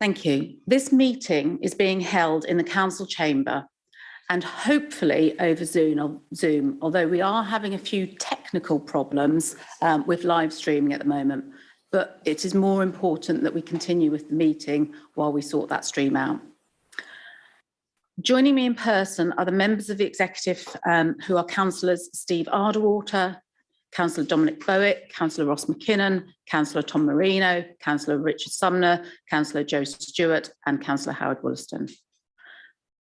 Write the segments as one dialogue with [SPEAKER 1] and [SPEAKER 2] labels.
[SPEAKER 1] Thank you. This meeting is being held in the council chamber and hopefully over Zoom, although we are having a few technical problems with live streaming at the moment. But it is more important that we continue with the meeting while we sort that stream out. Joining me in person are the members of the executive who are Councillors Steve Arderwater, Councillor Dominic Bowick, Councillor Ross McKinnon, Councillor Tom Marino, Councillor Richard Sumner, Councillor Joe Stewart and Councillor Howard Wollaston.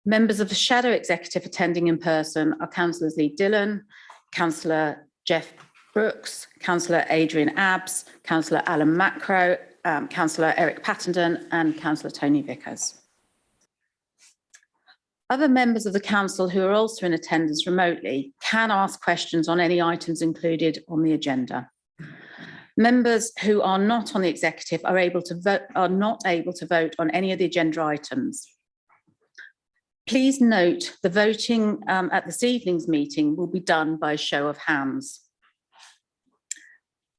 [SPEAKER 1] Members of the shadow executive attending in person are Councillors Lee Dillon, Councillor Jeff Brooks, Councillor Adrian Abbs, Councillor Alan Macro, Councillor Eric Pattenden and Councillor Tony Vickers. Other members of the council who are also in attendance remotely can ask questions on any items included on the agenda. Members who are not on the executive are not able to vote on any of the agenda items. Please note the voting at this evening's meeting will be done by a show of hands.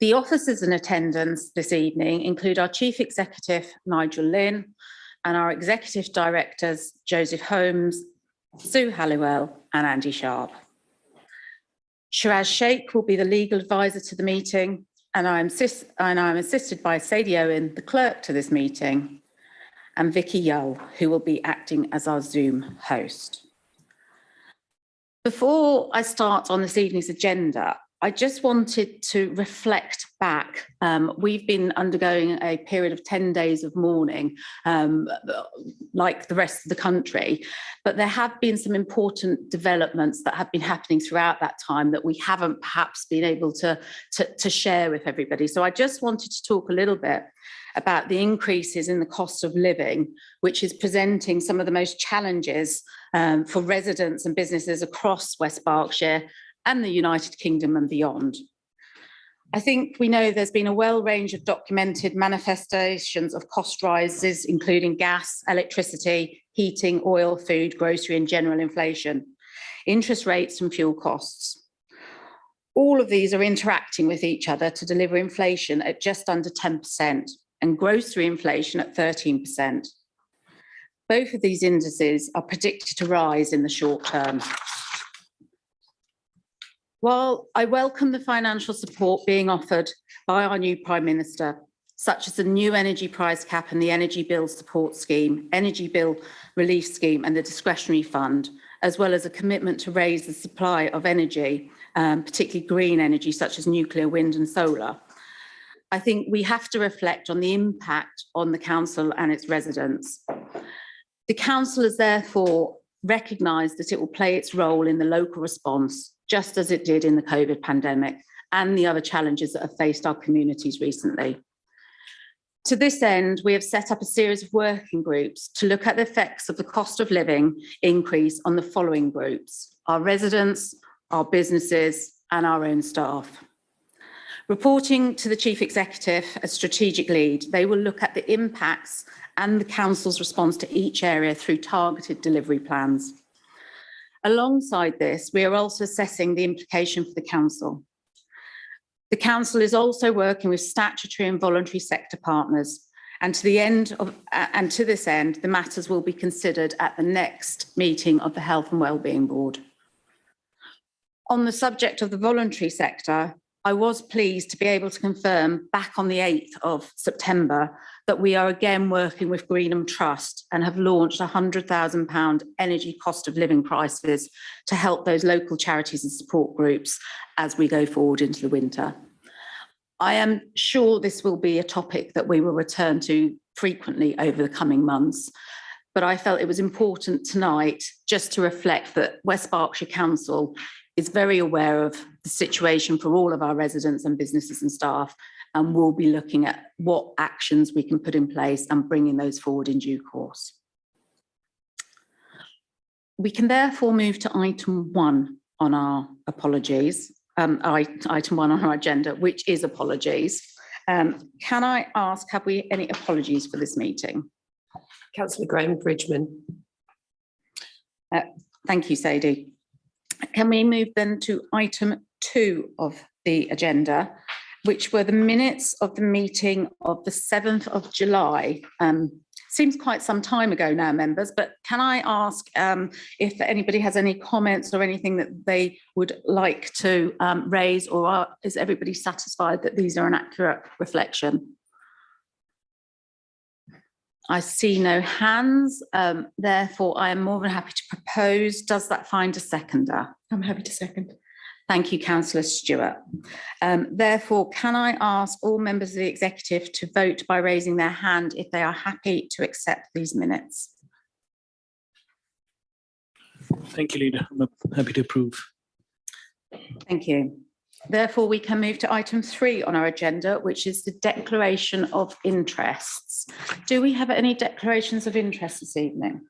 [SPEAKER 1] The officers in attendance this evening include our Chief Executive, Nigel Lynn, and our Executive Directors, Joseph Holmes, Sue Halliwell, and Andy Sharp. Shiraz Sheikh will be the legal advisor to the meeting, and I'm assisted by Sadie Owen, the clerk to this meeting, and Vicky Yull, who will be acting as our Zoom host. Before I start on this evening's agenda, I just wanted to reflect back. We've been undergoing a period of 10 days of mourning, like the rest of the country, but there have been some important developments that have been happening throughout that time that we haven't perhaps been able to share with everybody. So I just wanted to talk a little bit about the increases in the cost of living, which is presenting some of the most challenges for residents and businesses across West Berkshire and the United Kingdom and beyond. I think we know there's been a well range of documented manifestations of cost rises, including gas, electricity, heating, oil, food, grocery and general inflation, interest rates and fuel costs. All of these are interacting with each other to deliver inflation at just under 10% and grocery inflation at 13%. Both of these indices are predicted to rise in the short term. While I welcome the financial support being offered by our new Prime Minister, such as the new energy price cap and the Energy Bill Support Scheme, Energy Bill Relief Scheme and the Discretionary Fund, as well as a commitment to raise the supply of energy, particularly green energy such as nuclear, wind and solar, I think we have to reflect on the impact on the council and its residents. The council has therefore recognised that it will play its role in the local response, just as it did in the COVID pandemic and the other challenges that have faced our communities recently. To this end, we have set up a series of working groups to look at the effects of the cost of living increase on the following groups: our residents, our businesses, and our own staff. Reporting to the Chief Executive as strategic lead, they will look at the impacts and the council's response to each area through targeted delivery plans. Alongside this, we are also assessing the implication for the council. The council is also working with statutory and voluntary sector partners, and to this end, the matters will be considered at the next meeting of the Health and Wellbeing Board. On the subject of the voluntary sector, I was pleased to be able to confirm back on the 8th of September that we are again working with Greenham Trust and have launched £100,000 energy cost of living prices to help those local charities and support groups as we go forward into the winter. I am sure this will be a topic that we will return to frequently over the coming months, but I felt it was important tonight just to reflect that West Berkshire Council is very aware of the situation for all of our residents and businesses and staff, and we'll be looking at what actions we can put in place and bringing those forward in due course. We can therefore move to item 1 on our apologies, item 1 on our agenda, which is apologies. Can I ask, have we any apologies for this meeting?
[SPEAKER 2] Councillor Graham Bridgman.
[SPEAKER 1] Thank you, Sadie. Can we move then to item 2 of the agenda? which were the minutes of the meeting of the 7th of July. Seems quite some time ago now, members, but can I ask if anybody has any comments or anything that they would like to raise, or is everybody satisfied that these are an accurate reflection? I see no hands, therefore I am more than happy to propose. Does that find a seconder?
[SPEAKER 2] I'm happy to second.
[SPEAKER 1] Thank you, Councillor Stewart. Therefore, can I ask all members of the executive to vote by raising their hand if they are happy to accept these minutes?
[SPEAKER 3] Thank you, Leader. I'm happy to approve.
[SPEAKER 1] Thank you. Therefore, we can move to item 3 on our agenda, which is the declaration of interests. Do we have any declarations of interest this evening?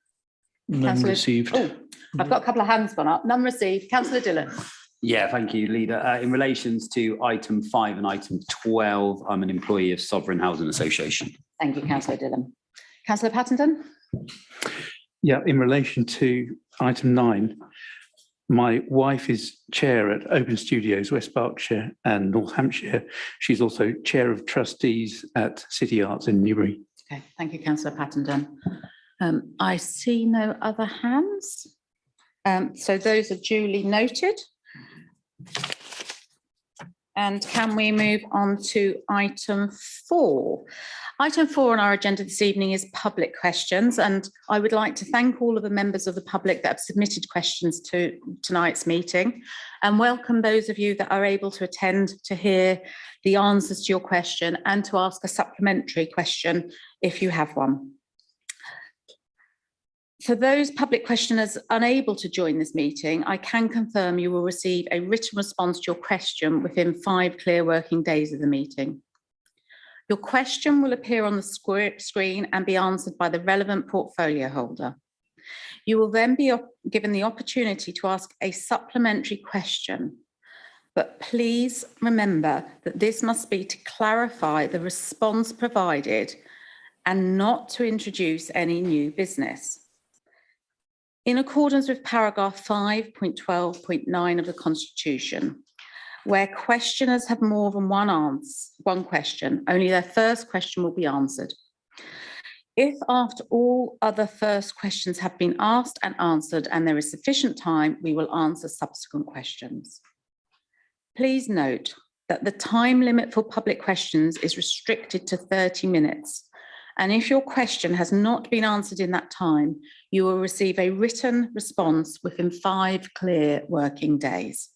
[SPEAKER 3] None received.
[SPEAKER 1] Oh, I've got a couple of hands gone up. None received. Councillor Dillon.
[SPEAKER 4] Yeah, thank you, Leader. In relation to item 5 and item 12, I'm an employee of Sovereign Housing Association.
[SPEAKER 1] Thank you, Councillor Dillon. Councillor Patterson.
[SPEAKER 5] Yeah, in relation to item 9, my wife is chair at Open Studios, West Berkshire and North Hampshire. She's also chair of trustees at City Arts in Newbury.
[SPEAKER 1] Okay, thank you, Councillor Patterson. I see no other hands. So those are duly noted. And can we move on to item 4? Item 4 on our agenda this evening is public questions, and I would like to thank all of the members of the public that have submitted questions to tonight's meeting, and welcome those of you that are able to attend to hear the answers to your question and to ask a supplementary question if you have one. For those public questioners unable to join this meeting, I can confirm you will receive a written response to your question within 5 clear working days of the meeting. Your question will appear on the screen and be answered by the relevant portfolio holder. You will then be given the opportunity to ask a supplementary question, but please remember that this must be to clarify the response provided and not to introduce any new business. In accordance with paragraph 5.12.9 of the Constitution, where questioners have more than one question, only their first question will be answered. If after all other first questions have been asked and answered and there is sufficient time, we will answer subsequent questions. Please note that the time limit for public questions is restricted to 30 minutes. And if your question has not been answered in that time, you will receive a written response within 5 clear working days.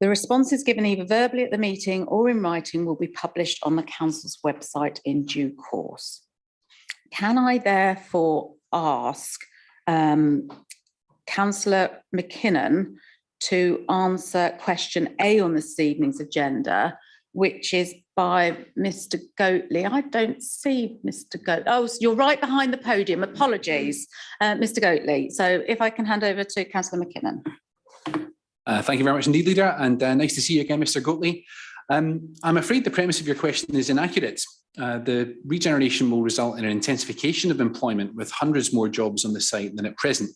[SPEAKER 1] The responses given either verbally at the meeting or in writing will be published on the Council's website in due course. Can I therefore ask Councillor McKinnon to answer question A on this evening's agenda, which is by Mr. Goatley. I don't see Mr. Goatley. Oh, so you're right behind the podium. Apologies, Mr. Goatley. So if I can hand over to Councillor McKinnon.
[SPEAKER 6] Thank you very much indeed, Leader, and nice to see you again, Mr. Goatley. I'm afraid the premise of your question is inaccurate. The regeneration will result in an intensification of employment with hundreds more jobs on the site than at present.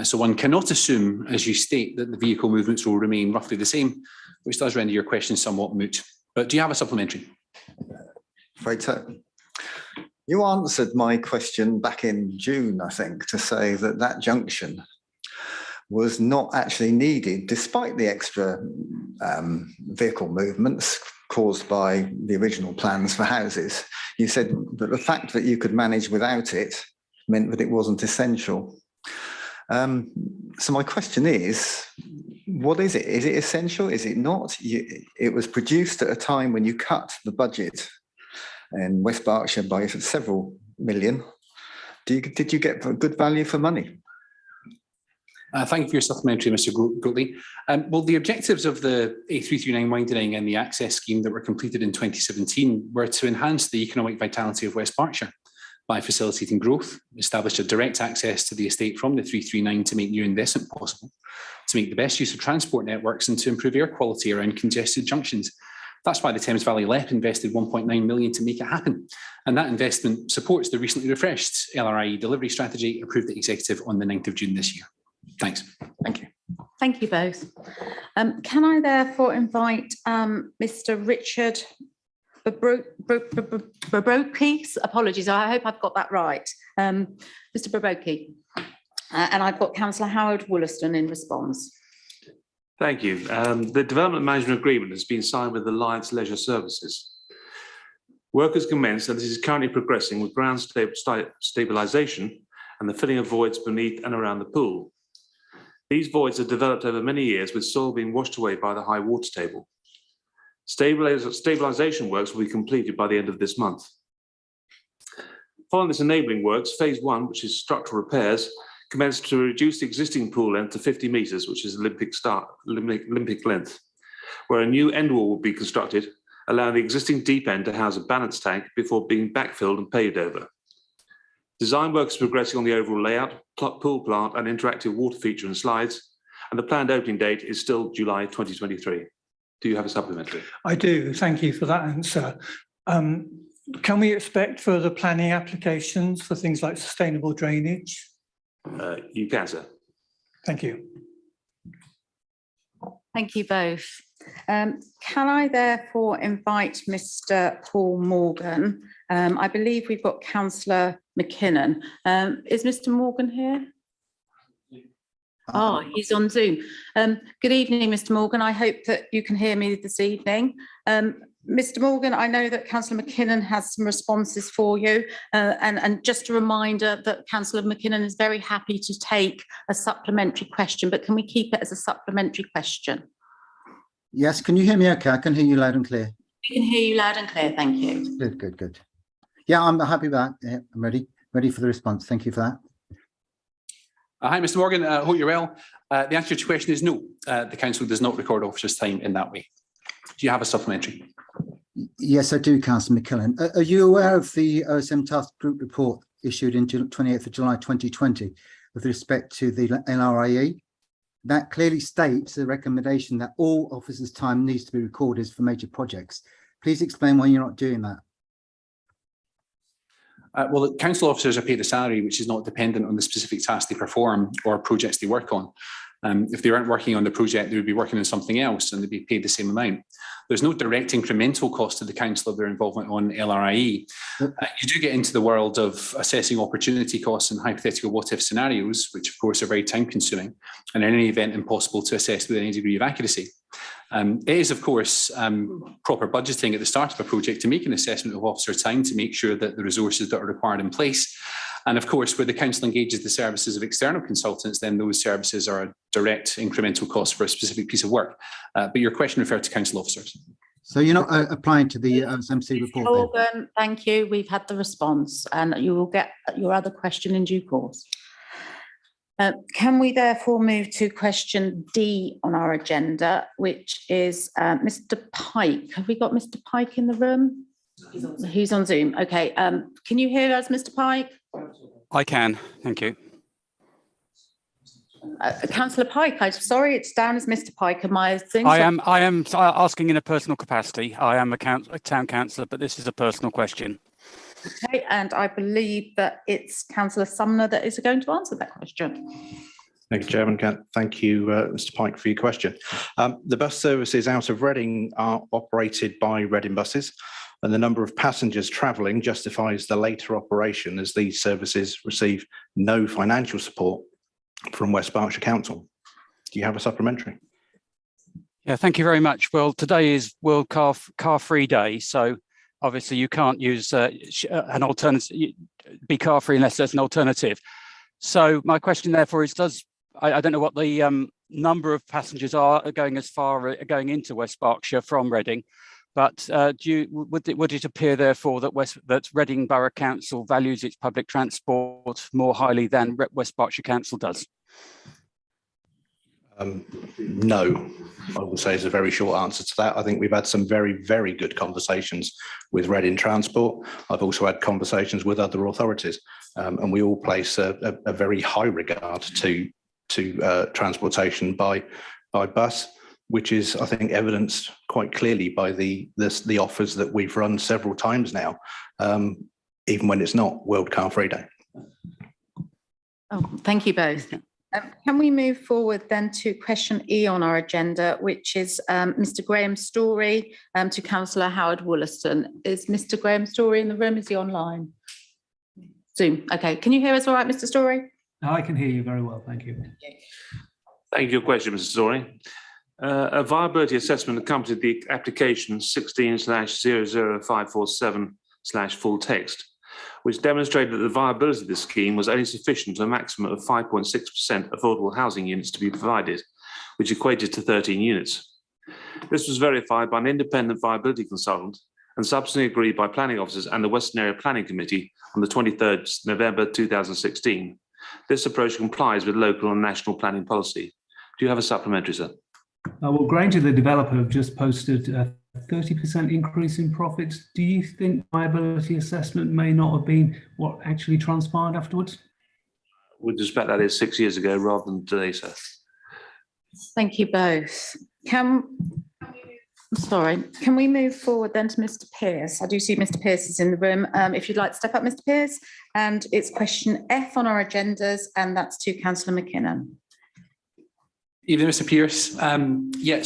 [SPEAKER 6] So one cannot assume, as you state, that the vehicle movements will remain roughly the same, which does render your question somewhat moot. But do you have a supplementary?
[SPEAKER 7] Afraid so. You answered my question back in June, I think, to say that that junction was not actually needed, despite the extra vehicle movements caused by the original plans for houses. You said that the fact that you could manage without it meant that it wasn't essential. So my question is, what is it? Is it essential? Is it not? It was produced at a time when you cut the budget in West Berkshire by several million. Did you get good value for money?
[SPEAKER 6] Thank you for your supplementary, Mr. Goatley. Well, the objectives of the A339 widening and the access scheme that were completed in 2017 were to enhance the economic vitality of West Berkshire by facilitating growth, establish a direct access to the estate from the 339 to make new investment possible, to make the best use of transport networks and to improve air quality around congested junctions. That's why the Thames Valley LEP invested 1.9 million to make it happen. And that investment supports the recently refreshed LRIE delivery strategy approved at Executive on the 9th of June this year. Thanks.
[SPEAKER 7] Thank you.
[SPEAKER 1] Thank you both. Can I therefore invite Mr. Richard Babroki? Apologies, I hope I've got that right. Mr. Babroki. And I've got Councillor Howard Wollaston in response.
[SPEAKER 8] Thank you. The development management agreement has been signed with Alliance Leisure Services. Work has commenced and this is currently progressing with ground stabilisation and the filling of voids beneath and around the pool. These voids are developed over many years with soil being washed away by the high water table. Stabilisation works will be completed by the end of this month. Following this enabling works, phase 1, which is structural repairs, commenced to reduce the existing pool length to 50 metres, which is Olympic length, where a new end wall will be constructed, allowing the existing deep end to house a balance tank before being backfilled and paved over. Design work is progressing on the overall layout, pool plant and interactive water feature and slides, and the planned opening date is still July 2023. Do you have a supplementary?
[SPEAKER 9] I do, thank you for that answer. Can we expect further planning applications for things like sustainable drainage?
[SPEAKER 8] You can, sir.
[SPEAKER 9] Thank you.
[SPEAKER 1] Thank you both. Can I therefore invite Mr. Paul Morgan? I believe we've got Councillor McKinnon. Is Mr. Morgan here? Oh, he's on Zoom. Good evening, Mr. Morgan. I hope that you can hear me this evening. Mr. Morgan, I know that Councillor McKinnon has some responses for you. And just a reminder that Councillor McKinnon is very happy to take a supplementary question, but can we keep it as a supplementary question?
[SPEAKER 10] Yes, can you hear me okay? I can hear you loud and clear.
[SPEAKER 1] We can hear you loud and clear, thank you.
[SPEAKER 10] Good, good, good. Yeah, I'm happy with that. Yeah, I'm ready for the response. Thank you for that.
[SPEAKER 6] Hi, Mr. Morgan. I hope you're well. The answer to your question is no. The council does not record officers' time in that way. Do you have a supplementary?
[SPEAKER 10] Yes, I do, Councillor McKillen. Are you aware of the OSM Task Group report issued in 28th of July 2020 with respect to the LRIE? That clearly states the recommendation that all officers' time needs to be recorded for major projects. Please explain why you're not doing that.
[SPEAKER 6] Well, council officers are paid a salary which is not dependent on the specific tasks they perform or projects they work on. If they weren't working on the project, they would be working on something else and they'd be paid the same amount. There's no direct incremental cost to the council of their involvement on LRIE. You do get into the world of assessing opportunity costs and hypothetical what-if scenarios, which of course are very time-consuming and in any event impossible to assess with any degree of accuracy. It is, of course, proper budgeting at the start of a project to make an assessment of officer time to make sure that the resources that are required in place. And of course, where the council engages the services of external consultants, then those services are a direct incremental cost for a specific piece of work. But your question referred to council officers.
[SPEAKER 10] So you're not applying to the OSMC report then?
[SPEAKER 1] Morgan, thank you. We've had the response and you will get your other question in due course. Can we therefore move to question D on our agenda, which is Mr. Pike. Have we got Mr. Pike in the room? He's on Zoom. Okay. Can you hear us, Mr. Pike?
[SPEAKER 11] I can. Thank you.
[SPEAKER 1] Councillor Pike, I'm sorry, it's down as Mr. Pike and my thing.
[SPEAKER 11] I am asking in a personal capacity. I am a town councillor, but this is a personal question.
[SPEAKER 1] Okay, and I believe that it's Councillor Sumner that is going to answer that question.
[SPEAKER 12] Thank you, Chairman. Thank you, Mr. Pike, for your question. The bus services out of Reading are operated by Reading Buses, and the number of passengers travelling justifies the later operation as these services receive no financial support from West Berkshire Council. Do you have a supplementary?
[SPEAKER 11] Yeah, thank you very much. Well, today is World Car Free Day, so obviously you can't use an alternative, be car free unless there's an alternative. So my question therefore is, I don't know what the number of passengers are going into West Berkshire from Reading, but would it appear therefore that Reading Borough Council values its public transport more highly than West Berkshire Council does?
[SPEAKER 12] No, I would say is a very short answer to that. I think we've had some very, very good conversations with Reading Transport. I've also had conversations with other authorities, and we all place a very high regard to transportation by bus, which is, I think, evidenced quite clearly by the offers that we've run several times now, even when it's not World Car Free Day.
[SPEAKER 1] Oh, thank you both. Can we move forward then to question E on our agenda, which is Mr. Graham Story to Councillor Howard Wollaston. Is Mr. Graham Story in the room? Is he online? Zoom. Okay. Can you hear us all right, Mr. Story?
[SPEAKER 3] I can hear you very well, thank you.
[SPEAKER 8] Thank you for your question, Mr. Story. A viability assessment accompanied the application 16/00547/full text, which demonstrated that the viability of the scheme was only sufficient to a maximum of 5.6% affordable housing units to be provided, which equated to 13 units. This was verified by an independent viability consultant and subsequently agreed by planning officers and the Western Area Planning Committee on the 23rd November 2016. This approach complies with local and national planning policy. Do you have a supplementary, sir?
[SPEAKER 3] Well, Granger, the developer, have just posted a 30% increase in profits. Do you think viability assessment may not have been what actually transpired afterwards?
[SPEAKER 8] With respect, that is 6 years ago rather than today, sir.
[SPEAKER 1] Thank you both. Can we move forward then to Mr. Pearce? I do see Mr. Pearce is in the room. If you'd like to step up, Mr. Pearce, and it's question F on our agendas, and that's to Councillor McKinnon.
[SPEAKER 6] Evening, Mr. Pearce.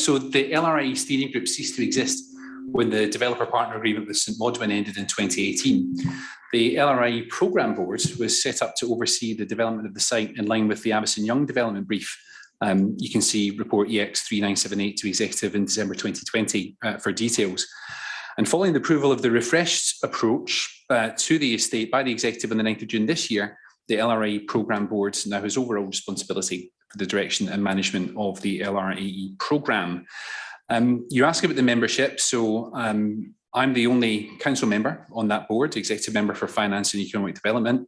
[SPEAKER 6] So the LRI steering group ceased to exist when the developer partner agreement with St Modwen ended in 2018. The LRI programme board was set up to oversee the development of the site in line with the Avison Young development brief. You can see report EX 3978 to executive in December 2020 for details. And following the approval of the refreshed approach to the estate by the executive on the 9th of June this year, the LRI programme board now has overall responsibility for the direction and management of the LRAE programme. You ask about the membership, so I'm the only council member on that board, executive member for finance and economic development.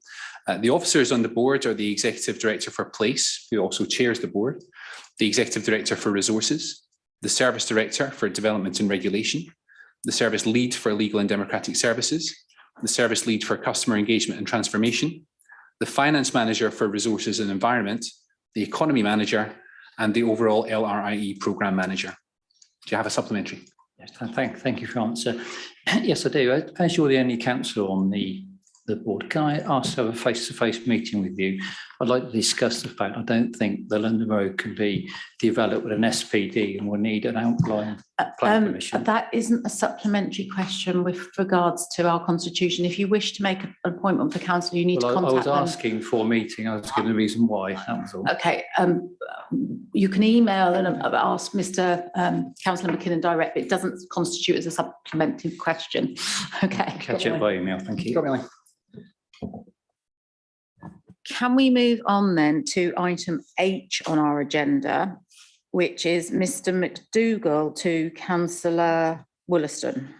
[SPEAKER 6] The officers on the board are the executive director for place, who also chairs the board, the executive director for resources, the service director for development and regulation, the service lead for legal and democratic services, the service lead for customer engagement and transformation, the finance manager for resources and environment, the economy manager, and the overall LRIE programme manager. Do you have a supplementary?
[SPEAKER 13] Yes, thank you for your answer. Yes, I do. As you're the only councillor on the board, can I ask to have a face-to-face meeting with you? I'd like to discuss the fact I don't think the London Road can be developed with an SPD and will need an outline plan permission.
[SPEAKER 1] That isn't a supplementary question with regards to our constitution. If you wish to make an appointment for council, you need to contact them.
[SPEAKER 13] I was asking for a meeting. I was given a reason why. That was all.
[SPEAKER 1] Okay. You can email and ask Mr. Councillor McKinnon direct, but it doesn't constitute as a supplementary question. Okay.
[SPEAKER 13] Catch it by email. Thank you.
[SPEAKER 1] Can we move on then to item H on our agenda, which is Mr. McDougall to Councillor Wollaston.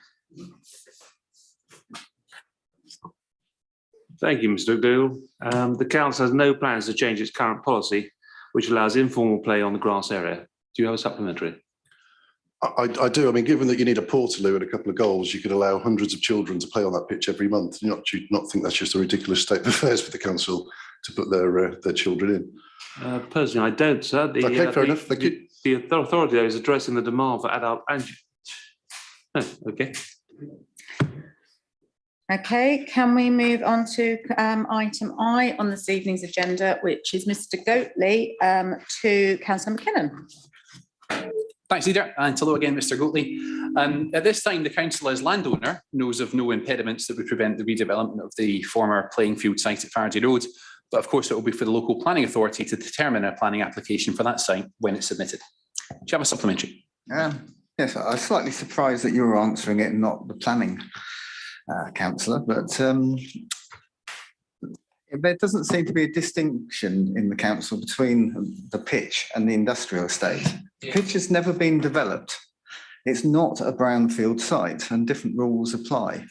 [SPEAKER 8] Thank you, Mr. McDougall. The council has no plans to change its current policy, which allows informal play on the grass area. Do you have a supplementary?
[SPEAKER 14] I do. I mean, given that you need a portaloo and a couple of goals, you could allow hundreds of children to play on that pitch every month. Do you not think that's just a ridiculous state of affairs for the council to put their children in?
[SPEAKER 8] Personally, I don't, sir.
[SPEAKER 14] Okay, fair enough. Thank you.
[SPEAKER 8] The authority though is addressing the demand for adult and. Oh, okay.
[SPEAKER 1] Okay, can we move on to item I on this evening's agenda, which is Mr. Goatley to Councillor McKinnon.
[SPEAKER 6] Thanks, Leader, and hello again, Mr. Goatley. At this time, the council as landowner knows of no impediments that would prevent the redevelopment of the former playing field site at Faraday Road, but of course it will be for the local planning authority to determine a planning application for that site when it's submitted. Do you have a supplementary?
[SPEAKER 7] Yes, I was slightly surprised that you were answering it and not the planning councillor, but there doesn't seem to be a distinction in the council between the pitch and the industrial estate. The pitch has never been developed. It's not a brownfield site and different rules apply.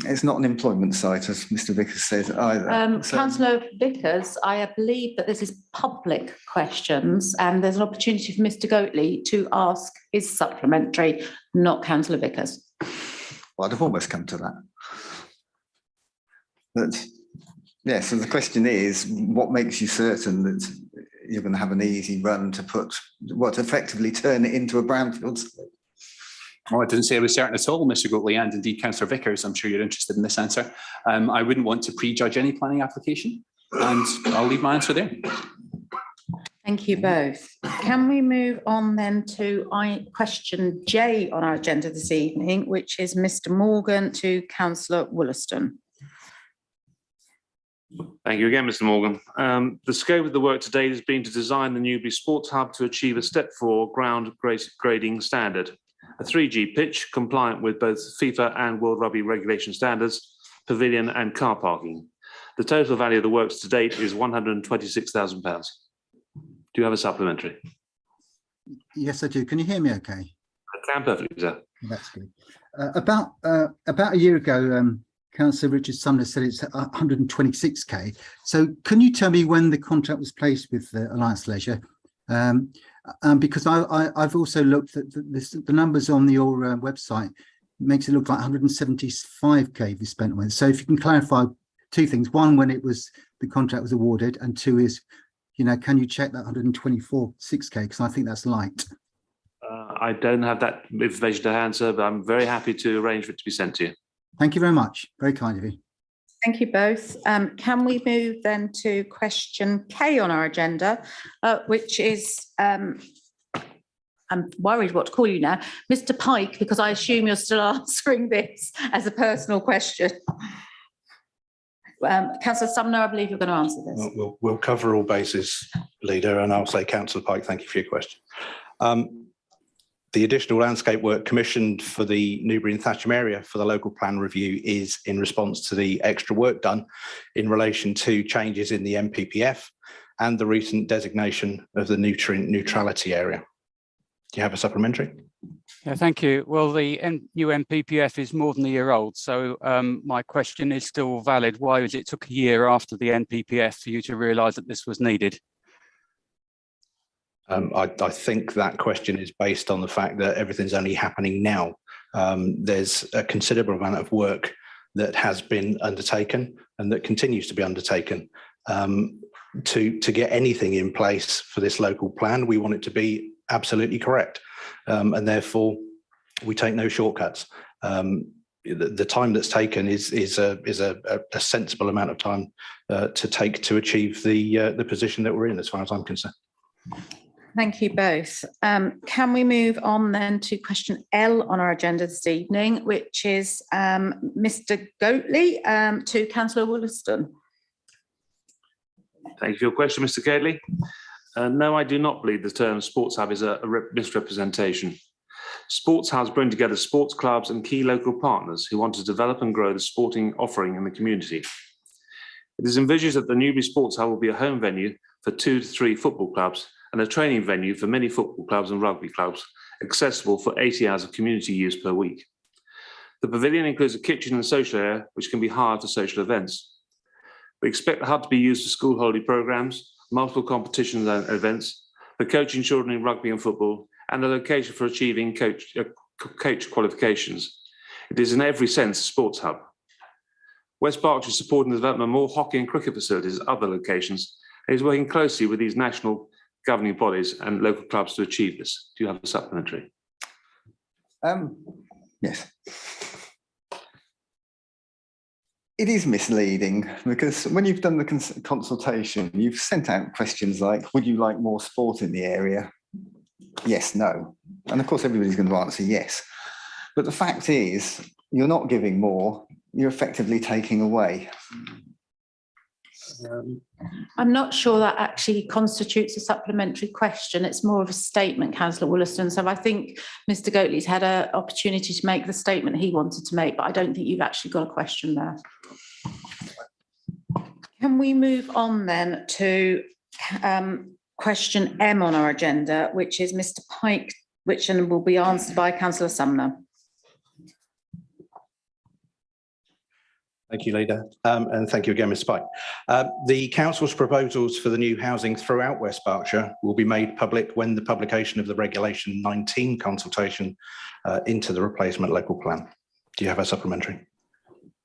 [SPEAKER 7] It's not an employment site, as Mr. Vickers said either.
[SPEAKER 1] Councillor Vickers, I believe that this is public questions and there's an opportunity for Mr. Goatley to ask his supplementary, not Councillor Vickers.
[SPEAKER 7] Well, I'd have almost come to that. But yeah, so the question is, what makes you certain that you're going to have an easy run to put what effectively turn it into a brownfield site?
[SPEAKER 6] Well, I didn't say I was certain at all, Mr. Goatley, and indeed Councillor Vickers. I'm sure you're interested in this answer. I wouldn't want to prejudge any planning application, and I'll leave my answer there.
[SPEAKER 1] Thank you both. Can we move on then to question J on our agenda this evening, which is Mr. Morgan to Councillor Wollaston.
[SPEAKER 8] Thank you again, Mr. Morgan. The scope of the work to date has been to design the Newbury Sports Hub to achieve a step 4 ground grading standard, a 3G pitch compliant with both FIFA and World Rugby regulation standards, pavilion and car parking. The total value of the works to date is £126,000. Do you have a supplementary?
[SPEAKER 10] Yes, I do. Can you hear me okay?
[SPEAKER 8] I can perfectly, sir.
[SPEAKER 10] That's good. About a year ago, Councillor Richard Sumner said it's 126k. So can you tell me when the contract was placed with Alliance Leisure? Because I've also looked at the numbers on your website, makes it look like 175k we spent on it. So if you can clarify two things: one, when the contract was awarded, and two is, can you check that 124.6k, because I think that's light.
[SPEAKER 8] I don't have that information to hand, sir, but I'm very happy to arrange for it to be sent to you.
[SPEAKER 10] Thank you very much. Very kind of you.
[SPEAKER 1] Thank you both. Can we move then to question K on our agenda, which is, I'm worried what to call you now, Mr. Pike, because I assume you're still answering this as a personal question. Councillor Sumner, I believe you're going to answer this.
[SPEAKER 12] We'll cover all bases, Leader, and I'll say, Councillor Pike, thank you for your question. The additional landscape work commissioned for the Newbury and Thatcham area for the local plan review is in response to the extra work done in relation to changes in the NPPF and the recent designation of the nutrient neutrality area. Do you have a supplementary?
[SPEAKER 11] Yeah, thank you. Well, the new NPPF is more than a year old, so my question is still valid. Why was it took a year after the NPPF for you to realise that this was needed?
[SPEAKER 12] I think that question is based on the fact that everything's only happening now. There's a considerable amount of work that has been undertaken and that continues to be undertaken. To get anything in place for this local plan, we want it to be absolutely correct. And therefore, we take no shortcuts. The time that's taken is a sensible amount of time to take to achieve the position that we're in, as far as I'm concerned.
[SPEAKER 1] Thank you both. Can we move on then to question L on our agenda this evening, which is Mr. Goatley to Councillor Wollaston.
[SPEAKER 8] Thank you for your question, Mr. Gately. No, I do not believe the term sports hub is a misrepresentation. Sports hubs bring together sports clubs and key local partners who want to develop and grow the sporting offering in the community. It is envisaged that the Newbury Sports Hub will be a home venue for 2 to 3 football clubs and a training venue for many football clubs and rugby clubs, accessible for 80 hours of community use per week. The pavilion includes a kitchen and social area, which can be hired for social events. We expect the hub to be used for school holiday programmes, multiple competitions and events, for coaching children in rugby and football, and a location for achieving coach qualifications. It is in every sense a sports hub. West Berkshire is supporting the development of more hockey and cricket facilities at other locations, and is working closely with these national governing bodies and local clubs to achieve this. Do you have a supplementary?
[SPEAKER 7] Yes. It is misleading because when you've done the consultation, you've sent out questions like, would you like more sport in the area? Yes, no. And of course, everybody's going to answer yes. But the fact is, you're not giving more, you're effectively taking away.
[SPEAKER 1] I'm not sure that actually constitutes a supplementary question. It's more of a statement, Councillor Wollaston. So I think Mr. Goatley's had an opportunity to make the statement he wanted to make, but I don't think you've actually got a question there. Can we move on then to question M on our agenda, which is Mr. Pike, which will be answered by Councillor Sumner.
[SPEAKER 12] Thank you, Leader. And thank you again, Mr. Pike. The Council's proposals for the new housing throughout West Berkshire will be made public when the publication of the Regulation 19 consultation into the replacement local plan. Do you have a supplementary?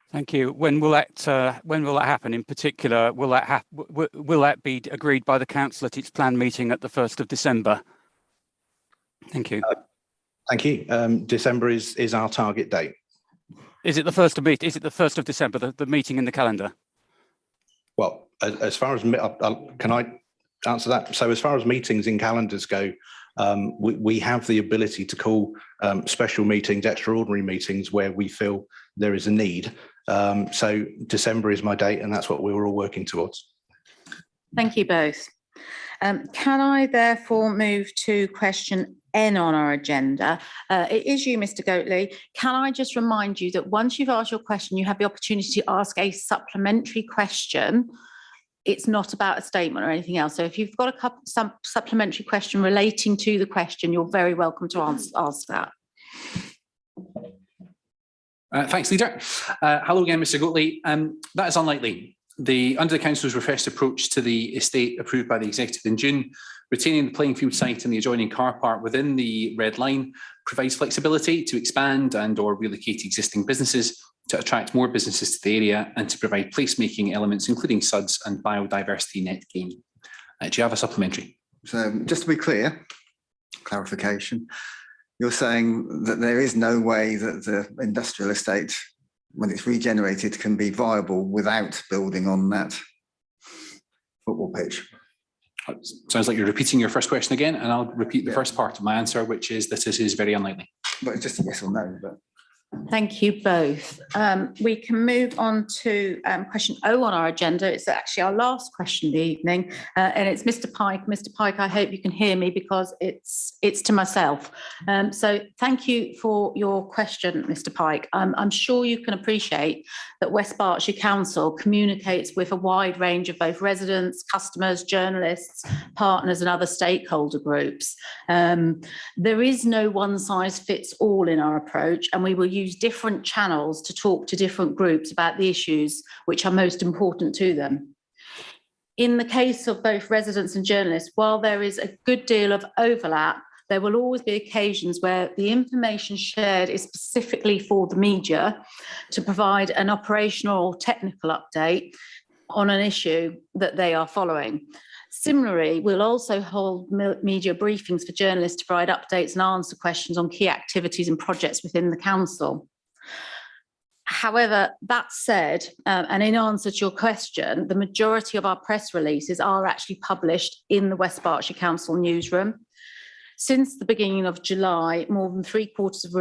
[SPEAKER 11] Thank you. When will that happen? In particular, will that be agreed by the council at its plan meeting at the 1st of December? Thank you.
[SPEAKER 12] Thank you. December is our target date.
[SPEAKER 11] Is it the 1st of December, the meeting in the calendar?
[SPEAKER 12] Well, as far as can I answer that. So as far as meetings in calendars go, we have the ability to call special meetings, extraordinary meetings where we feel there is a need. So December is my date, and that's what we were all working towards.
[SPEAKER 1] Thank you both. Can I therefore move to question N on our agenda? It is you, Mr. Goatley. Can I just remind you that once you've asked your question, you have the opportunity to ask a supplementary question. It's not about a statement or anything else. So if you've got some supplementary question relating to the question, you're very welcome to ask that.
[SPEAKER 6] Thanks, Leader. Hello again, Mr. Goatley. That is unlikely. Under the Council's refreshed approach to the estate approved by the Executive in June, retaining the playing field site and the adjoining car park within the red line provides flexibility to expand and or relocate existing businesses, to attract more businesses to the area, and to provide placemaking elements, including SUDs and biodiversity net gain. Do you have a supplementary?
[SPEAKER 7] So just to be clear, clarification, you're saying that there is no way that the industrial estate, when it's regenerated, can be viable without building on that football pitch?
[SPEAKER 6] Sounds like you're repeating your first question again, and I'll repeat the first part of my answer, which is that it is very unlikely.
[SPEAKER 7] But it's just a yes or no. But
[SPEAKER 1] Thank you both. We can move on to question O on our agenda. It's actually our last question of the evening, and it's Mr. Pike. Mr. Pike, I hope you can hear me because it's to myself. So thank you for your question, Mr. Pike. I'm sure you can appreciate that West Berkshire Council communicates with a wide range of both residents, customers, journalists, partners and other stakeholder groups. There is no one size fits all in our approach, and we will use different channels to talk to different groups about the issues which are most important to them. In the case of both residents and journalists, while there is a good deal of overlap, there will always be occasions where the information shared is specifically for the media to provide an operational or technical update on an issue that they are following. Similarly, we'll also hold media briefings for journalists to provide updates and answer questions on key activities and projects within the council. However, that said, and in answer to your question, the majority of our press releases are actually published in the West Berkshire Council newsroom. Since the beginning of July, more than 3/4 of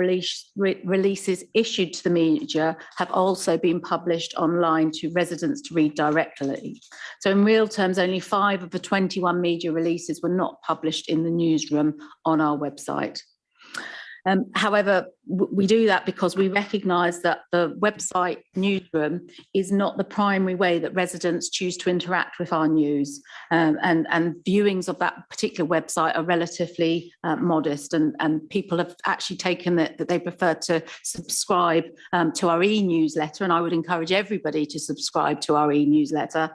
[SPEAKER 1] releases issued to the media have also been published online to residents to read directly. So in real terms, only 5 of the 21 media releases were not published in the newsroom on our website. However, we do that because we recognise that the website newsroom is not the primary way that residents choose to interact with our news, and viewings of that particular website are relatively modest, and people have actually taken that they prefer to subscribe to our e-newsletter, and I would encourage everybody to subscribe to our e-newsletter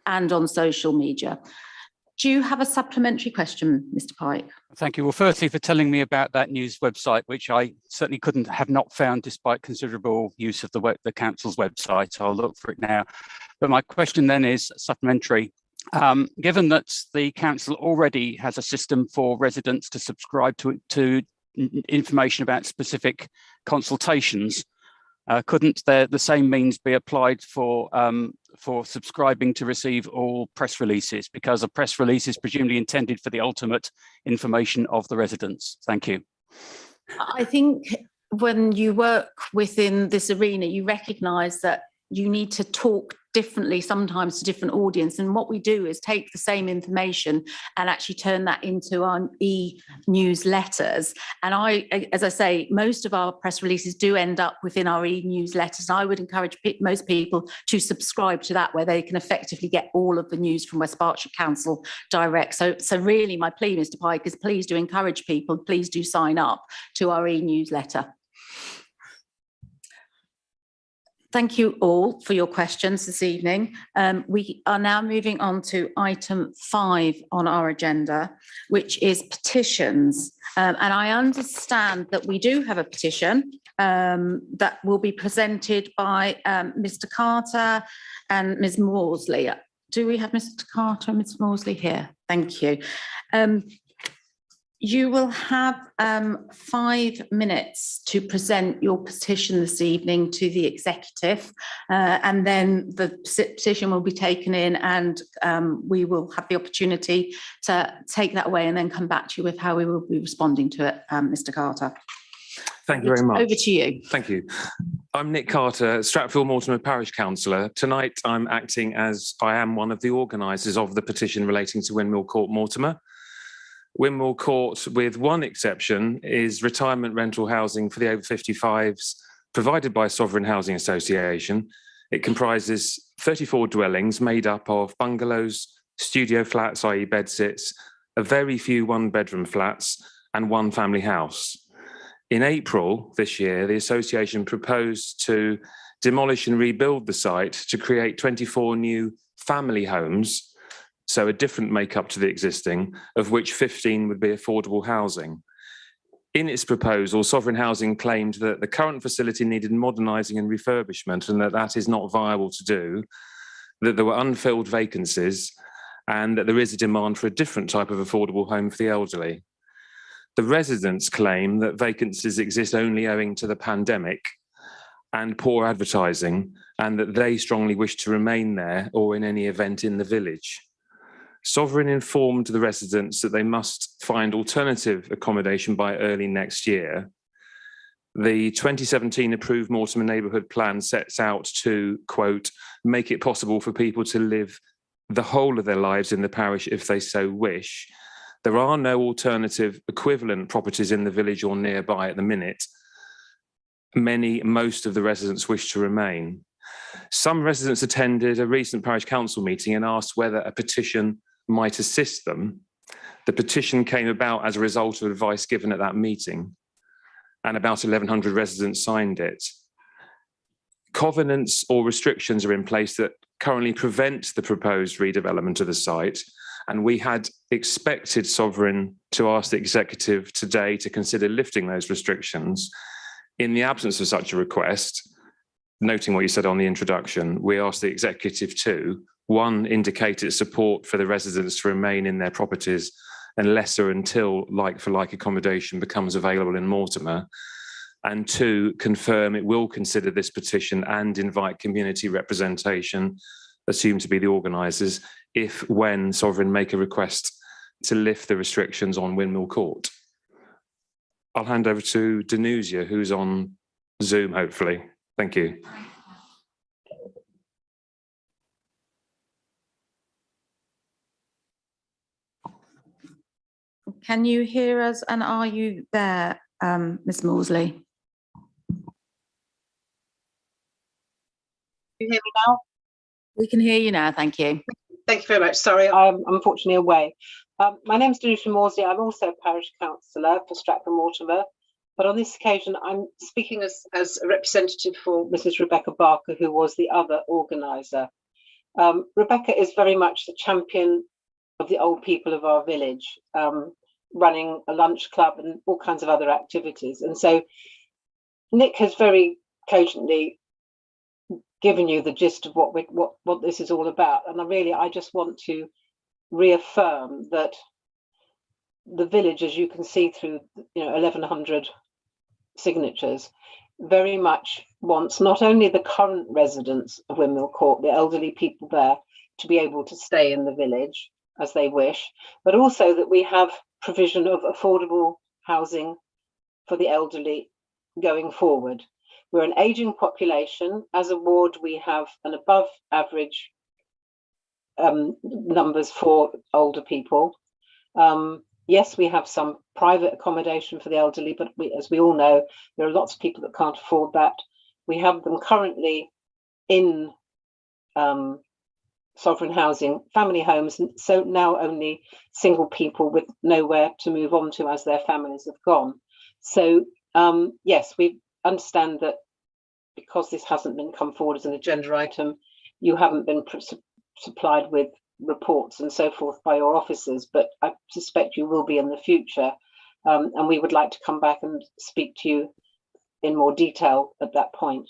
[SPEAKER 1] and on social media. Do you have a supplementary question, Mr. Pike?
[SPEAKER 11] Thank you. Well, firstly, for telling me about that news website, which I certainly have not found despite considerable use of the council's website. I'll look for it now. But my question then is supplementary. Given that the council already has a system for residents to subscribe to information about specific consultations, couldn't the same means be applied for subscribing to receive all press releases, because a press release is presumably intended for the ultimate information of the residents? Thank you.
[SPEAKER 1] I think when you work within this arena, you recognise that you need to talk differently sometimes to different audience, and what we do is take the same information and actually turn that into our e-newsletters. And as I say, most of our press releases do end up within our e-newsletters. I would encourage most people to subscribe to that, where they can effectively get all of the news from West Berkshire Council direct. So really my plea, Mr. Pike, is please do encourage people, please do sign up to our e-newsletter. Thank you all for your questions this evening. We are now moving on to item 5 on our agenda, which is petitions. And I understand that we do have a petition that will be presented by Mr. Carter and Ms. Morsley. Do we have Mr. Carter and Ms. Morsley here? Thank you. You will have 5 minutes to present your petition this evening to the executive, and then the petition will be taken in, and we will have the opportunity to take that away and then come back to you with how we will be responding to it, Mr. Carter.
[SPEAKER 15] Thank you very much.
[SPEAKER 1] Over to you.
[SPEAKER 15] Thank you. I'm Nick Carter, Stratfield-Mortimer Parish Councillor. Tonight, I'm acting as I am one of the organisers of the petition relating to Windmill Court, Mortimer. Windmill Court, with one exception, is retirement rental housing for the over 55s provided by Sovereign Housing Association. It comprises 34 dwellings made up of bungalows, studio flats, i.e. bedsits, a very few one-bedroom flats and one family house. In April this year, the association proposed to demolish and rebuild the site to create 24 new family homes, so a different makeup to the existing, of which 15 would be affordable housing. In its proposal, Sovereign Housing claimed that the current facility needed modernising and refurbishment and that that is not viable to do, that there were unfilled vacancies, and that there is a demand for a different type of affordable home for the elderly. The residents claim that vacancies exist only owing to the pandemic and poor advertising, and that they strongly wish to remain there or in any event in the village. Sovereign informed the residents that they must find alternative accommodation by early next year. The 2017 approved Mortimer Neighbourhood Plan sets out to, quote, make it possible for people to live the whole of their lives in the parish if they so wish. There are no alternative equivalent properties in the village or nearby at the minute. Most of the residents wish to remain. Some residents attended a recent parish council meeting and asked whether a petition might assist them. The petition came about as a result of advice given at that meeting, and about 1,100 residents signed it. Covenants or restrictions are in place that currently prevent the proposed redevelopment of the site, and we had expected Sovereign to ask the executive today to consider lifting those restrictions. In the absence of such a request, noting what you said on the introduction, we asked the executive to, one, indicate its support for the residents to remain in their properties unless or until like-for-like accommodation becomes available in Mortimer, and two, confirm it will consider this petition and invite community representation, assumed to be the organisers, if when Sovereign make a request to lift the restrictions on Windmill Court. I'll hand over to Danusia, who's on Zoom, hopefully. Thank you.
[SPEAKER 1] Can you hear us, and are you there, Ms. Morsley?
[SPEAKER 16] You hear me now?
[SPEAKER 1] We can hear you now, thank you.
[SPEAKER 16] Thank you very much. Sorry, I'm unfortunately away. My name is Danusia Morsley. I'm also a parish councillor for Stratford-Mortimer, but on this occasion, I'm speaking as a representative for Mrs. Rebecca Barker, who was the other organiser. Rebecca is very much the champion of the old people of our village, running a lunch club and all kinds of other activities. And so Nick has very cogently given you the gist of what this is all about. And I just want to reaffirm that the village, as you can see through 1,100 signatures, very much wants not only the current residents of Windmill Court, the elderly people there, to be able to stay in the village as they wish, but also that we have provision of affordable housing for the elderly going forward. We're an ageing population. As a ward, we have an above average numbers for older people. Yes, we have some private accommodation for the elderly, but as we all know, there are lots of people that can't afford that. We have them currently in Sovereign Housing family homes, so now only single people with nowhere to move on to as their families have gone. So yes, we understand that because this hasn't been come forward as an agenda item, you haven't been supplied with reports and so forth by your officers, but I suspect you will be in the future, and we would like to come back and speak to you in more detail at that point.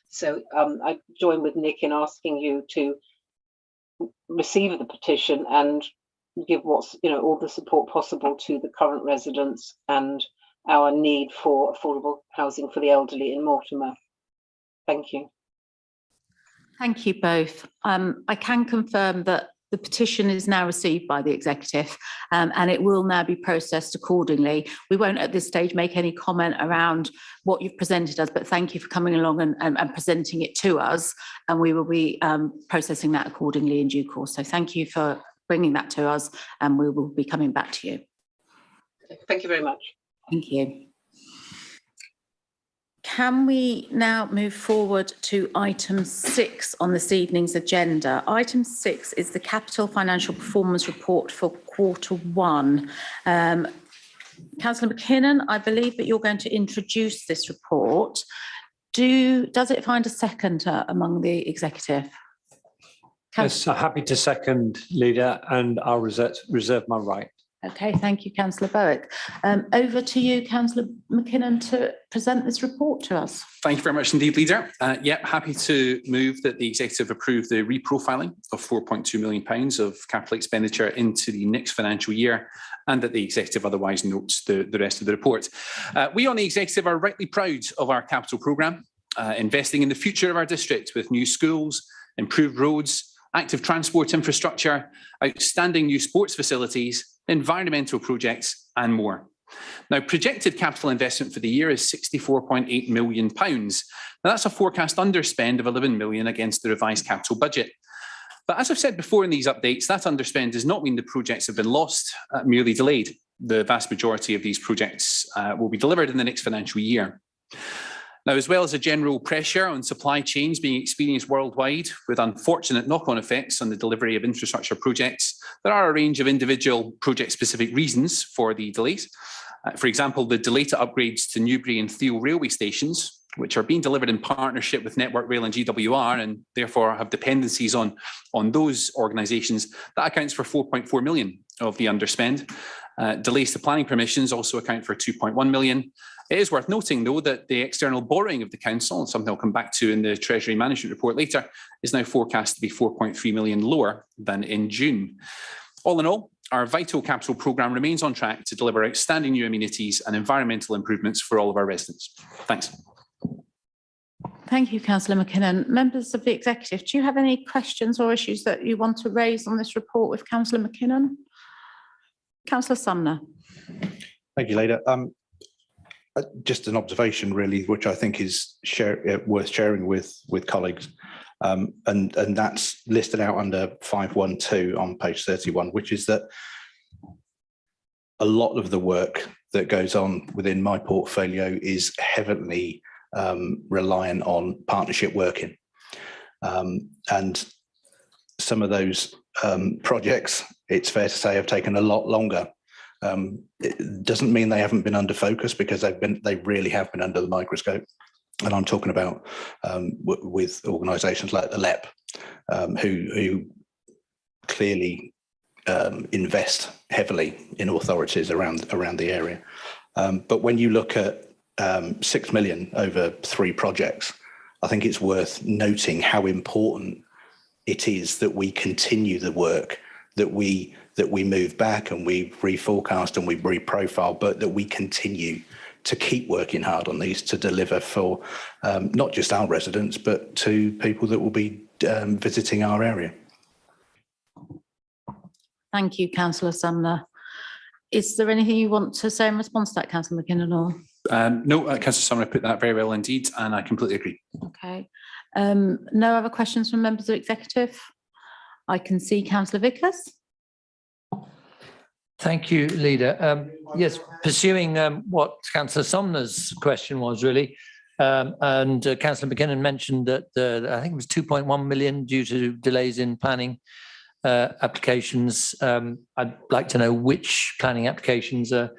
[SPEAKER 16] So I join with Nick in asking you to receive the petition and give what's, all the support possible to the current residents and our need for affordable housing for the elderly in Mortimer. Thank you.
[SPEAKER 1] Thank you both. I can confirm that the petition is now received by the executive and it will now be processed accordingly. We won't at this stage make any comment around what you've presented us, but thank you for coming along and presenting it to us, and we will be processing that accordingly in due course. So thank you for bringing that to us, and we will be coming back to you.
[SPEAKER 16] Thank you very much.
[SPEAKER 1] Thank you. Can we now move forward to item 6 on this evening's agenda? Item 6 is the Capital Financial Performance Report for Q1. Councillor McKinnon, I believe that you're going to introduce this report. Does it find a seconder among the executive?
[SPEAKER 17] Yes, happy to second, Leader, and I'll reserve my right.
[SPEAKER 1] Okay, thank you, Councillor Bowick. Over to you, Councillor McKinnon, to present this report to us.
[SPEAKER 6] Thank you very much indeed, Leader. Happy to move that the executive approve the reprofiling of £4.2 million of capital expenditure into the next financial year, and that the executive otherwise notes the rest of the report. We on the executive are rightly proud of our capital programme, investing in the future of our district with new schools, improved roads, active transport infrastructure, outstanding new sports facilities, environmental projects and more. Now, projected capital investment for the year is £64.8 million. Now, that's a forecast underspend of 11 million against the revised capital budget. But as I've said before in these updates, that underspend does not mean the projects have been lost, merely delayed. The vast majority of these projects will be delivered in the next financial year. Now, as well as a general pressure on supply chains being experienced worldwide with unfortunate knock-on effects on the delivery of infrastructure projects, there are a range of individual project-specific reasons for the delays. For example, the delay to upgrades to Newbury and Theo railway stations, which are being delivered in partnership with Network Rail and GWR, and therefore have dependencies on those organisations, that accounts for 4.4 million of the underspend. Delays to planning permissions also account for 2.1 million. It is worth noting, though, that the external borrowing of the council, something I'll come back to in the Treasury Management Report later, is now forecast to be 4.3 million lower than in June. All in all, our vital capital programme remains on track to deliver outstanding new amenities and environmental improvements for all of our residents. Thanks.
[SPEAKER 1] Thank you, Councillor McKinnon. Members of the executive, do you have any questions or issues that you want to raise on this report with Councillor McKinnon? Councillor Sumner.
[SPEAKER 12] Thank you, Leader. Just an observation, really, which I think is worth sharing with colleagues, and that's listed out under 512 on page 31, which is that a lot of the work that goes on within my portfolio is heavily reliant on partnership working, and some of those projects, it's fair to say, have taken a lot longer. It doesn't mean they haven't been under focus, because they really have been under the microscope. And I'm talking about with organisations like the LEP, who clearly invest heavily in authorities around the area. But when you look at 6 million over 3 projects, I think it's worth noting how important it is that we continue the work, that we move back and we reforecast and we reprofile, but that we continue to keep working hard on these to deliver for not just our residents, but to people that will be visiting our area.
[SPEAKER 1] Thank you, Councillor Sumner. Is there anything you want to say in response to that, Councillor McKinnon?
[SPEAKER 6] No, Councillor Sumner put that very well indeed, and I completely agree.
[SPEAKER 1] Okay. No other questions from members of the executive? I can see Councillor Vickers.
[SPEAKER 13] Thank you, Leader. Yes, pursuing what Councillor Sumner's question was, really, and Councillor McKinnon mentioned that I think it was 2.1 million due to delays in planning applications. I'd like to know which planning applications are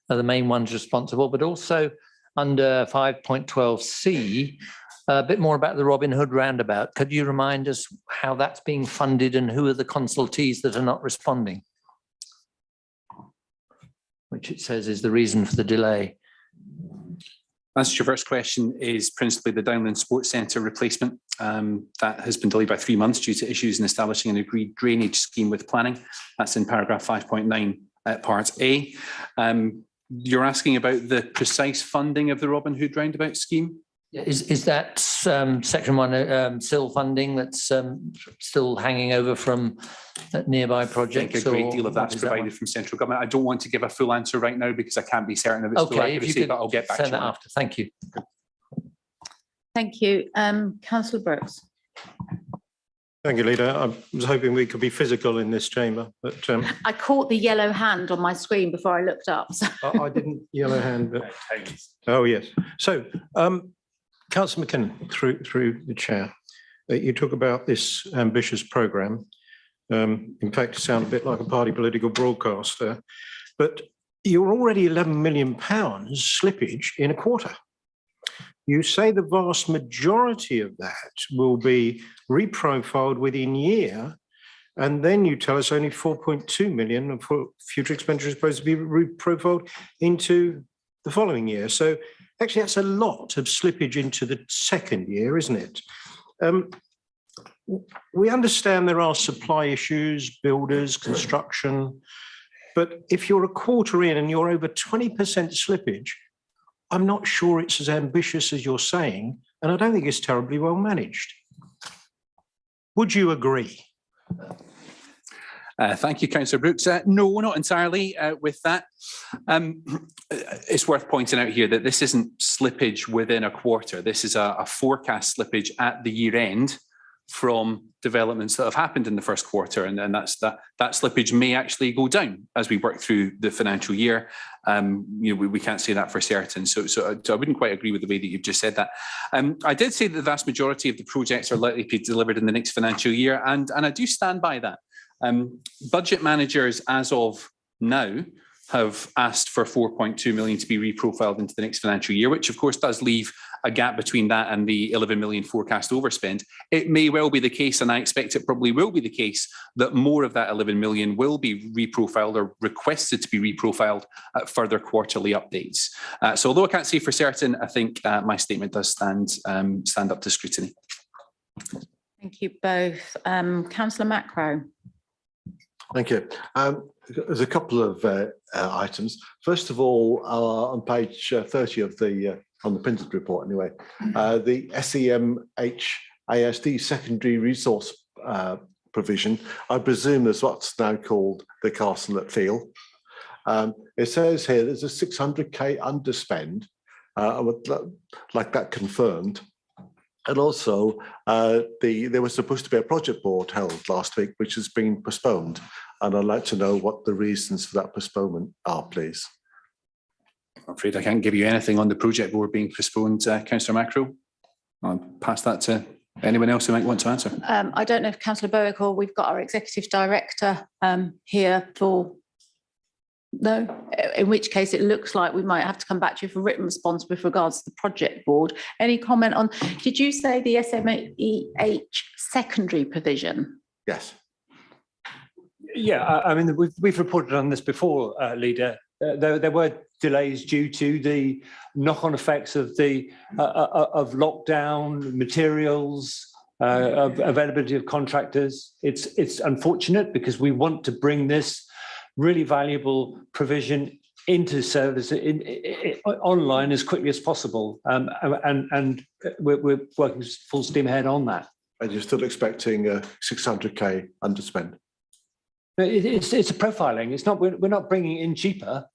[SPEAKER 13] the main ones responsible, but also under 5.12C, a bit more about the Robin Hood roundabout. Could you remind us how that's being funded and who are the consultees that are not responding? Which it says is the reason for the delay.
[SPEAKER 6] Answer to your first question is principally the Downland Sports Centre replacement. That has been delayed by 3 months due to issues in establishing an agreed drainage scheme with planning. That's in paragraph 5.9 part A. You're asking about the precise funding of the Robin Hood roundabout scheme?
[SPEAKER 13] Is that section 1 SIL funding that's still hanging over from nearby projects?
[SPEAKER 6] I think a great deal of that's provided from central government. I don't want to give a full answer right now because I can't be certain of its full accuracy, but I'll get back to you
[SPEAKER 13] send that after. Thank you.
[SPEAKER 1] Thank you. Councillor Brooks.
[SPEAKER 18] Thank you, Leader. I was hoping we could be physical in this chamber, but
[SPEAKER 1] I caught the yellow hand on my screen before I looked up. So.
[SPEAKER 18] I didn't yellow hand, but oh yes. So, Councillor McKinnon, through the chair, you talk about this ambitious programme. In fact, you sound a bit like a party political broadcaster, but you're already £11 million slippage in a quarter. You say the vast majority of that will be reprofiled within year, and then you tell us only 4.2 million of future expenditure is supposed to be reprofiled into the following year. So actually that's a lot of slippage into the second year, isn't it? We understand there are supply issues, builders, construction, but if you're a quarter in and you're over 20% slippage, I'm not sure it's as ambitious as you're saying, and I don't think it's terribly well managed. Would you agree?
[SPEAKER 6] Thank you, Councillor Brooks. No, not entirely with that. It's worth pointing out here that this isn't slippage within a quarter. This is a forecast slippage at the year end from developments that have happened in the first quarter, and then that slippage may actually go down as we work through the financial year. We can't say that for certain, so I wouldn't quite agree with the way that you've just said that. I did say that the vast majority of the projects are likely to be delivered in the next financial year, and I do stand by that. Budget managers as of now have asked for 4.2 million to be reprofiled into the next financial year, which of course does leave a gap between that and the 11 million forecast overspend. It may well be the case, and I expect it probably will be the case, that more of that 11 million will be reprofiled or requested to be reprofiled at further quarterly updates. So although I can't say for certain, I think my statement does stand up to scrutiny.
[SPEAKER 1] Thank you both. Councillor Macro.
[SPEAKER 14] Thank you. There's a couple of items. First of all, on page 30 of the on the printed report anyway, the SEMHASD secondary resource provision, I presume is what's now called the Castle at Field. It says here there's a 600k underspend. I would like that confirmed. And also, there was supposed to be a project board held last week, which has been postponed. And I'd like to know what the reasons for that postponement are, please.
[SPEAKER 6] I'm afraid I can't give you anything on the project board being postponed, Councillor Macro. I'll pass that to anyone else who might want to answer.
[SPEAKER 1] I don't know if Councillor Berwick or we've got our Executive Director here for... No, in which case it looks like we might have to come back to you for written response with regards to the project board. Any comment on, did you say the SMEH secondary provision?
[SPEAKER 14] Yes.
[SPEAKER 17] Yeah, I mean, we've reported on this before, Leader. There were delays due to the knock-on effects of the of lockdown, materials, availability of contractors. It's unfortunate because we want to bring this really valuable provision into service online as quickly as possible, and we're working full steam ahead on that.
[SPEAKER 14] And you're still expecting a 600k underspend?
[SPEAKER 17] It's a profiling. It's not. We're not bringing it in cheaper.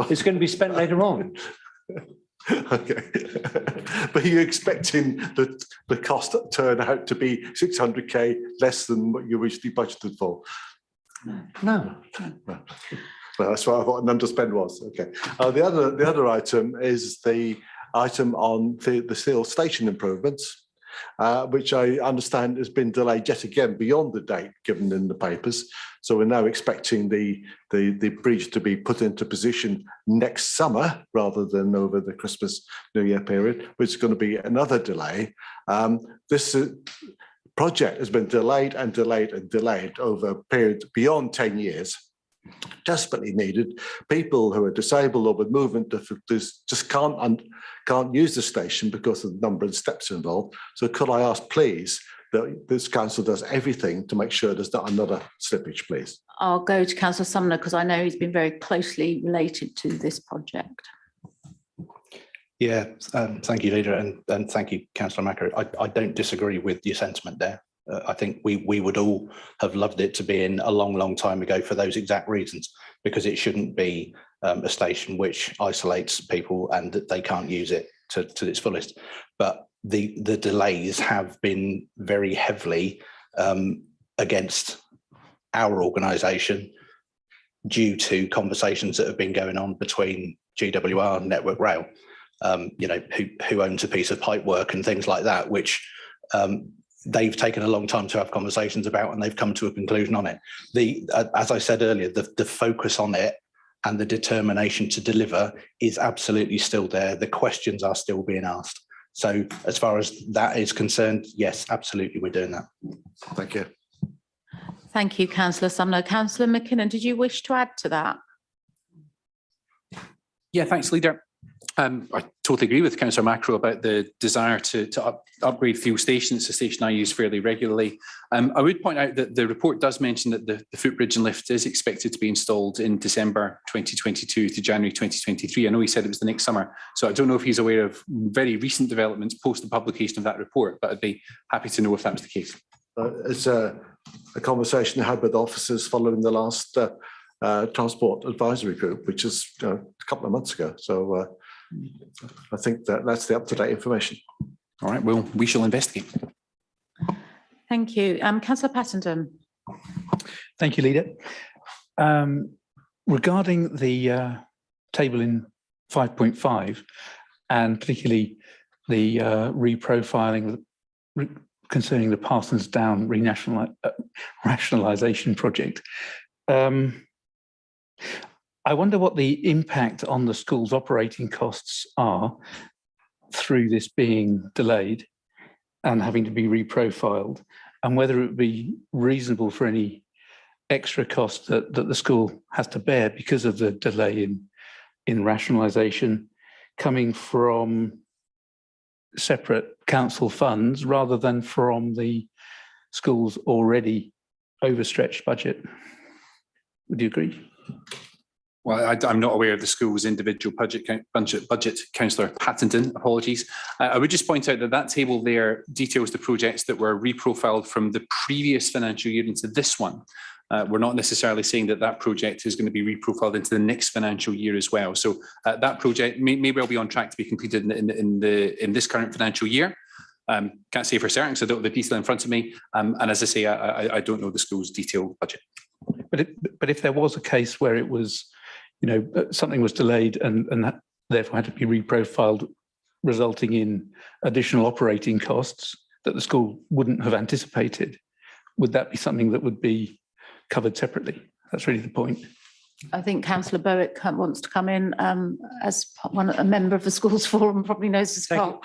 [SPEAKER 17] It's going to be spent later on.
[SPEAKER 14] Okay, but are you expecting the cost turn out to be 600k less than what you originally budgeted for?
[SPEAKER 17] No.
[SPEAKER 14] Well, that's what I thought an underspend was. Okay. The other item is the item on the Seal station improvements, which I understand has been delayed yet again beyond the date given in the papers. So we're now expecting the bridge to be put into position next summer rather than over the Christmas New Year period, which is going to be another delay. This project has been delayed and delayed and delayed over a period beyond 10 years. desperately needed. People who are disabled or with movement difficulties just can't use the station because of the number of steps involved. So could I ask, please, that this council does everything to make sure there's not another slippage, please?
[SPEAKER 1] I'll go to Councillor Sumner because I know he's been very closely related to this project.
[SPEAKER 12] Yeah, thank you, Leader, and thank you, Councillor Macker. I don't disagree with your sentiment there. I think we would all have loved it to be in a long time ago for those exact reasons, because it shouldn't be a station which isolates people and that they can't use it to its fullest. But the delays have been very heavily against our organisation due to conversations that have been going on between GWR and Network Rail. Who owns a piece of pipework and things like that, which they've taken a long time to have conversations about, and they've come to a conclusion on it. As I said earlier, the focus on it and the determination to deliver is absolutely still there. The questions are still being asked. So as far as that is concerned, yes, absolutely, we're doing that.
[SPEAKER 14] Thank you.
[SPEAKER 1] Thank you, Councillor Sumner. Councillor McKinnon, did you wish to add to that?
[SPEAKER 6] Yeah, thanks, Leader. I totally agree with Councillor Macro about the desire to upgrade fuel stations. It's a station I use fairly regularly. I would point out that the report does mention that the footbridge and lift is expected to be installed in December 2022 to January 2023. I know he said it was the next summer, so I don't know if he's aware of very recent developments post the publication of that report, but I'd be happy to know if that was the case.
[SPEAKER 14] It's a conversation I had with officers following the last transport advisory group, which is a couple of months ago. So I think that's the up-to-date information.
[SPEAKER 6] All right, well, we shall investigate.
[SPEAKER 1] Thank you. Councillor Pattenden.
[SPEAKER 5] Thank you, Leader. Regarding the table in 5.5, and particularly the reprofiling concerning the Parsons Down rationalisation project, I wonder what the impact on the school's operating costs are through this being delayed and having to be reprofiled, and whether it would be reasonable for any extra cost that the school has to bear because of the delay in rationalisation coming from separate council funds rather than from the school's already overstretched budget. Would you agree?
[SPEAKER 6] Well, I'm not aware of the school's individual budget, Councillor Pattenden, apologies. I would just point out that table there details the projects that were reprofiled from the previous financial year into this one. We're not necessarily saying that project is going to be reprofiled into the next financial year as well. So that project may well be on track to be completed in this current financial year. Can't say for certain, so I don't have the detail in front of me. And as I say, I don't know the school's detailed budget.
[SPEAKER 5] But if there was a case where it was, something was delayed and that therefore had to be reprofiled, resulting in additional operating costs that the school wouldn't have anticipated, would that be something that would be covered separately? That's really the point.
[SPEAKER 1] I think Councillor Bowick wants to come in as a member of the schools forum, probably knows this well.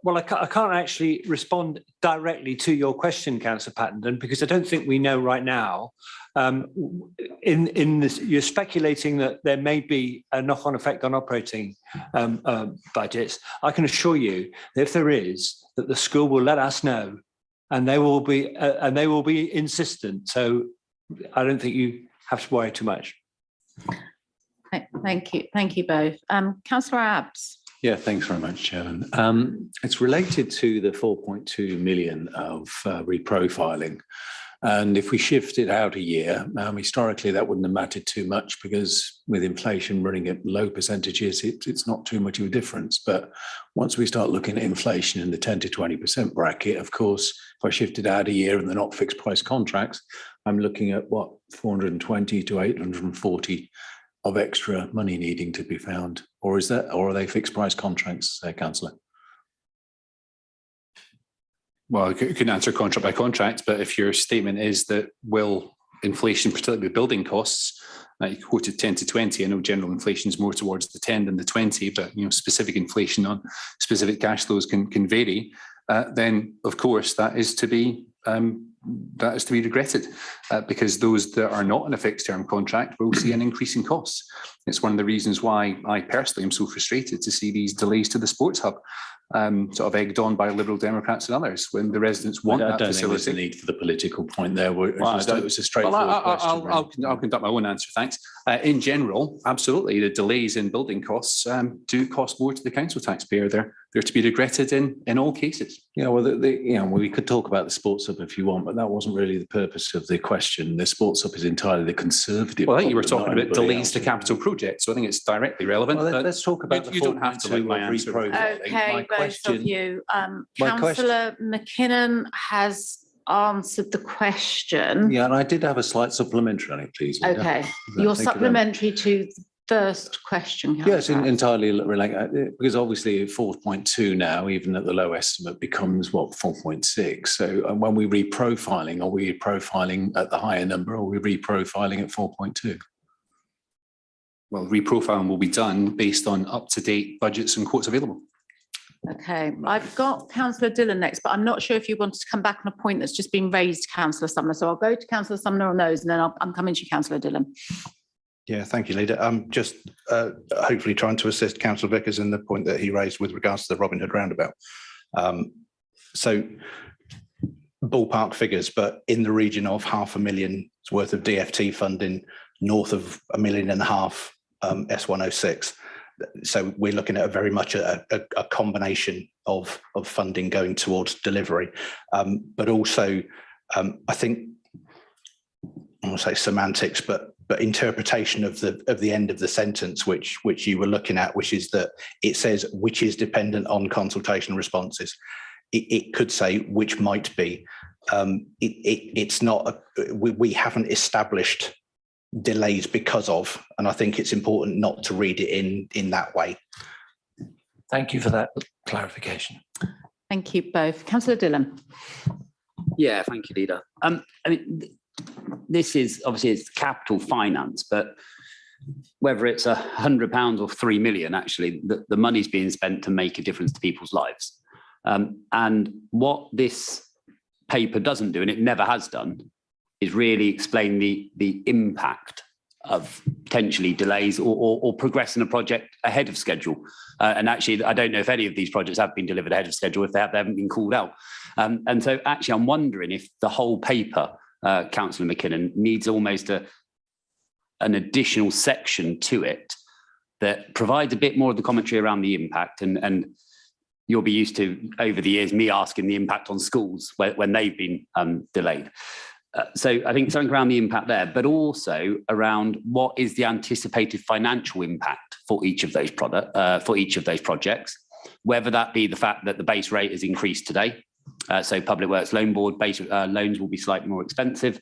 [SPEAKER 17] Well, I can't actually respond directly to your question, Councillor Pattenden, because I don't think we know right now. In this, you're speculating that there may be a knock-on effect on operating budgets. I can assure you that if there is, that the school will let us know, and they will be insistent. So I don't think you have to worry too much.
[SPEAKER 1] Thank you both. Councillor Abbs.
[SPEAKER 19] Yeah, thanks very much, Chairman. It's related to the 4.2 million of reprofiling. And if we shift it out a year, historically that wouldn't have mattered too much because with inflation running at low percentages, it's not too much of a difference. But once we start looking at inflation in the 10 to 20% bracket, of course, if I shift it out a year and they're not fixed price contracts, I'm looking at 420 to 840 of extra money needing to be found. Or are they fixed price contracts, Councillor?
[SPEAKER 6] Well, I couldn't answer contract by contract, but if your statement is that will inflation, particularly with building costs, you quoted 10 to 20. I know general inflation is more towards the 10 than the 20, but specific inflation on specific cash flows can vary. Then, of course, that is to be that is to be regretted, because those that are not in a fixed term contract will see an increase in costs. It's one of the reasons why I personally am so frustrated to see these delays to the sports hub, sort of egged on by Liberal Democrats and others, when the residents want that
[SPEAKER 19] I don't
[SPEAKER 6] facility.
[SPEAKER 19] think there's a need for the political point there. It
[SPEAKER 6] Well,
[SPEAKER 19] was a straightforward question.
[SPEAKER 6] I'll conduct my own answer, thanks. In general, absolutely, the delays in building costs do cost more to the council taxpayer. They're to be regretted in all cases.
[SPEAKER 19] Yeah, well, we could talk about the sports hub if you want, but that wasn't really the purpose of the question. The sports hub is entirely the Conservative.
[SPEAKER 6] Well, I think you were talking
[SPEAKER 19] problem,
[SPEAKER 6] about
[SPEAKER 19] not
[SPEAKER 6] delays
[SPEAKER 19] else.
[SPEAKER 6] to capital projects, so I think it's directly relevant.
[SPEAKER 19] Well, let's talk about
[SPEAKER 6] you don't have to like my answer.
[SPEAKER 1] Okay, both of you. Councillor McKinnon has answered the question.
[SPEAKER 19] Yeah, and I did have a slight supplementary on it, please. Linda.
[SPEAKER 1] Okay,
[SPEAKER 19] Thank
[SPEAKER 1] your
[SPEAKER 19] you very much.
[SPEAKER 1] supplementary to the first question.
[SPEAKER 19] Yes,
[SPEAKER 1] Councillor.
[SPEAKER 19] entirely related, because obviously 4.2 now, even at the low estimate, becomes what, 4.6. So when we reprofiling, are we profiling at the higher number, or are we reprofiling at 4.2?
[SPEAKER 6] Well, reprofiling will be done based on up-to-date budgets and quotes available.
[SPEAKER 1] Okay, I've got Councillor Dillon next, but I'm not sure if you wanted to come back on a point that's just been raised, Councillor Sumner. So I'll go to Councillor Sumner on those, and then I'm coming to you, Councillor Dillon.
[SPEAKER 12] Yeah, thank you, Leader. I'm just hopefully trying to assist Councillor Vickers in the point that he raised with regards to the Robin Hood roundabout. So ballpark figures, but in the region of £500,000 worth of DFT funding, north of £1.5 million S106. So we're looking at a very much a combination of funding going towards delivery, but also I think I won't say semantics, but interpretation of the end of the sentence, which you were looking at, which is that it says which is dependent on consultation responses. It could say which might be. It's not. We haven't established delays because of, and I think it's important not to read it in that way.
[SPEAKER 13] Thank you for that clarification.
[SPEAKER 1] Thank you both. Councillor Dillon.
[SPEAKER 4] Yeah, thank you, Leader. I mean, this is obviously it's capital finance, but whether it's £100 or 3 million, actually, the money's being spent to make a difference to people's lives. And what this paper doesn't do, and it never has done, is really explain the impact of potentially delays or progressing a project ahead of schedule. And actually, I don't know if any of these projects have been delivered ahead of schedule. If they haven't been called out. And so actually, I'm wondering if the whole paper, Councillor McKinnon, needs almost an additional section to it that provides a bit more of the commentary around the impact. And you'll be used to, over the years, me asking the impact on schools when they've been delayed. So I think something around the impact there, but also around what is the anticipated financial impact for each of those projects, whether that be the fact that the base rate is increased today. So Public Works Loan Board base loans will be slightly more expensive,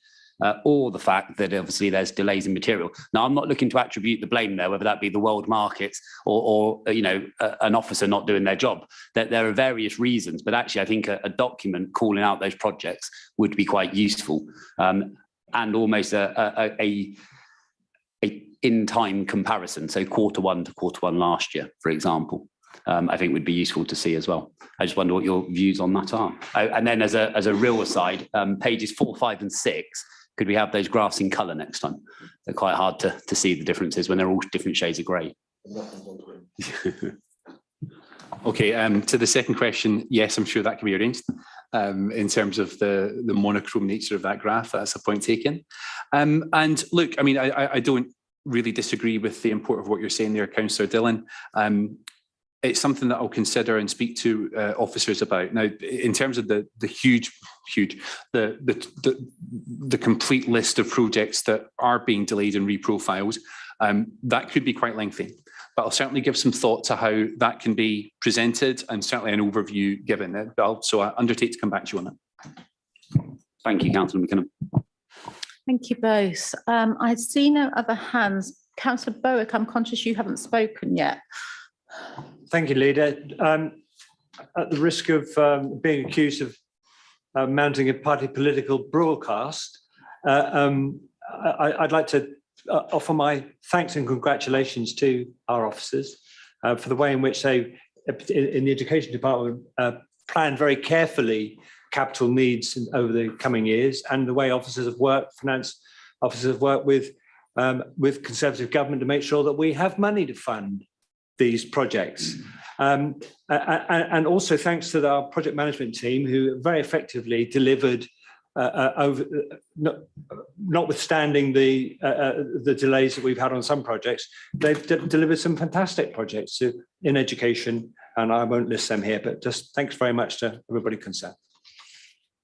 [SPEAKER 4] or the fact that obviously there's delays in material. Now, I'm not looking to attribute the blame there, whether that be the world markets or an officer not doing their job. That there are various reasons, but actually I think a document calling out those projects would be quite useful, and almost a in-time comparison. So Q1 to Q1 last year, for example. I think would be useful to see as well. I just wonder what your views on that are. And then as a real aside, pages 4, 5 and 6, could we have those graphs in colour next time? They're quite hard to see the differences when they're all different shades of grey.
[SPEAKER 6] Okay, to the second question, yes, I'm sure that can be arranged in terms of the monochrome nature of that graph. That's a point taken. And look, I mean, I don't really disagree with the import of what you're saying there, Councillor Dillon. It's something that I'll consider and speak to officers about. Now, in terms of the complete list of projects that are being delayed and reprofiled, that could be quite lengthy. But I'll certainly give some thought to how that can be presented and certainly an overview given. So I undertake to come back to you on that.
[SPEAKER 4] Thank you, Councillor McKinnon.
[SPEAKER 1] Thank you both. I see no other hands. Councillor Bowick, I'm conscious you haven't spoken yet.
[SPEAKER 17] Thank you, Leader. At the risk of being accused of mounting a party political broadcast, I'd like to offer my thanks and congratulations to our officers for the way in which they, in the Education Department, planned very carefully capital needs over the coming years, and the way officers have worked, finance officers have worked with Conservative government to make sure that we have money to fund these projects. And also thanks to our project management team, who very effectively delivered notwithstanding the delays that we've had on some projects, they've delivered some fantastic projects in education, and I won't list them here, but just thanks very much to everybody concerned.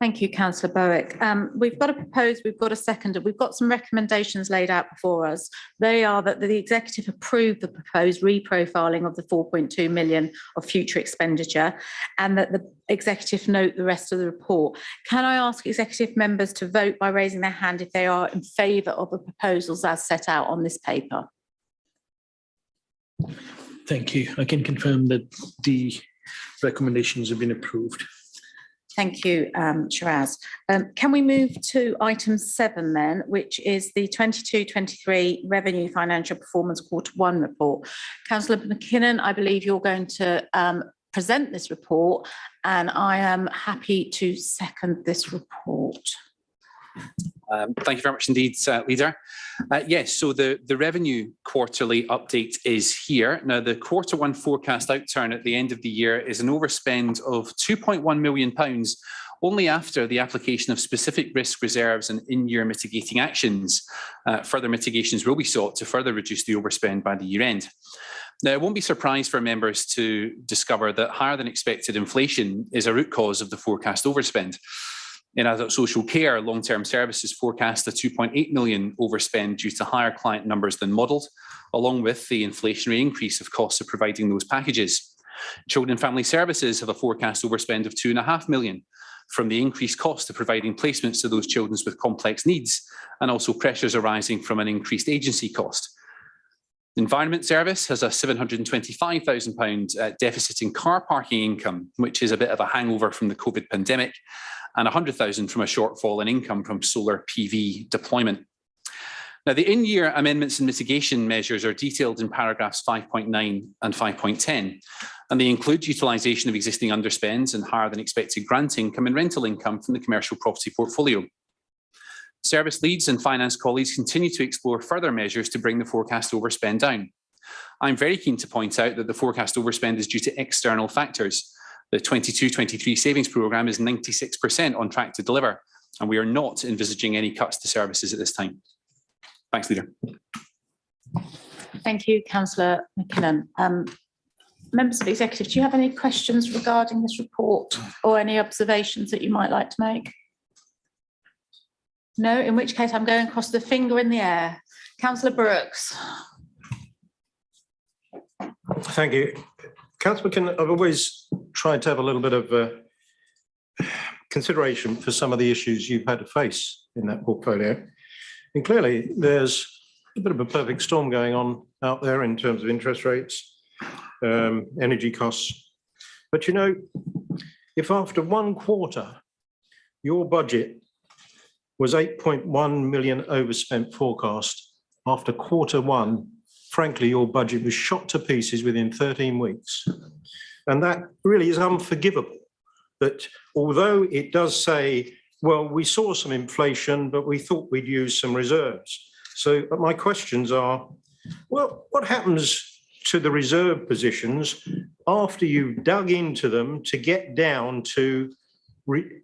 [SPEAKER 1] Thank you, Councillor Berwick. We've got a proposed, we've got a seconder, we've got some recommendations laid out before us. They are that the executive approve the proposed reprofiling of the 4.2 million of future expenditure, and that the executive note the rest of the report. Can I ask executive members to vote by raising their hand if they are in favour of the proposals as set out on this paper?
[SPEAKER 20] Thank you. I can confirm that the recommendations have been approved.
[SPEAKER 1] Thank you, Shiraz. Can we move to item 7 then, which is the 22-23 Revenue Financial Performance Q1 report? Councillor McKinnon, I believe you're going to present this report, and I am happy to second this report.
[SPEAKER 6] Thank you very much indeed, Leader. Yes, so the revenue quarterly update is here. Now, the Q1 forecast outturn at the end of the year is an overspend of £2.1 million, only after the application of specific risk reserves and in-year mitigating actions. Further mitigations will be sought to further reduce the overspend by the year end. Now, it won't be surprised for members to discover that higher than expected inflation is a root cause of the forecast overspend. In adult social care, long-term services forecast a 2.8 million overspend due to higher client numbers than modelled, along with the inflationary increase of costs of providing those packages. Children and family services have a forecast overspend of 2.5 million from the increased cost of providing placements to those children with complex needs, and also pressures arising from an increased agency cost. Environment Service has a £725,000 deficit in car parking income, which is a bit of a hangover from the COVID pandemic, and 100,000 from a shortfall in income from solar PV deployment. Now, the in-year amendments and mitigation measures are detailed in paragraphs 5.9 and 5.10, and they include utilisation of existing underspends and higher than expected grant income and rental income from the commercial property portfolio. Service leads and finance colleagues continue to explore further measures to bring the forecast overspend down. I'm very keen to point out that the forecast overspend is due to external factors. The 22-23 savings programme is 96% on track to deliver, and we are not envisaging any cuts to services at this time. Thanks, Leader.
[SPEAKER 1] Thank you, Councillor McKinnon. Members of the Executive, do you have any questions regarding this report or any observations that you might like to make? No, in which case I'm going across the finger in the air. Councillor Brooks.
[SPEAKER 18] Thank you. Councillor McKinnon, I've always tried to have a little bit of consideration for some of the issues you've had to face in that portfolio. And clearly, there's a bit of a perfect storm going on out there in terms of interest rates, energy costs. But you know, if after one quarter, your budget was 8.1 million overspent forecast, after Q1, frankly, your budget was shot to pieces within 13 weeks. And that really is unforgivable, that although it does say, well, we saw some inflation, but we thought we'd use some reserves. So my questions are, well, what happens to the reserve positions after you've dug into them to get down to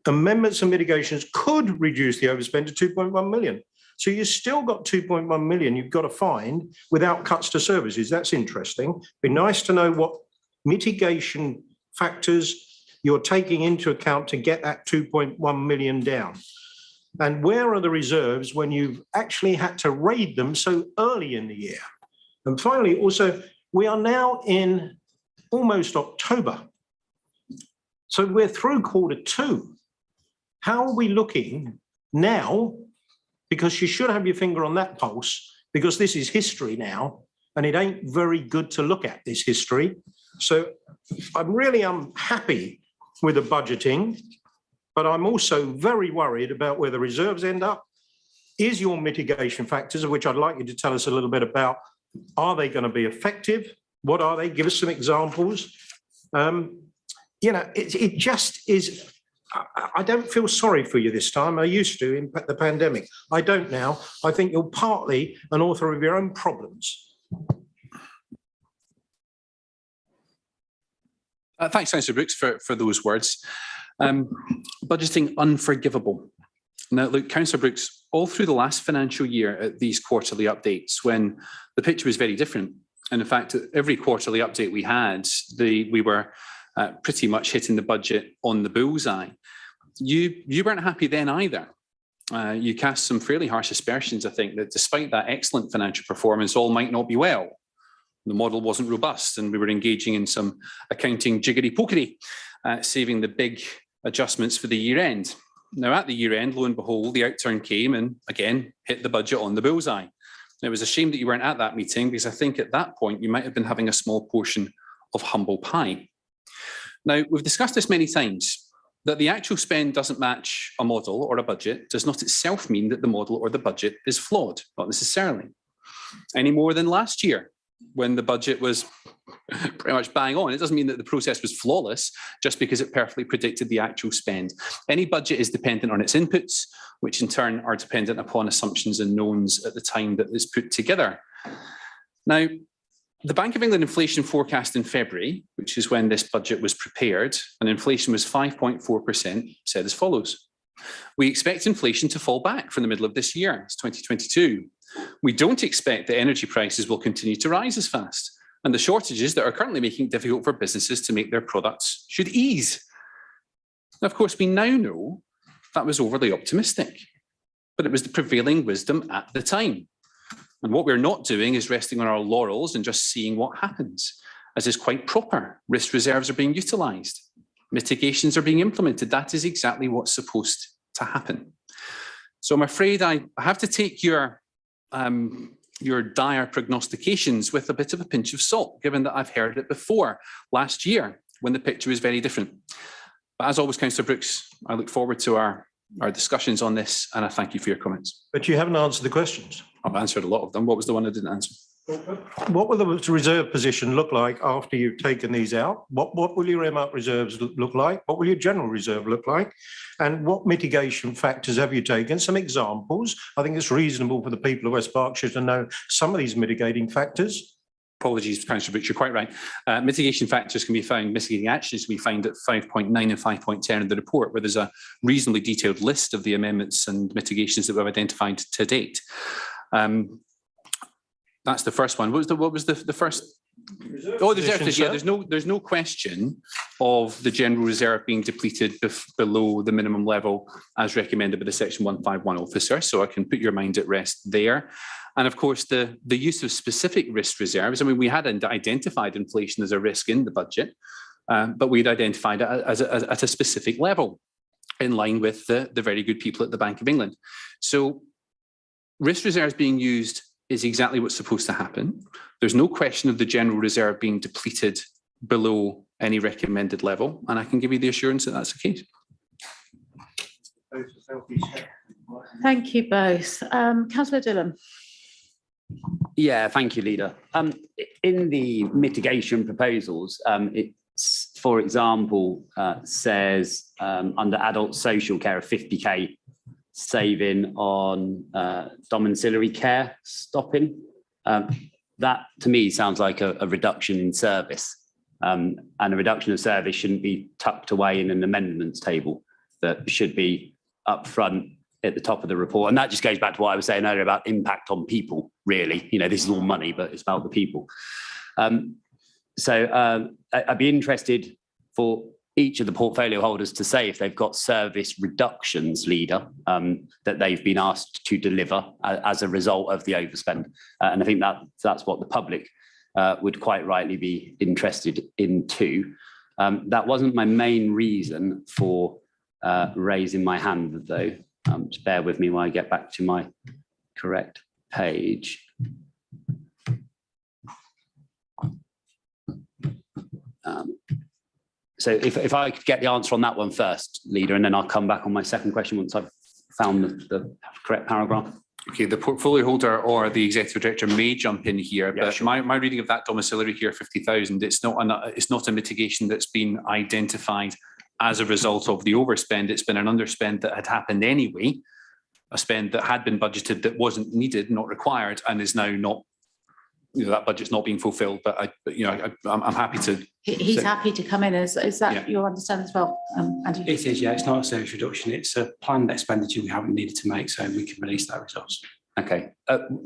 [SPEAKER 18] amendments and mitigations could reduce the overspend to 2.1 million? So you've still got 2.1 million you've got to find without cuts to services. That's interesting. Be nice to know what mitigation factors you're taking into account to get that 2.1 million down. And where are the reserves when you've actually had to raid them so early in the year? And finally, also, we are now in almost October. So we're through Q2. How are we looking now? Because you should have your finger on that pulse, because this is history now, and it ain't very good to look at this history. So I'm really unhappy with the budgeting, but I'm also very worried about where the reserves end up. Is your mitigation factors, of which I'd like you to tell us a little bit about, are they going to be effective? What are they? Give us some examples. You know, it just is I don't feel sorry for you this time. I used to in the pandemic. I don't now. I think you're partly an author of your own problems.
[SPEAKER 6] Thanks, Councillor Brooks, for those words. Budgeting unforgivable. Now, look, Councillor Brooks, all through the last financial year at these quarterly updates, when the picture was very different, and in fact, every quarterly update we had, we were pretty much hitting the budget on the bullseye. You weren't happy then either. You cast some fairly harsh aspersions, I think, that despite that excellent financial performance, all might not be well. The model wasn't robust and we were engaging in some accounting jiggery-pokery, saving the big adjustments for the year end. Now at the year end, lo and behold, the outturn came and again hit the budget on the bullseye. It was a shame that you weren't at that meeting because I think at that point you might have been having a small portion of humble pie. Now, we've discussed this many times, that the actual spend doesn't match a model or a budget does not itself mean that the model or the budget is flawed, not necessarily. Any more than last year, when the budget was pretty much bang on. It doesn't mean that the process was flawless just because it perfectly predicted the actual spend. Any budget is dependent on its inputs, which in turn are dependent upon assumptions and knowns at the time that it's put together. Now, the Bank of England inflation forecast in February, which is when this budget was prepared, and inflation was 5.4%, said as follows. We expect inflation to fall back from the middle of this year, it's 2022. We don't expect that energy prices will continue to rise as fast, and the shortages that are currently making it difficult for businesses to make their products should ease. Now, of course, we now know that was overly optimistic, but it was the prevailing wisdom at the time. And what we're not doing is resting on our laurels and just seeing what happens, as is quite proper. Risk reserves are being utilised. Mitigations are being implemented. That is exactly what's supposed to happen. So I'm afraid I have to take your dire prognostications with a bit of a pinch of salt, given that I've heard it before last year when the picture was very different. But as always, Councillor Brooks, I look forward to our discussions on this, and I thank you for your comments.
[SPEAKER 18] But you haven't answered the questions.
[SPEAKER 6] I've answered a lot of them. What was the one I didn't answer?
[SPEAKER 18] What will the reserve position look like after you've taken these out? What will your earmarked reserves look like? What will your general reserve look like? And what mitigation factors have you taken? Some examples. I think it's reasonable for the people of West Berkshire to know some of these mitigating factors.
[SPEAKER 6] Apologies, Councillor Brooks, you're quite right. Mitigation factors can be found, mitigating actions can be found at 5.9 and 5.10 in the report, where there's a reasonably detailed list of the amendments and mitigations that we've identified to date. That's the first one. What was the first? Oh, the reserve. Yeah, there's no question of the general reserve being depleted below the minimum level as recommended by the Section 151 officer. So I can put your mind at rest there. And of course, the use of specific risk reserves. I mean, we had identified inflation as a risk in the budget, but we'd identified it at a specific level in line with the very good people at the Bank of England. So risk reserves being used is exactly what's supposed to happen. There's no question of the general reserve being depleted below any recommended level, and I can give you the assurance that that's the case.
[SPEAKER 1] Thank you both. Councillor Dillon.
[SPEAKER 4] Yeah, thank you, Leader. In the mitigation proposals, it's, for example, says under adult social care, a 50k saving on domiciliary care stopping. That to me sounds like a reduction in service, and a reduction of service shouldn't be tucked away in an amendments table. That should be up front at the top of the report. And that just goes back to what I was saying earlier about impact on people, really. You know, this is all money, but it's about the people. So I'd be interested for each of the portfolio holders to say if they've got service reductions, Leader, that they've been asked to deliver as a result of the overspend. And I think that's what the public would quite rightly be interested in too. That wasn't my main reason for raising my hand, though. Just bear with me while I get back to my correct page. So if I could get the answer on that one first, Leader, and then I'll come back on my second question once I've found the correct paragraph.
[SPEAKER 6] Okay, the portfolio holder or the executive director may jump in here, but
[SPEAKER 4] sure.
[SPEAKER 6] my reading of that domiciliary care 50,000, it's not a mitigation that's been identified as a result of the overspend, it's been an underspend that had happened anyway, a spend that had been budgeted that wasn't needed, not required, and is now not, that budget's not being fulfilled. But I'm happy to.
[SPEAKER 1] He's happy to come in. Is that your understanding as well, Andy?
[SPEAKER 21] It is, yeah. It's not a service reduction. It's a planned expenditure we haven't needed to make, so we can release that resource.
[SPEAKER 4] Okay.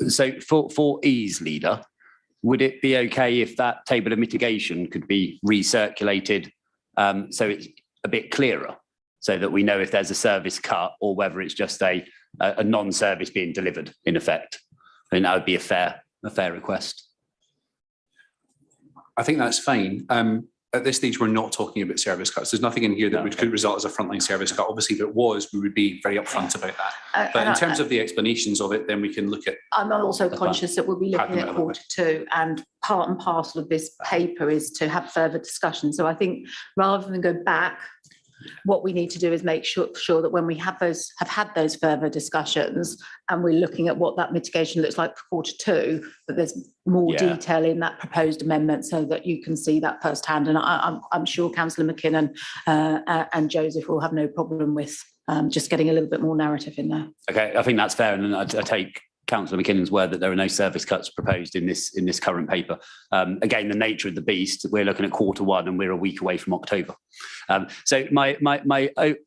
[SPEAKER 4] So for ease, leader, would it be okay if that table of mitigation could be recirculated so it's a bit clearer, so that we know if there's a service cut or whether it's just a non-service being delivered in effect? I mean, that would be a fair request.
[SPEAKER 6] I think that's fine. At this stage, we're not talking about service cuts. There's nothing in here that could result as a frontline service cut. Obviously, if it was, we would be very upfront about that. But in terms of the explanations of it, then we can look at.
[SPEAKER 1] I'm also conscious that we'll be looking at Q2, and part and parcel of this paper is to have further discussion. So I think rather than go back, what we need to do is make sure that when we have had those further discussions and we're looking at what that mitigation looks like for Q2, that there's more detail in that proposed amendment so that you can see that firsthand. And I'm sure Councillor McKinnon and Joseph will have no problem with just getting a little bit more narrative in there.
[SPEAKER 4] Okay, I think that's fair, and I take Councillor McKinnon's word that there are no service cuts proposed in this current paper. Again, the nature of the beast, we're looking at Q1 and we're a week away from October. So my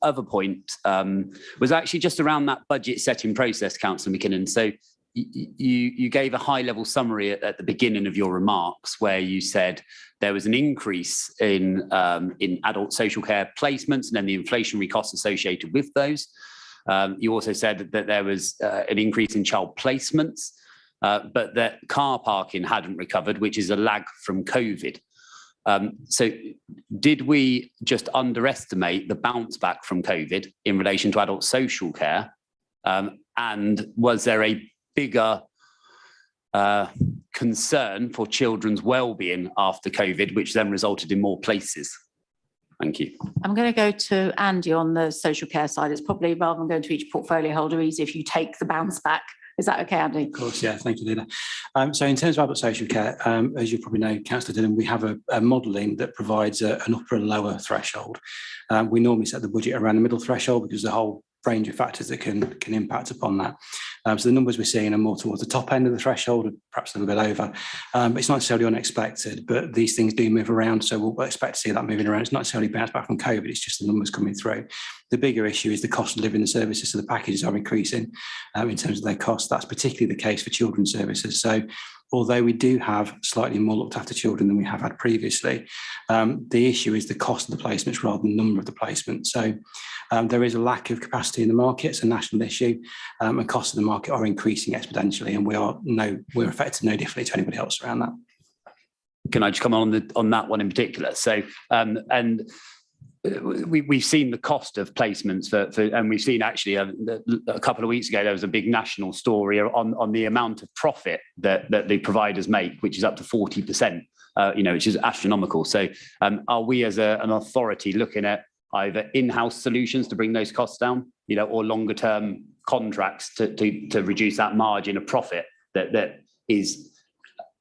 [SPEAKER 4] other point was actually just around that budget setting process, Councillor McKinnon. So you gave a high-level summary at the beginning of your remarks where you said there was an increase in adult social care placements and then the inflationary costs associated with those. You also said that there was an increase in child placements, but that car parking hadn't recovered, which is a lag from COVID. So did we just underestimate the bounce back from COVID in relation to adult social care? And was there a bigger concern for children's well-being after COVID, which then resulted in more places? Thank you.
[SPEAKER 1] I'm going to go to Andy on the social care side. It's probably, rather than going to each portfolio holder, easy if you take the bounce back. Is that okay, Andy?
[SPEAKER 21] Of course, yeah. Thank you, Leader. So in terms of adult social care, as you probably know, Councillor Dillon, we have a modelling that provides an upper and lower threshold. We normally set the budget around the middle threshold because the whole range of factors that can impact upon that. So the numbers we're seeing are more towards the top end of the threshold, perhaps a little bit over. It's not necessarily unexpected, but these things do move around. So we'll expect to see that moving around. It's not necessarily bounced back from COVID, it's just the numbers coming through. The bigger issue is the cost of living and services. So the packages are increasing in terms of their costs. That's particularly the case for children's services. So although we do have slightly more looked after children than we have had previously, the issue is the cost of the placements rather than the number of the placements. So there is a lack of capacity in the market. It's a national issue, and costs of the market are increasing exponentially, and we're affected no differently to anybody else around that.
[SPEAKER 4] Can I just come on that one in particular? So, and we've seen the cost of placements and we've seen actually a couple of weeks ago there was a big national story on the amount of profit that the providers make, which is up to 40%, which is astronomical. So are we as an authority looking at either in-house solutions to bring those costs down, or longer term contracts to reduce that margin of profit that is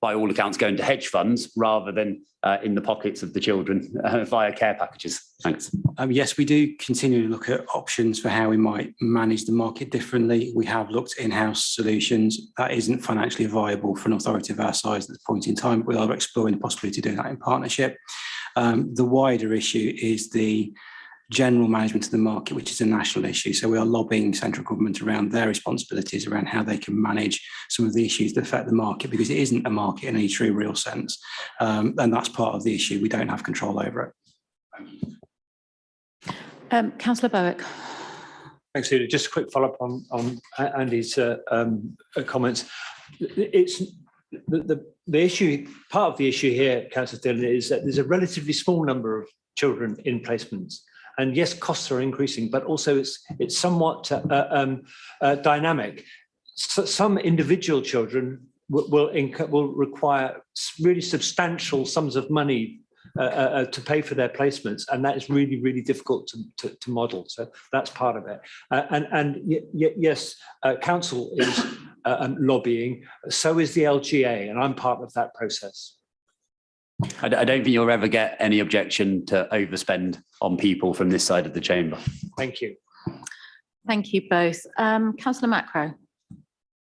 [SPEAKER 4] by all accounts going to hedge funds rather than in the pockets of the children via care packages? Thanks.
[SPEAKER 21] Yes, we do continue to look at options for how we might manage the market differently. We have looked at in-house solutions. That isn't financially viable for an authority of our size at this point in time. We are exploring the possibility of doing that in partnership. The wider issue is the general management of the market, which is a national issue. So we are lobbying central government around their responsibilities around how they can manage some of the issues that affect the market, because it isn't a market in any true real sense. And that's part of the issue. We don't have control over
[SPEAKER 1] it. Councillor Berwick.
[SPEAKER 17] Thanks, Julia. Just a quick follow-up on Andy's comments. It's the issue, part of the issue here, Councillor Dillon, is that there's a relatively small number of children in placements. And yes, costs are increasing, but also it's somewhat dynamic. So some individual children will require really substantial sums of money to pay for their placements, and that is really, really difficult to model. So that's part of it. Yes, council is lobbying. So is the LGA, and I'm part of that process.
[SPEAKER 4] I don't think you'll ever get any objection to overspend on people from this side of the chamber.
[SPEAKER 20] Thank you.
[SPEAKER 1] Thank you both. Councillor Macro.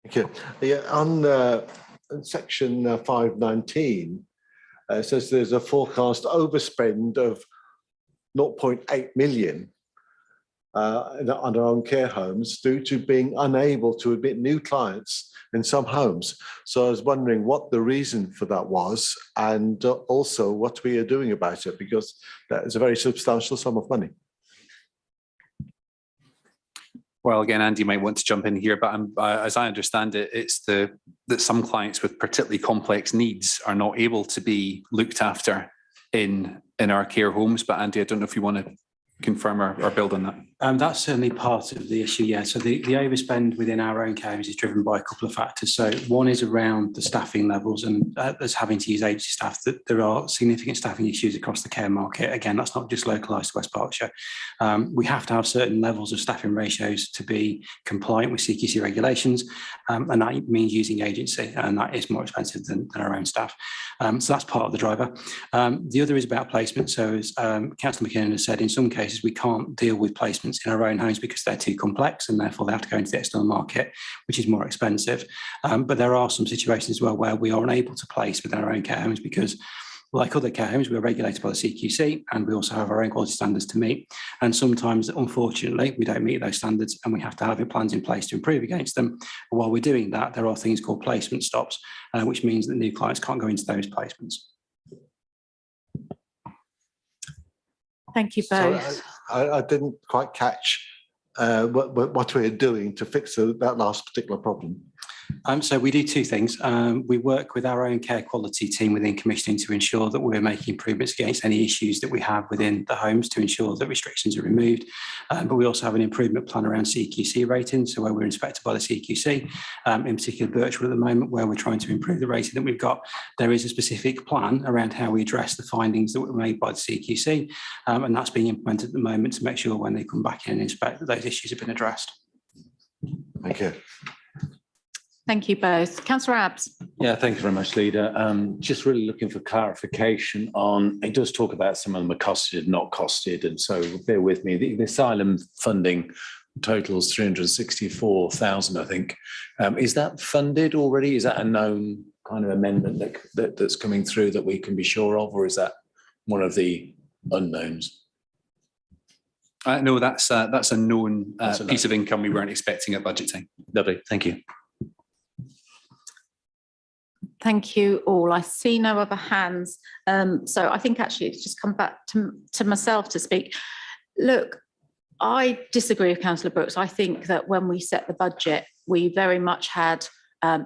[SPEAKER 14] Thank you. Yeah, on section 519, it says there's a forecast overspend of 0.8 million under own care homes due to being unable to admit new clients in some homes. So I was wondering what the reason for that was, and also what we are doing about it, because that is a very substantial sum of money.
[SPEAKER 6] Well, again, Andy might want to jump in here, but as I understand it, it's that some clients with particularly complex needs are not able to be looked after in our care homes. But Andy, I don't know if you want to confirm or build on that.
[SPEAKER 21] That's certainly part of the issue, yeah. So the overspend within our own care homes is driven by a couple of factors. So one is around the staffing levels, and as having to use agency staff, that there are significant staffing issues across the care market. Again, that's not just localised to West Berkshire. We have to have certain levels of staffing ratios to be compliant with CQC regulations, and that means using agency, and that is more expensive than our own staff. So that's part of the driver. The other is about placement. So as Councillor McKinnon has said, in some cases we can't deal with placements in our own homes because they're too complex, and therefore they have to go into the external market, which is more expensive. But there are some situations as well where we are unable to place within our own care homes because, like other care homes, we're regulated by the CQC, and we also have our own quality standards to meet. And sometimes, unfortunately, we don't meet those standards, and we have to have plans in place to improve against them. But while we're doing that, there are things called placement stops, which means that new clients can't go into those placements.
[SPEAKER 1] Thank you both.
[SPEAKER 14] I didn't quite catch what we're doing to fix that last particular problem.
[SPEAKER 21] So we do two things. We work with our own care quality team within commissioning to ensure that we're making improvements against any issues that we have within the homes to ensure that restrictions are removed. But we also have an improvement plan around CQC ratings, so where we're inspected by the CQC, in particular Berkshire at the moment, where we're trying to improve the rating that we've got. There is a specific plan around how we address the findings that were made by the CQC, and that's being implemented at the moment to make sure when they come back in and inspect that those issues have been addressed.
[SPEAKER 14] Thank you.
[SPEAKER 1] Thank you both. Councillor Abbs.
[SPEAKER 19] Yeah, thank you very much, Leader. Just really looking for clarification on, it does talk about some of them are costed, not costed, and so bear with me. The asylum funding totals 364,000, I think. Is that funded already? Is that a known kind of amendment that's coming through that we can be sure of, or is that one of the unknowns?
[SPEAKER 6] No, that's a known piece of income we weren't expecting at budget time.
[SPEAKER 19] Lovely, thank you.
[SPEAKER 1] Thank you all. I see no other hands. So I think actually it's just come back to myself to speak. Look, I disagree with Councillor Brooks. I think that when we set the budget, we very much had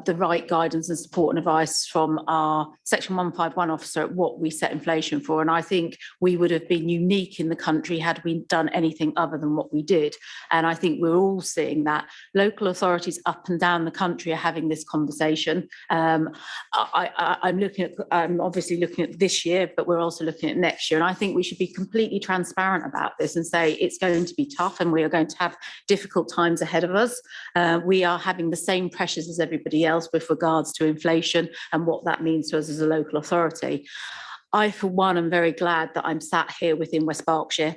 [SPEAKER 1] the right guidance and support and advice from our Section 151 officer at what we set inflation for. And I think we would have been unique in the country had we done anything other than what we did. And I think we're all seeing that. Local authorities up and down the country are having this conversation. I'm obviously looking at this year, but we're also looking at next year. And I think we should be completely transparent about this and say it's going to be tough and we are going to have difficult times ahead of us. We are having the same pressures as everybody else with regards to inflation and what that means to us as a local authority. I, for one, am very glad that I'm sat here within West Berkshire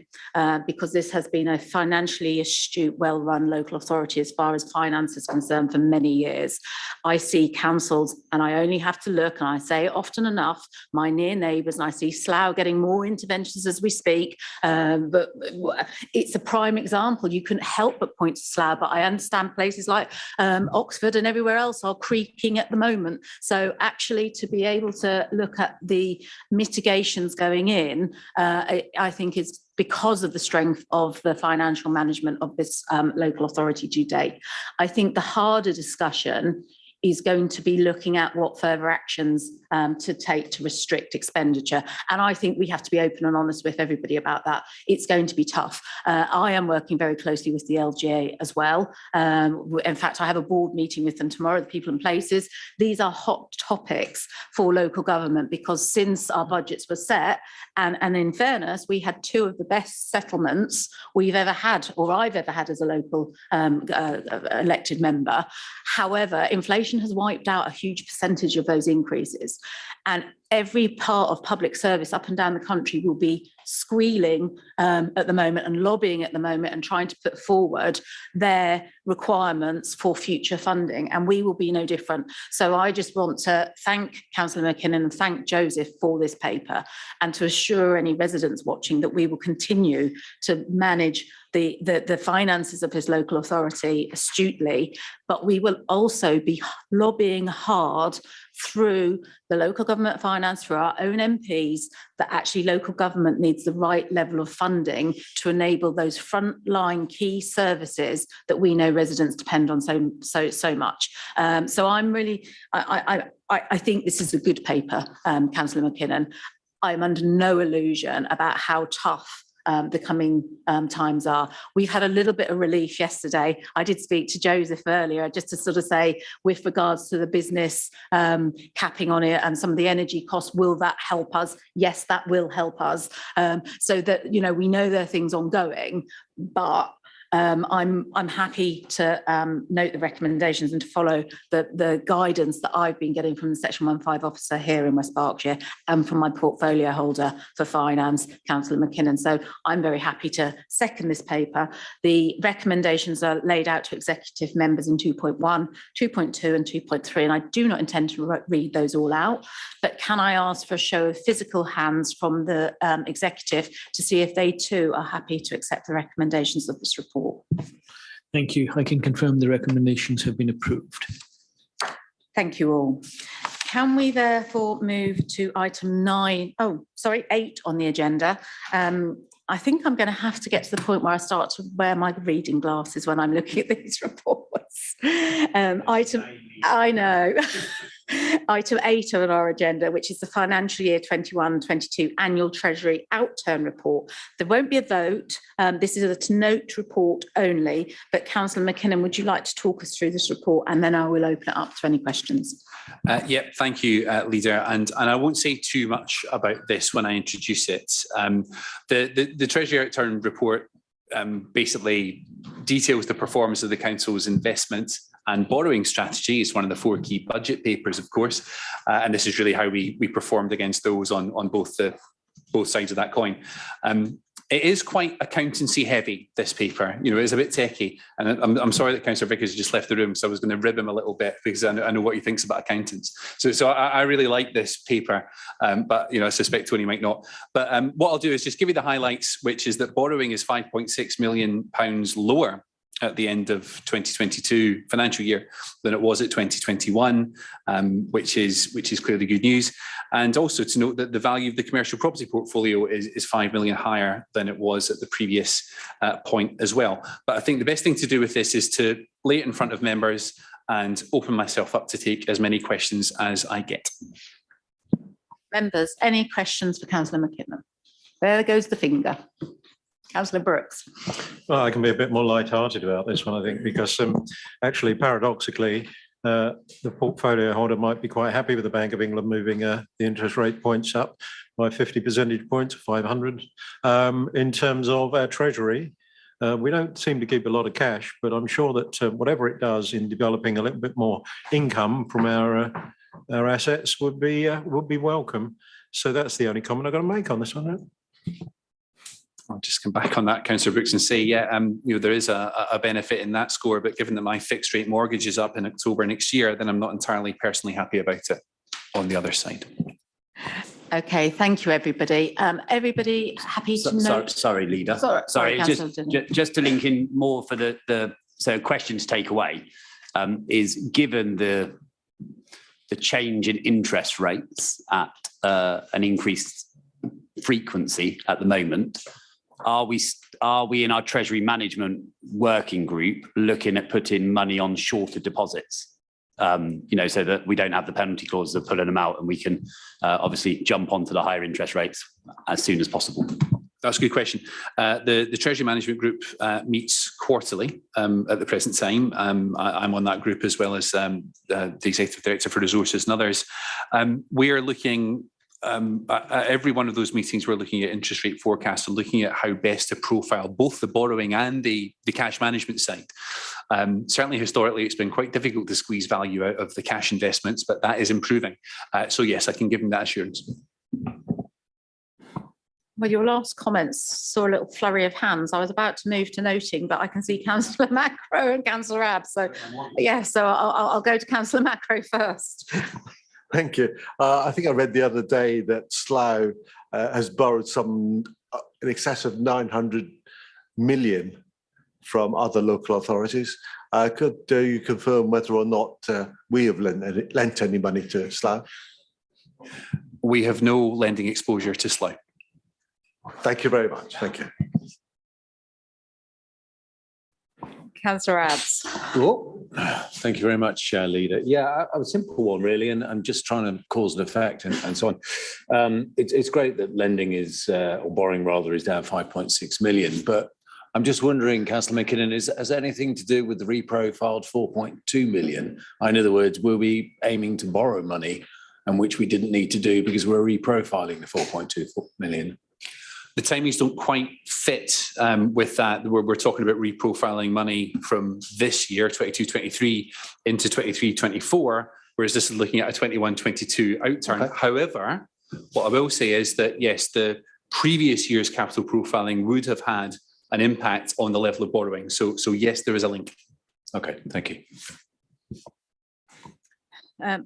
[SPEAKER 1] because this has been a financially astute, well-run local authority as far as finance is concerned for many years. I see councils, and I only have to look, and I say it often enough, my near neighbours, and I see Slough getting more interventions as we speak, but it's a prime example. You couldn't help but point to Slough, but I understand places like Oxford and everywhere else are creaking at the moment. So actually to be able to look at the mitigations going in, I think is because of the strength of the financial management of this local authority to date. I think the harder discussion is going to be looking at what further actions to take to restrict expenditure. And I think we have to be open and honest with everybody about that. It's going to be tough. I am working very closely with the LGA as well. In fact, I have a board meeting with them tomorrow, the People and Places. These are hot topics for local government because since our budgets were set, and in fairness, we had two of the best settlements we've ever had, or I've ever had as a local elected member. However, inflation inflation has wiped out a huge percentage of those increases. And every part of public service up and down the country will be squealing at the moment and lobbying at the moment and trying to put forward their requirements for future funding. And we will be no different. So I just want to thank Councillor McKinnon and thank Joseph for this paper, and to assure any residents watching that we will continue to manage the finances of his local authority astutely, but we will also be lobbying hard through the local government finance, through our own MPs, that actually local government needs the right level of funding to enable those frontline key services that we know residents depend on so much. So I'm really, I think this is a good paper, Councillor McKinnon. I'm under no illusion about how tough the coming times are. We've had a little bit of relief yesterday. I did speak to Joseph earlier just to sort of say, with regards to the business capping on it and some of the energy costs, will that help us? Yes, that will help us. So that, you know, we know there are things ongoing, but I'm happy to note the recommendations and to follow the guidance that I've been getting from the Section 15 officer here in West Berkshire and from my portfolio holder for finance, Councillor McKinnon. So I'm very happy to second this paper. The recommendations are laid out to executive members in 2.1, 2.2 and 2.3, and I do not intend to read those all out, but can I ask for a show of physical hands from the executive to see if they too are happy to accept the recommendations of this report?
[SPEAKER 20] Thank you. I can confirm the recommendations have been approved.
[SPEAKER 1] Thank you all. Can we therefore move to item 8 on the agenda? I think I'm going to have to get to the point where I start to wear my reading glasses when I'm looking at these reports. I know. Item 8 on our agenda, which is the financial year 21-22 annual Treasury outturn report. There won't be a vote. This is a to note report only, but Councillor McKinnon, would you like to talk us through this report, and then I will open it up to any questions.
[SPEAKER 6] Yep, thank you, Leader. And I won't say too much about this when I introduce it. The Treasury outturn report basically details the performance of the Council's investment and borrowing strategy. Is one of the 4 key budget papers, of course, and this is really how we performed against those on both sides of that coin. It is quite accountancy heavy, this paper. You know, it's a bit techie, and I'm sorry that Councillor Vickers just left the room, so I was going to rib him a little bit because I know what he thinks about accountants. So I really like this paper, but you know, I suspect Tony might not. But what I'll do is just give you the highlights, which is that borrowing is £5.6 million lower at the end of 2022 financial year than it was at 2021, which is clearly good news. And also to note that the value of the commercial property portfolio is 5 million higher than it was at the previous point as well. But I think the best thing to do with this is to lay it in front of members and open myself up to take as many questions as I get.
[SPEAKER 1] Members, any questions for Councillor McKinnon? There goes the finger. Councillor Brooks.
[SPEAKER 18] Well, I can be a bit more light-hearted about this one, I think, because actually, paradoxically, the portfolio holder might be quite happy with the Bank of England moving the interest rate points up by 50 percentage points, 500. In terms of our Treasury, we don't seem to keep a lot of cash, but I'm sure that whatever it does in developing a little bit more income from our assets would be welcome. So that's the only comment I've got to make on this one.
[SPEAKER 6] I'll just come back on that, Councillor Brooks, and say, yeah, you know, there is a benefit in that score, but given that my fixed rate mortgage is up in October next year, then I'm not entirely personally happy about it on the other side.
[SPEAKER 1] Okay, thank you, everybody. Everybody happy to know?
[SPEAKER 4] Sorry, Leader. Sorry, just to link in more for the question to take away is, given the change in interest rates at an increased frequency at the moment, are we in our Treasury Management Working Group looking at putting money on shorter deposits? You know, so that we don't have the penalty clauses of pulling them out, and we can obviously jump onto the higher interest rates as soon as possible.
[SPEAKER 6] That's a good question. The Treasury Management Group meets quarterly at the present time. I'm on that group, as well as the Executive Director for Resources and others. We are looking at every one of those meetings, we're looking at interest rate forecasts and looking at how best to profile both the borrowing and the cash management side. Certainly historically, it's been quite difficult to squeeze value out of the cash investments, but that is improving. So yes, I can give them that assurance.
[SPEAKER 1] Well, your last comments saw a little flurry of hands. I was about to move to noting, but I can see Councillor Macro and Councillor Abs. So yeah, so I'll go to Councillor Macro first.
[SPEAKER 14] Thank you. I think I read the other day that Slough has borrowed some in excess of 900 million from other local authorities. Could you confirm whether or not we have lent any money to Slough?
[SPEAKER 6] We have no lending exposure to Slough.
[SPEAKER 14] Thank you very much. Thank you.
[SPEAKER 1] Councillor Abs.
[SPEAKER 19] Oh, thank you very much, Leader. Yeah, a simple one really, and I'm just trying to cause and effect and so on. It's great that lending is, or borrowing rather, is down 5.6 million, but I'm just wondering, Councillor McKinnon, has anything to do with the reprofiled 4.2 million? In other words, were we aiming to borrow money and which we didn't need to do because we're reprofiling the 4.2 million?
[SPEAKER 6] The timings don't quite fit with that. We're talking about reprofiling money from this year, 22-23, into 23-24, whereas this is looking at a 21-22 outturn. Okay. However, what I will say is that, yes, the previous year's capital profiling would have had an impact on the level of borrowing. So yes, there is a link.
[SPEAKER 19] Okay, thank you.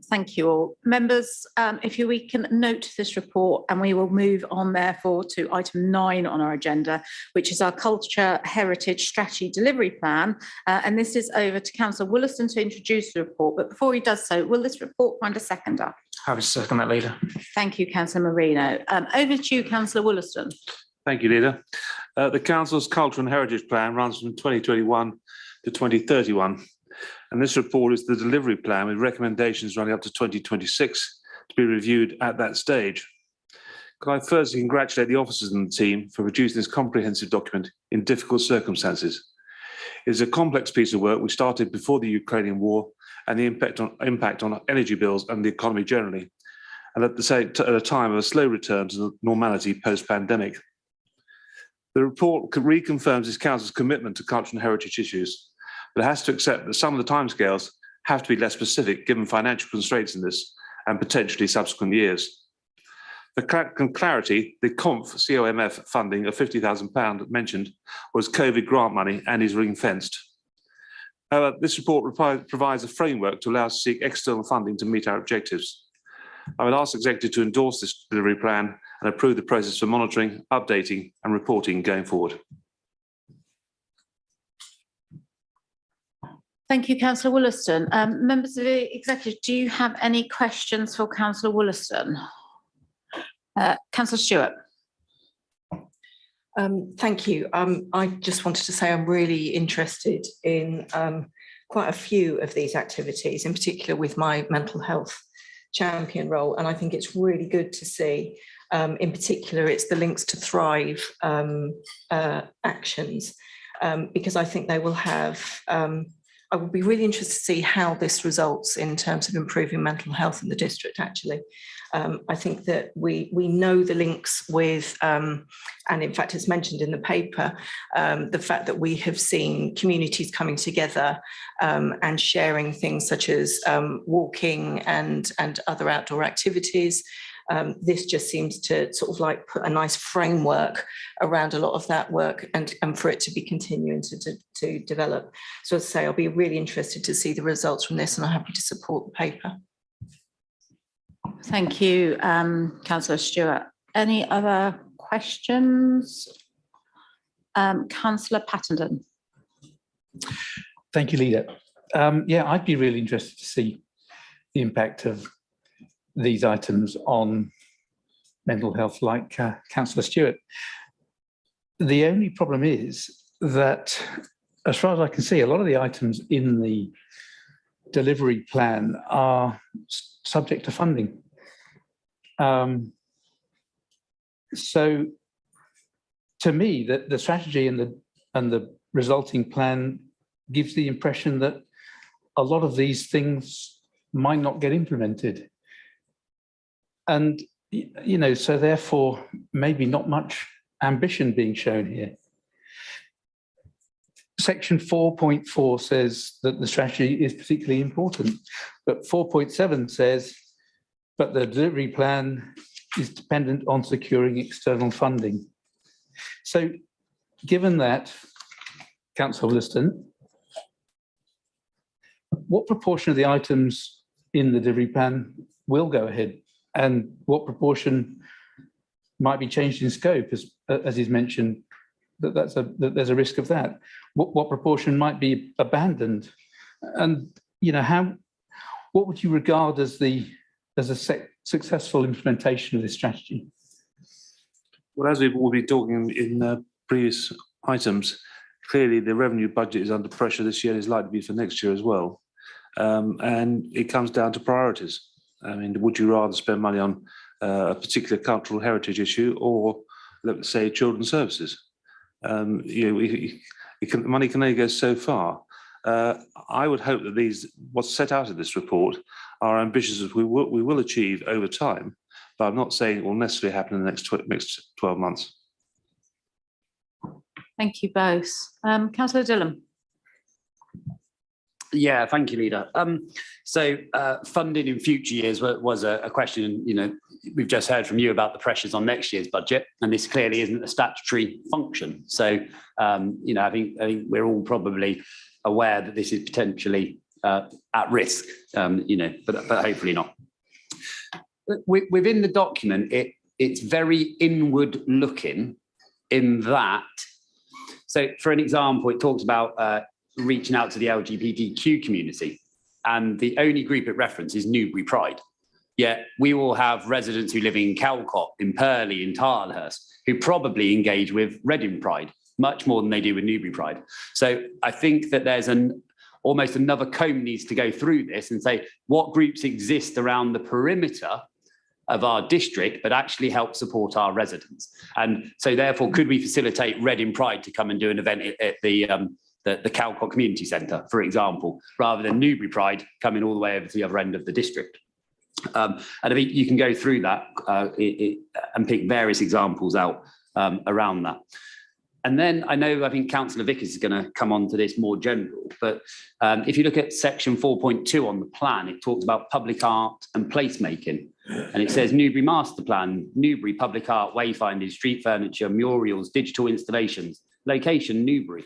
[SPEAKER 1] Thank you all. Members, if we can note this report, and we will move on therefore to item 9 on our agenda, which is our Culture Heritage Strategy Delivery Plan. And this is over to Councillor Wollaston to introduce the report. But before he does so, will this report find a seconder?
[SPEAKER 15] Happy to second that, Leader.
[SPEAKER 1] Thank you, Councillor Marino. Over to you, Councillor Wollaston.
[SPEAKER 8] Thank you, Leader. The Council's Culture and Heritage Plan runs from 2021 to 2031. And this report is the delivery plan with recommendations running up to 2026 to be reviewed at that stage. Can I firstly congratulate the officers and the team for producing this comprehensive document in difficult circumstances. It is a complex piece of work which started before the Ukrainian war and the impact on energy bills and the economy generally, and at a time of a slow return to normality post-pandemic. The report reconfirms this Council's commitment to culture and heritage issues, but it has to accept that some of the timescales have to be less specific given financial constraints in this and potentially subsequent years. For clarity, the COMF funding of £50,000 mentioned was COVID grant money and is ring-fenced. However, this report provides a framework to allow us to seek external funding to meet our objectives. I would ask Executive to endorse this delivery plan and approve the process for monitoring, updating and reporting going forward.
[SPEAKER 1] Thank you, Councillor Wollaston. Members of the Executive, do you have any questions for Councillor Wollaston? Councillor Stewart.
[SPEAKER 2] Thank you. I just wanted to say I'm really interested in quite a few of these activities, in particular with my mental health champion role. And I think it's really good to see, in particular, it's the Links to Thrive actions, because I think they will have, I would be really interested to see how this results in terms of improving mental health in the district, actually. I think that we know the links with, and in fact, it's mentioned in the paper, the fact that we have seen communities coming together and sharing things such as walking and other outdoor activities. This just seems to sort of like put a nice framework around a lot of that work and for it to be continuing to develop. So as I say, I'll be really interested to see the results from this and I'm happy to support the paper.
[SPEAKER 1] Thank you, Councillor Stewart. Any other questions? Councillor Pattenden.
[SPEAKER 5] Thank you, Leader. Yeah, I'd be really interested to see the impact of these items on mental health, like Councillor Stewart. The only problem is that, as far as I can see, a lot of the items in the delivery plan are subject to funding. So to me, the strategy and the resulting plan gives the impression that a lot of these things might not get implemented. And you know, so therefore maybe not much ambition being shown here. Section 4.4 says that the strategy is particularly important, but 4.7 says, but the delivery plan is dependent on securing external funding. So given that, Councillor Williston, what proportion of the items in the delivery plan will go ahead, and what proportion might be changed in scope, as is mentioned, that there's a risk of that? What proportion might be abandoned? And, you know, what would you regard as a successful implementation of this strategy?
[SPEAKER 8] Well, as we've all been talking in previous items, clearly the revenue budget is under pressure this year and is likely to be for next year as well. And it comes down to priorities. I mean, would you rather spend money on a particular cultural heritage issue, or let's say children's services? You know, money can only go so far. I would hope that what's set out in this report are ambitious as we will achieve over time, but I'm not saying it will necessarily happen in the next 12 months.
[SPEAKER 1] Thank you both. Councillor Dillon.
[SPEAKER 4] Yeah, thank you, Leader. So funding in future years was a question. You know, we've just heard from you about the pressures on next year's budget, and this clearly isn't a statutory function. So, you know, I think we're all probably aware that this is potentially at risk. You know, but hopefully not. Within the document, it's very inward looking in that. So, for an example, it talks about reaching out to the LGBTQ community, and the only group it references is Newbury Pride. Yet we will have residents who live in Calcott, in Purley, in Tilehurst, who probably engage with Reading Pride much more than they do with Newbury Pride. So I think that there's almost another comb needs to go through this and say what groups exist around the perimeter of our district, but actually help support our residents. And so therefore, could we facilitate Reading Pride to come and do an event at the Calcott Community Centre, for example, rather than Newbury Pride coming all the way over to the other end of the district? And I think you can go through that and pick various examples out around that. And then I think Councillor Vickers is going to come on to this more general, but if you look at section 4.2 on the plan, it talks about public art and placemaking. And it says Newbury Master Plan, Newbury Public Art, wayfinding, street furniture, murals, digital installations, location Newbury.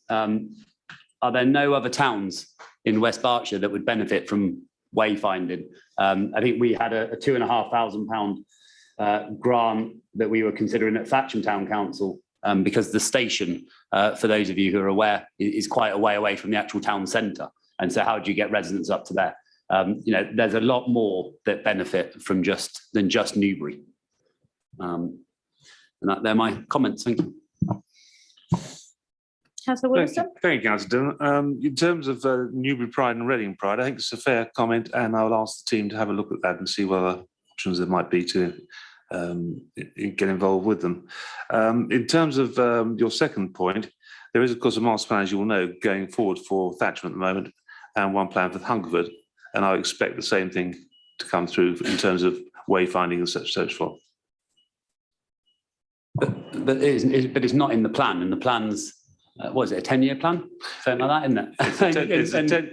[SPEAKER 4] Are there no other towns in West Berkshire that would benefit from wayfinding? I think we had a £2,500 grant that we were considering at Thatcham Town Council because the station, for those of you who are aware, is quite a way away from the actual town centre. And so how do you get residents up to there? You know, there's a lot more that benefit from than just Newbury. And they're my comments. Thank you.
[SPEAKER 1] Councillor Williston.
[SPEAKER 8] Thank you, Councillor Dillon. In terms of Newbury Pride and Reading Pride, I think it's a fair comment, and I'll ask the team to have a look at that and see what other options there might be to get involved with them. In terms of your second point, there is, of course, a master plan, as you will know, going forward for Thatcham at the moment, and one plan for Hungerford, and I expect the same thing to come through in terms of wayfinding and such for.
[SPEAKER 4] But it's not in the plan, and the plan's. What is it, a 10-year plan? Something like that, isn't it?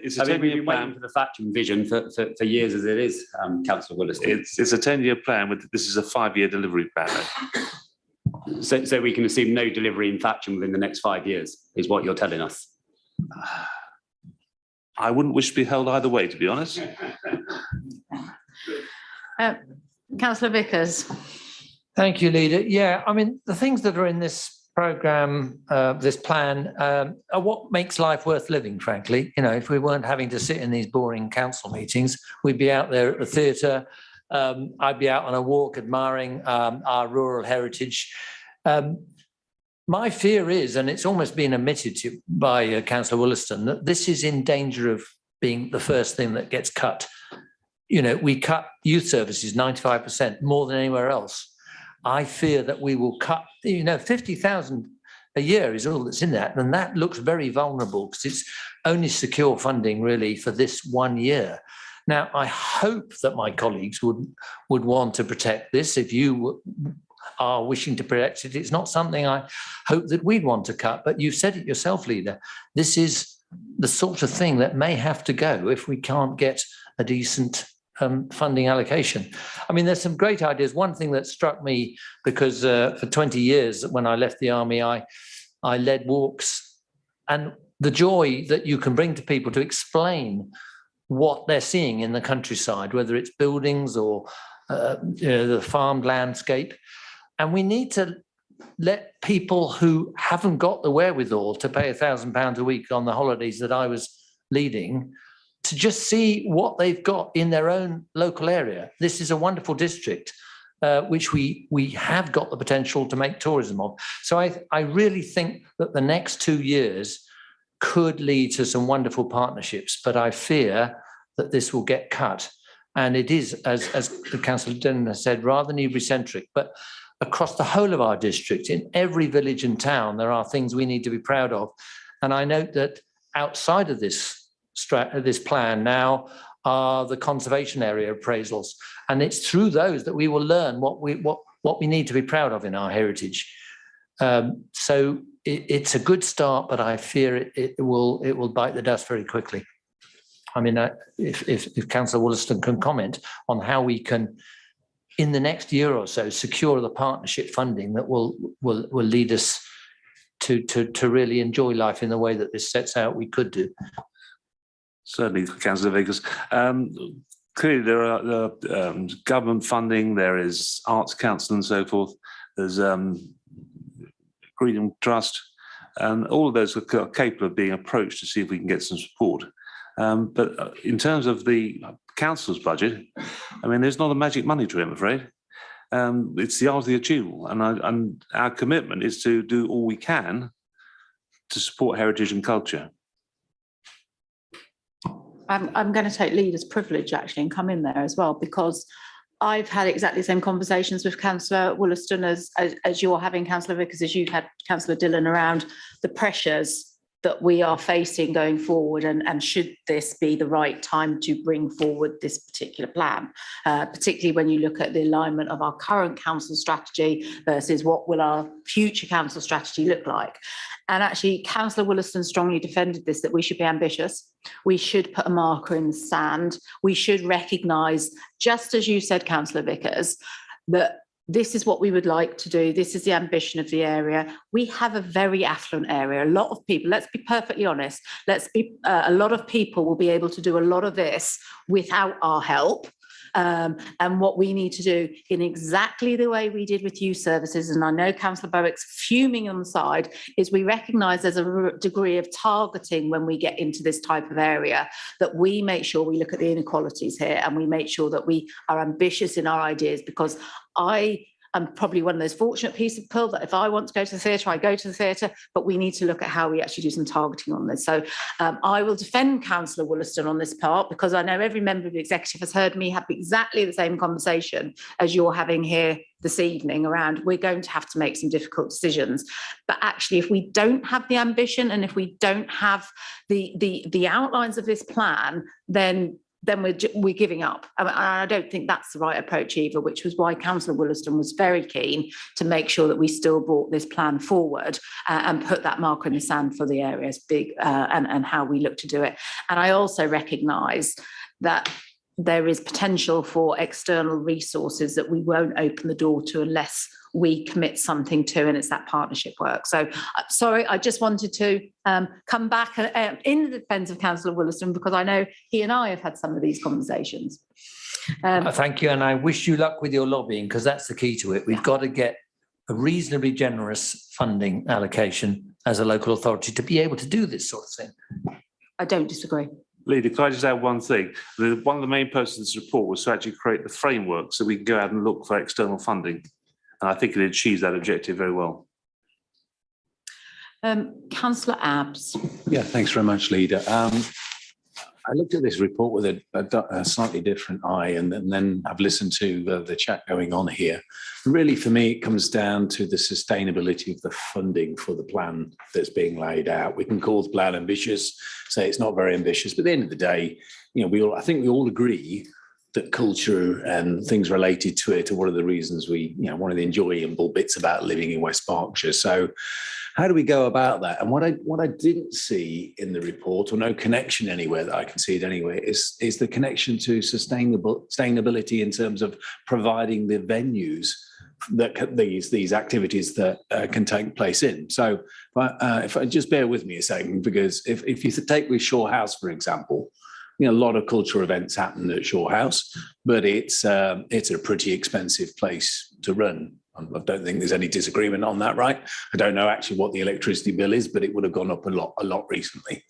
[SPEAKER 8] It's a 10-year
[SPEAKER 4] we've been
[SPEAKER 8] plan.
[SPEAKER 4] waiting for the Thatcham vision for years as it is, Councillor Williston.
[SPEAKER 8] It's a 10-year plan, this is a 5-year delivery plan.
[SPEAKER 4] So we can assume no delivery in Thatcham within the next 5 years, is what you're telling us?
[SPEAKER 8] I wouldn't wish to be held either way, to be honest.
[SPEAKER 1] Councillor Vickers.
[SPEAKER 17] Thank you, Leader. Yeah, I mean, the things that are in this programme, this plan, are what makes life worth living, frankly. You know, if we weren't having to sit in these boring council meetings, we'd be out there at the theatre. I'd be out on a walk admiring our rural heritage. My fear is, and it's almost been admitted to by Councillor Williston, that this is in danger of being the first thing that gets cut. You know, we cut youth services 95%, more than anywhere else. I fear that we will cut, 50,000 a year is all that's in that. And that looks very vulnerable because it's only secure funding really for this 1 year.
[SPEAKER 13] Now, I hope that my colleagues would want to protect this. If you are wishing to protect it, it's not something I hope that we'd want to cut, but you've said it yourself, Leader. This is the sort of thing that may have to go if we can't get a decent funding allocation. I mean, there's some great ideas. One thing that struck me, because for 20 years when I left the army, I led walks, and the joy that you can bring to people to explain what they're seeing in the countryside, whether it's buildings or the farmed landscape. And we need to let people who haven't got the wherewithal to pay £1,000 a week on the holidays that I was leading, to just see what they've got in their own local area. This is a wonderful district, which we have got the potential to make tourism of. So I really think that the next 2 years could lead to some wonderful partnerships, but I fear that this will get cut. And it is, as the Councillor Dillon has said, rather Newbury-centric, but across the whole of our district, in every village and town, there are things we need to be proud of. And I note that outside of this plan now are the conservation area appraisals. And it's through those that we will learn what we need to be proud of in our heritage. So it's a good start, but I fear it will bite the dust very quickly. I mean, if Councillor Wollaston can comment on how we can, in the next year or so, secure the partnership funding that will lead us to really enjoy life in the way that this sets out we could do.
[SPEAKER 15] Certainly, Councillor Vickers. Clearly, there are government funding, there is Arts Council and so forth, there's Freedom Trust, and all of those are capable of being approached to see if we can get some support. But in terms of the council's budget, I mean, there's not a magic money tree, I'm afraid. It's the art of the achievable, and our commitment is to do all we can to support heritage and culture.
[SPEAKER 1] I'm going to take leader's privilege actually and come in there as well, because I've had exactly the same conversations with Councillor Wollaston as you're having, Councillor Vickers, as you've had Councillor Dillon, around the pressures that we are facing going forward, and should this be the right time to bring forward this particular plan, particularly when you look at the alignment of our current council strategy versus what will our future council strategy look like. And actually, Councillor Wollaston strongly defended this, that we should be ambitious. We should put a marker in the sand. We should recognise, just as you said, Councillor Vickers, that this is what we would like to do. This is the ambition of the area. We have a very affluent area. A lot of people, let's be perfectly honest, a lot of people will be able to do a lot of this without our help. And what we need to do, in exactly the way we did with youth services, and I know Councillor Berwick's fuming on the side, is we recognise there's a degree of targeting when we get into this type of area, that we make sure we look at the inequalities here, and we make sure that we are ambitious in our ideas, because I'm probably one of those fortunate pieces of pill that if I want to go to the theatre, I go to the theatre, but we need to look at how we actually do some targeting on this. So I will defend Councillor Wollaston on this part, because I know every member of the executive has heard me have exactly the same conversation as you're having here this evening around we're going to have to make some difficult decisions. But actually, if we don't have the ambition, and if we don't have the outlines of this plan, then we're giving up. I don't think that's the right approach either, which was why Councillor Wollaston was very keen to make sure that we still brought this plan forward and put that marker in the sand for the areas big and how we look to do it. And I also recognise that there is potential for external resources that we won't open the door to unless we commit something to, and it's that partnership work. So sorry, I just wanted to come back in the defence of Councillor Wollaston, because I know he and I have had some of these conversations.
[SPEAKER 13] Thank you, and I wish you luck with your lobbying, because that's the key to it. We've got to get a reasonably generous funding allocation as a local authority to be able to do this sort of thing.
[SPEAKER 1] I don't disagree.
[SPEAKER 15] Leader, can I just add one thing? One of the main purposes of this report was to actually create the framework so we can go out and look for external funding. And I think it achieves that objective very well.
[SPEAKER 1] Councillor Abbs.
[SPEAKER 19] Yeah, thanks very much, Leader. I looked at this report with a slightly different eye, and then I've listened to the chat going on here. Really, for me, it comes down to the sustainability of the funding for the plan that's being laid out. We can call the plan ambitious, say it's not very ambitious, but at the end of the day, I think we all agree that culture and things related to it are one of the reasons one of the enjoyable bits about living in West Berkshire. So how do we go about that? And what I didn't see in the report, or no connection anywhere that I can see it anywhere, is the connection to sustainability in terms of providing the venues that these activities that can take place in. So if I just bear with me a second, because if you take with Shaw House, for example, a lot of cultural events happen at Shaw House, but it's a pretty expensive place to run. I don't think there's any disagreement on that, right? I don't know actually what the electricity bill is, but it would have gone up a lot recently.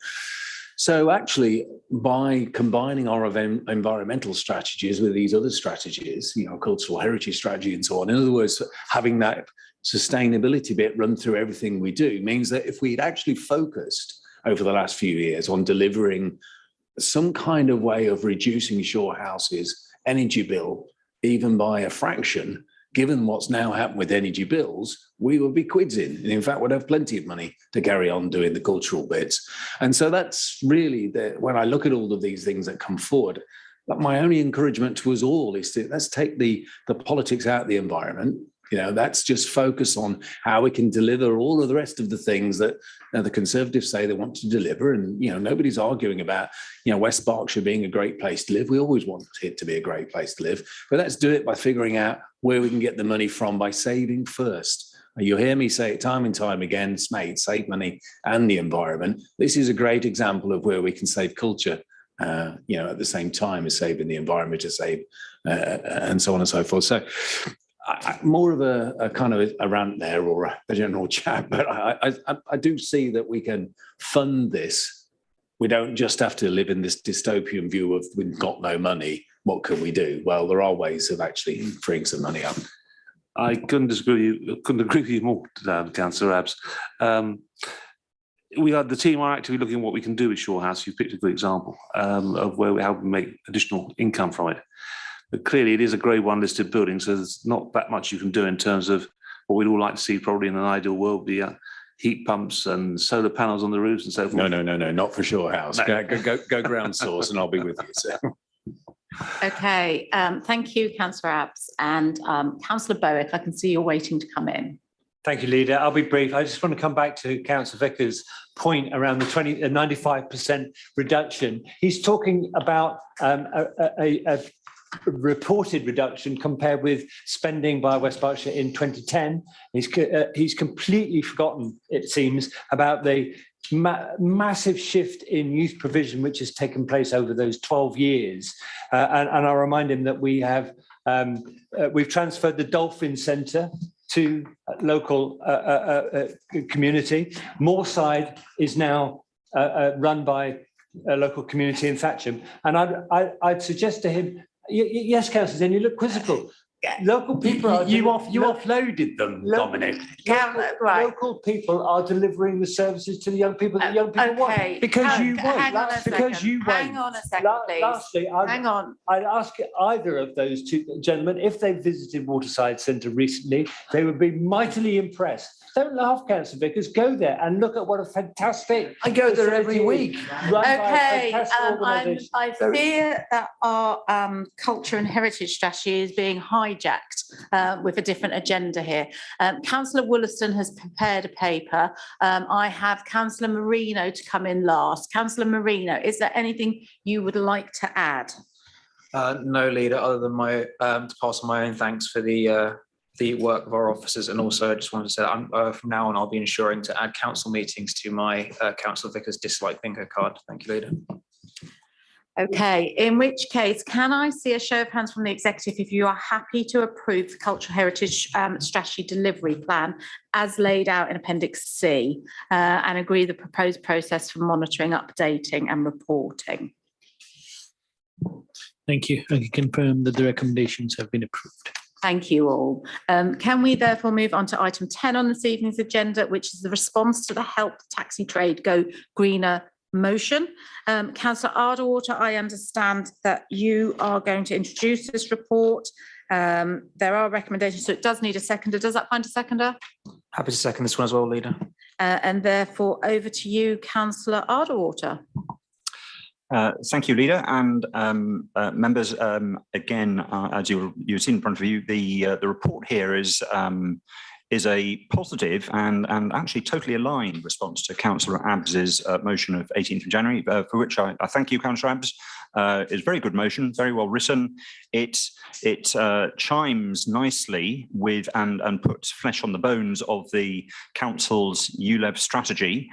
[SPEAKER 19] So actually, by combining our environmental strategies with these other strategies, cultural heritage strategy and so on, in other words, having that sustainability bit run through everything we do means that if we'd actually focused over the last few years on delivering some kind of way of reducing Shaw House's energy bill, even by a fraction, given what's now happened with energy bills, we would be quids in. And in fact, we'd have plenty of money to carry on doing the cultural bits. And so that's really, when I look at all of these things that come forward, my only encouragement to us all is to let's take the politics out of the environment. That's just focus on how we can deliver all of the rest of the things that the Conservatives say they want to deliver. And, nobody's arguing about, West Berkshire being a great place to live. We always want it to be a great place to live. But let's do it by figuring out where we can get the money from by saving first. You'll hear me say it time and time again, save money and the environment. This is a great example of where we can save culture, at the same time as saving the environment to save and so on and so forth. So more of a kind of a rant there or a general chat, but I do see that we can fund this. We don't just have to live in this dystopian view of we've got no money. What can we do? Well, there are ways of actually freeing some money up.
[SPEAKER 8] I couldn't agree with you more, Councillor Abbs. The team are actively looking at what we can do with Shaw House. You've picked a good example of how we make additional income from it. But clearly, it is a Grade 1 listed building, so there's not that much you can do in terms of what we'd all like to see, probably in an ideal world, be heat pumps and solar panels on the roofs and so forth.
[SPEAKER 19] No, not for Shaw House. No. Go ground source, and I'll be with you. So.
[SPEAKER 1] Okay, thank you, Councillor Abbs, and Councillor Bowick. I can see you're waiting to come in.
[SPEAKER 17] Thank you, Leader. I'll be brief. I just want to come back to Councillor Vickers' point around the 95% reduction. He's talking about a reported reduction compared with spending by West Berkshire in 2010. He's completely forgotten, it seems, about the massive shift in youth provision which has taken place over those 12 years. And I'll remind him that we've transferred the Dolphin Centre to local community. Moorside is now run by a local community in Thatcham. And I'd suggest to him, yes, Councillor, then you look quizzical. Local people are...
[SPEAKER 4] You offloaded them, Dominic.
[SPEAKER 17] Local people are delivering the services to the young people that young people want. Because you won't.
[SPEAKER 1] Hang on a second, please.
[SPEAKER 17] Lastly, I'd ask either of those two gentlemen, if they visited Waterside Centre recently, they would be mightily impressed. Don't laugh, Councillor Vickers. Go there and look at what a fantastic...
[SPEAKER 4] I go there every week.
[SPEAKER 1] Okay, I fear that our culture and heritage strategy is being hijacked with a different agenda here. Councillor Wollaston has prepared a paper. I have Councillor Marino to come in last. Councillor Marino, is there anything you would like to add?
[SPEAKER 9] No, Leader, other than to pass on my own thanks for the work of our officers, and also I just wanted to say that from now on I'll be ensuring to add council meetings to my Councillor Vickers dislike bingo card. Thank you, Leader.
[SPEAKER 1] Okay, in which case, can I see a show of hands from the executive if you are happy to approve the Cultural Heritage Strategy Delivery Plan as laid out in Appendix C and agree the proposed process for monitoring, updating and reporting?
[SPEAKER 20] Thank you. I can confirm that the recommendations have been approved.
[SPEAKER 1] Thank you all. Can we therefore move on to item 10 on this evening's agenda, which is the response to the Help Taxi Trade Go Greener motion. Councillor Ardwater, I understand that you are going to introduce this report. There are recommendations, so it does need a seconder. Does that find a seconder?
[SPEAKER 9] Happy to second this one as well, Leader.
[SPEAKER 1] And therefore over to you, Councillor Ardwater.
[SPEAKER 3] Thank you, Leader, and members. Again, as you've seen in front of you, the report here is a positive and actually totally aligned response to Councillor Abbs's motion of 18th of January, for which I thank you, Councillor Abbs. It's a very good motion, very well written. It chimes nicely with and puts flesh on the bones of the Council's ULEV strategy.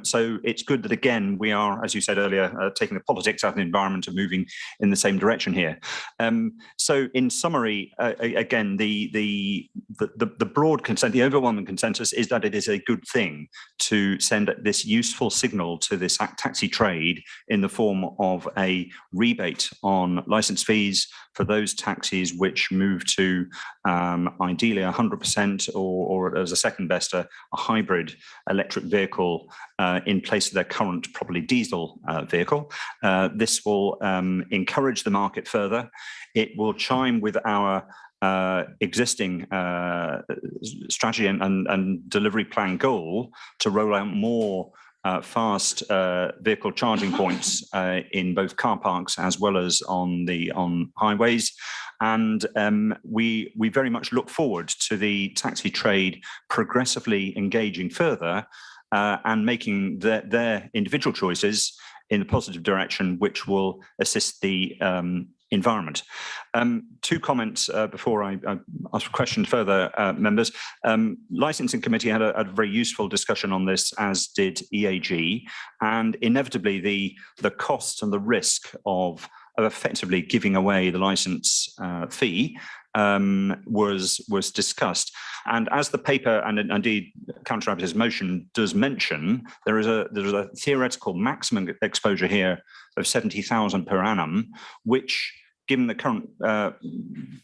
[SPEAKER 3] So it's good that, again, we are, as you said earlier, taking the politics out of the environment and moving in the same direction here. So in summary, again, the broad consent, the overwhelming consensus is that it is a good thing to send this useful signal to this taxi trade in the form of a rebate on licence fees for those taxis which move to ideally 100% or as a second best, a hybrid electric vehicle in place of their current probably diesel vehicle. This will encourage the market further. It will chime with our existing strategy and delivery plan goal to roll out more fast vehicle charging points in both car parks as well as on highways. And we very much look forward to the taxi trade progressively engaging further and making their individual choices in a positive direction, which will assist the environment. Two comments before I ask a question further, members. Licensing Committee had a very useful discussion on this, as did EAG, and inevitably the cost and the risk of effectively giving away the license fee was discussed. And as the paper and indeed Councillor Abbs's motion does mention, there's a theoretical maximum exposure here of 70,000 per annum, which, given the current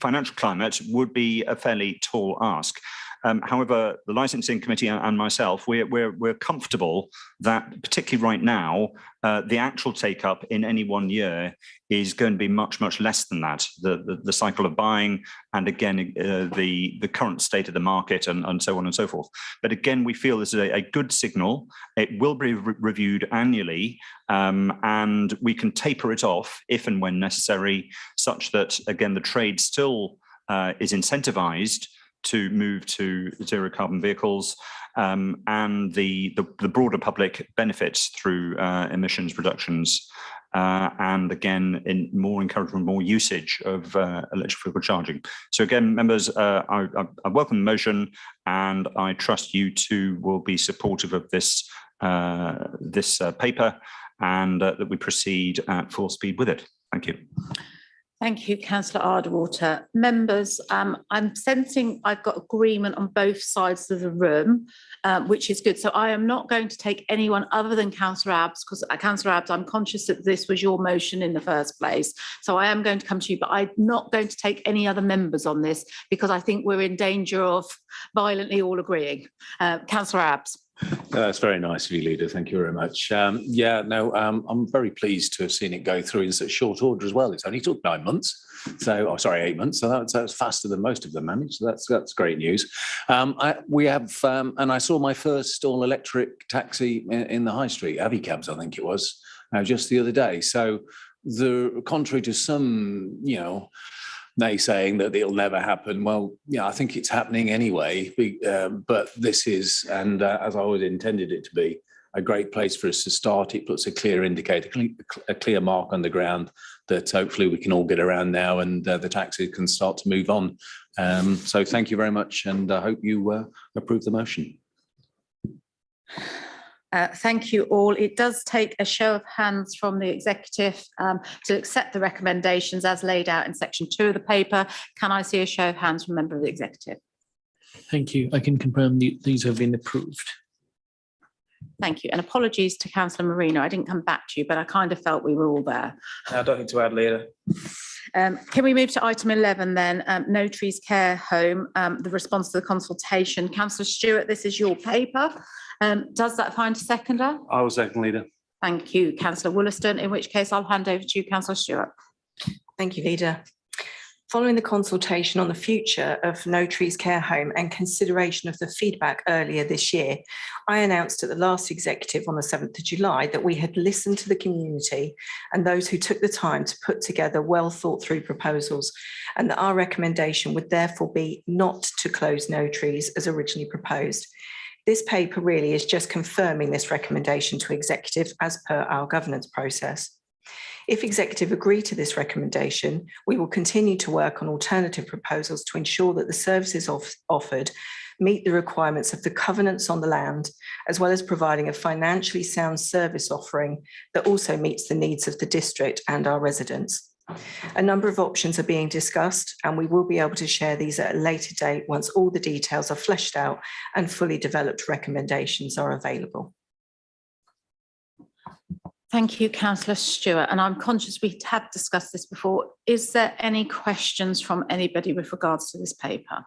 [SPEAKER 3] financial climate, would be a fairly tall ask. However, the Licensing Committee and myself, we're comfortable that, particularly right now, the actual take-up in any 1 year is going to be much, much less than that. The cycle of buying and, again, the current state of the market and so on and so forth. But again, we feel this is a good signal. It will be reviewed annually, and we can taper it off if and when necessary, such that, again, the trade still is incentivized to move to zero carbon vehicles, and the broader public benefits through emissions reductions, and again, in more encouragement, more usage of electric vehicle charging. So again, members, I welcome the motion, and I trust you too will be supportive of this paper, and that we proceed at full speed with it. Thank you.
[SPEAKER 1] Thank you, Councillor Ardwater. Members, I'm sensing I've got agreement on both sides of the room, which is good. So I am not going to take anyone other than Councillor Abbs, because Councillor Abbs, I'm conscious that this was your motion in the first place. So I am going to come to you, but I'm not going to take any other members on this, because I think we're in danger of violently all agreeing. Councillor Abbs.
[SPEAKER 19] That's very nice of you, Leader. Thank you very much. Yeah, no, I'm very pleased to have seen it go through in such short order as well. It's only took 9 months, so 8 months. So that's faster than most of them managed. So that's great news. We have, and I saw my first all-electric taxi in the high street, Avicabs, I think it was, just the other day. So contrary to some, naysaying that it'll never happen. Well, I think it's happening anyway, but this is, and as I always intended it to be, a great place for us to start. It puts a clear indicator, a clear mark on the ground that hopefully we can all get around now, and the taxi can start to move on. So thank you very much, and I hope you approve the motion.
[SPEAKER 1] Thank you all. It does take a show of hands from the executive to accept the recommendations as laid out in section 2 of the paper. Can I see a show of hands from a member of the executive?
[SPEAKER 20] Thank you. I can confirm these have been approved.
[SPEAKER 1] Thank you. And apologies to Councillor Marino. I didn't come back to you, but I kind of felt we were all there.
[SPEAKER 9] I don't need to add, Leader.
[SPEAKER 1] Can we move to item 11 then? Notaries Care Home, the response to the consultation. Councillor Stewart, this is your paper. Does that find a seconder?
[SPEAKER 8] I will second, Leader.
[SPEAKER 1] Thank you, Councillor Wollaston, in which case I'll hand over to you, Councillor Stewart.
[SPEAKER 2] Thank you, Leader. Following the consultation on the future of No Trees Care Home and consideration of the feedback earlier this year, I announced at the last executive on the 7th of July that we had listened to the community and those who took the time to put together well thought through proposals, and that our recommendation would therefore be not to close No Trees as originally proposed. This paper really is just confirming this recommendation to executive as per our governance process. If executive agree to this recommendation, we will continue to work on alternative proposals to ensure that the services offered meet the requirements of the covenants on the land, as well as providing a financially sound service offering that also meets the needs of the district and our residents. A number of options are being discussed, and we will be able to share these at a later date once all the details are fleshed out and fully developed recommendations are available.
[SPEAKER 1] Thank you, Councillor Stewart. And I'm conscious we have discussed this before. Is there any questions from anybody with regards to this paper?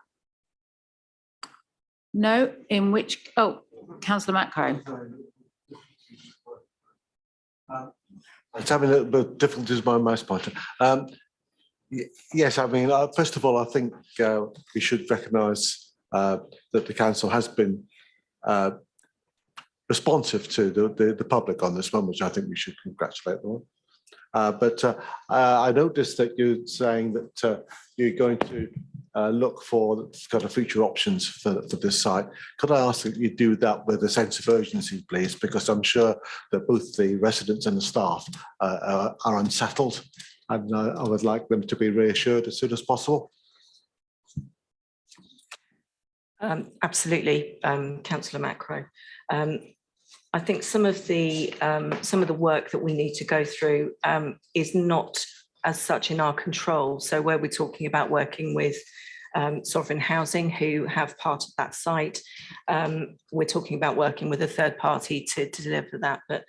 [SPEAKER 1] No, in which, Councillor Macro.
[SPEAKER 14] It's having a little bit of difficulties with my mouse pointer. Yes, I mean, first of all, I think we should recognise that the council has been responsive to the public on this one, which I think we should congratulate them on. But I noticed that you're saying that you're going to look for kind of future options for this site. Could I ask that you do that with a sense of urgency, please? Because I'm sure that both the residents and the staff are unsettled, and I would like them to be reassured as soon as possible.
[SPEAKER 2] Absolutely, Councillor Macro. I think some of the work that we need to go through is not as such in our control. So where we're talking about working with Sovereign Housing, who have part of that site, we're talking about working with a third party to deliver that. But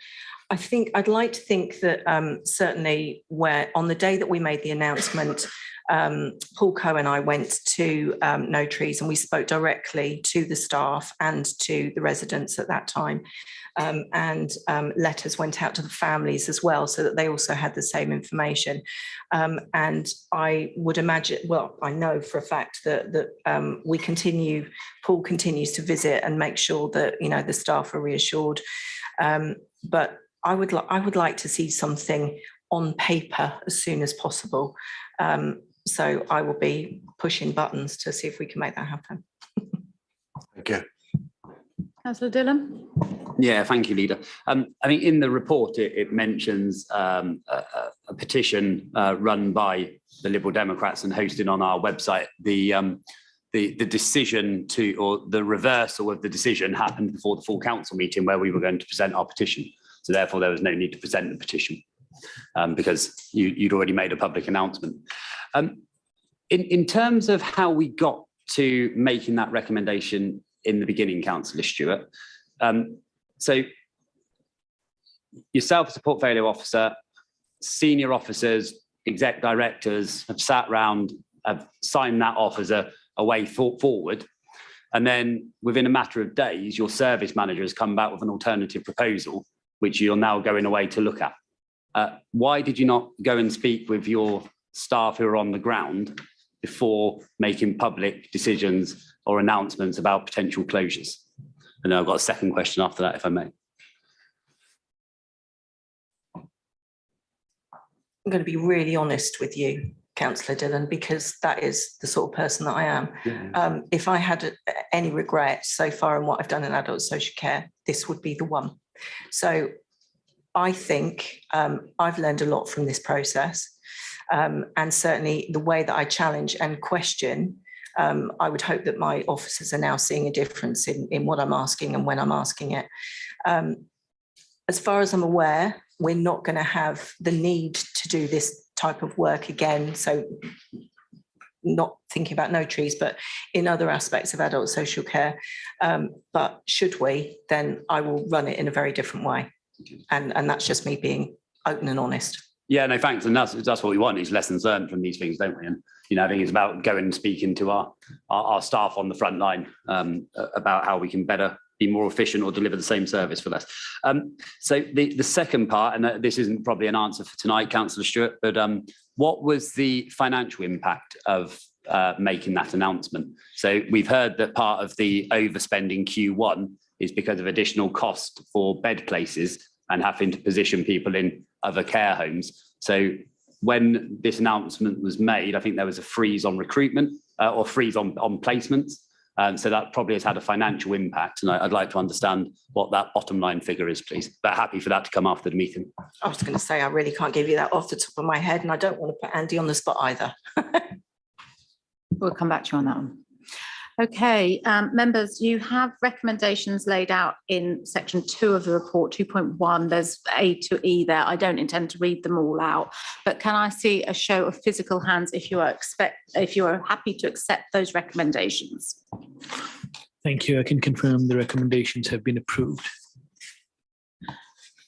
[SPEAKER 2] I think I'd like to think that certainly where on the day that we made the announcement, Paul Coe and I went to No Trees, and we spoke directly to the staff and to the residents at that time. And letters went out to the families as well, so that they also had the same information. And I would imagine, well, I know for a fact that Paul continues to visit and make sure that, you know, the staff are reassured. But I would like to see something on paper as soon as possible. So I will be pushing buttons to see if we can make that happen.
[SPEAKER 14] Thank you.
[SPEAKER 1] Councillor Dillon.
[SPEAKER 4] Yeah, thank you, Leader. I mean, in the report, it mentions a petition run by the Liberal Democrats and hosted on our website. The decision to, or the reversal of the decision happened before the full council meeting where we were going to present our petition. So therefore, there was no need to present the petition because you'd already made a public announcement. In terms of how we got to making that recommendation in the beginning, Councillor Stewart, so yourself as a portfolio officer, senior officers, exec directors have sat round, have signed that off as a way forward. And then within a matter of days, your service manager has come back with an alternative proposal, which you're now going away to look at. Why did you not go and speak with your staff who are on the ground before making public decisions or announcements about potential closures? And then I've got a second question after that, if I may.
[SPEAKER 2] I'm going to be really honest with you, Councillor Dillon, because that is the sort of person that I am. Yeah. If I had any regret so far in what I've done in adult social care, this would be the one. So I think I've learned a lot from this process. And certainly the way that I challenge and question, I would hope that my officers are now seeing a difference in what I'm asking and when I'm asking it. As far as I'm aware, we're not going to have the need to do this type of work again. So not thinking about No Trees, but in other aspects of adult social care. But should we, then I will run it in a very different way. And that's just me being open and honest.
[SPEAKER 4] Yeah, no, thanks. And that's what we want, is lessons learned from these things, don't we? And, you know, I think it's about going and speaking to our staff on the front line about how we can better be more efficient or deliver the same service for less. So the second part, and this isn't probably an answer for tonight, Councillor Stewart, but what was the financial impact of making that announcement? So we've heard that part of the overspending Q1 is because of additional cost for bed places and having to position people in other care homes. So when this announcement was made, I think there was a freeze on recruitment or freeze on placements. So that probably has had a financial impact. And I'd like to understand what that bottom line figure is, please. But happy for that to come after the meeting.
[SPEAKER 2] I was going to say, I really can't give you that off the top of my head, and I don't want to put Andy on the spot either.
[SPEAKER 1] We'll come back to you on that one. Okay, members, you have recommendations laid out in section 2 of the report, 2.1. There's A to E there. I don't intend to read them all out, but can I see a show of physical hands if you are happy to accept those recommendations?
[SPEAKER 20] Thank you. I can confirm the recommendations have been approved.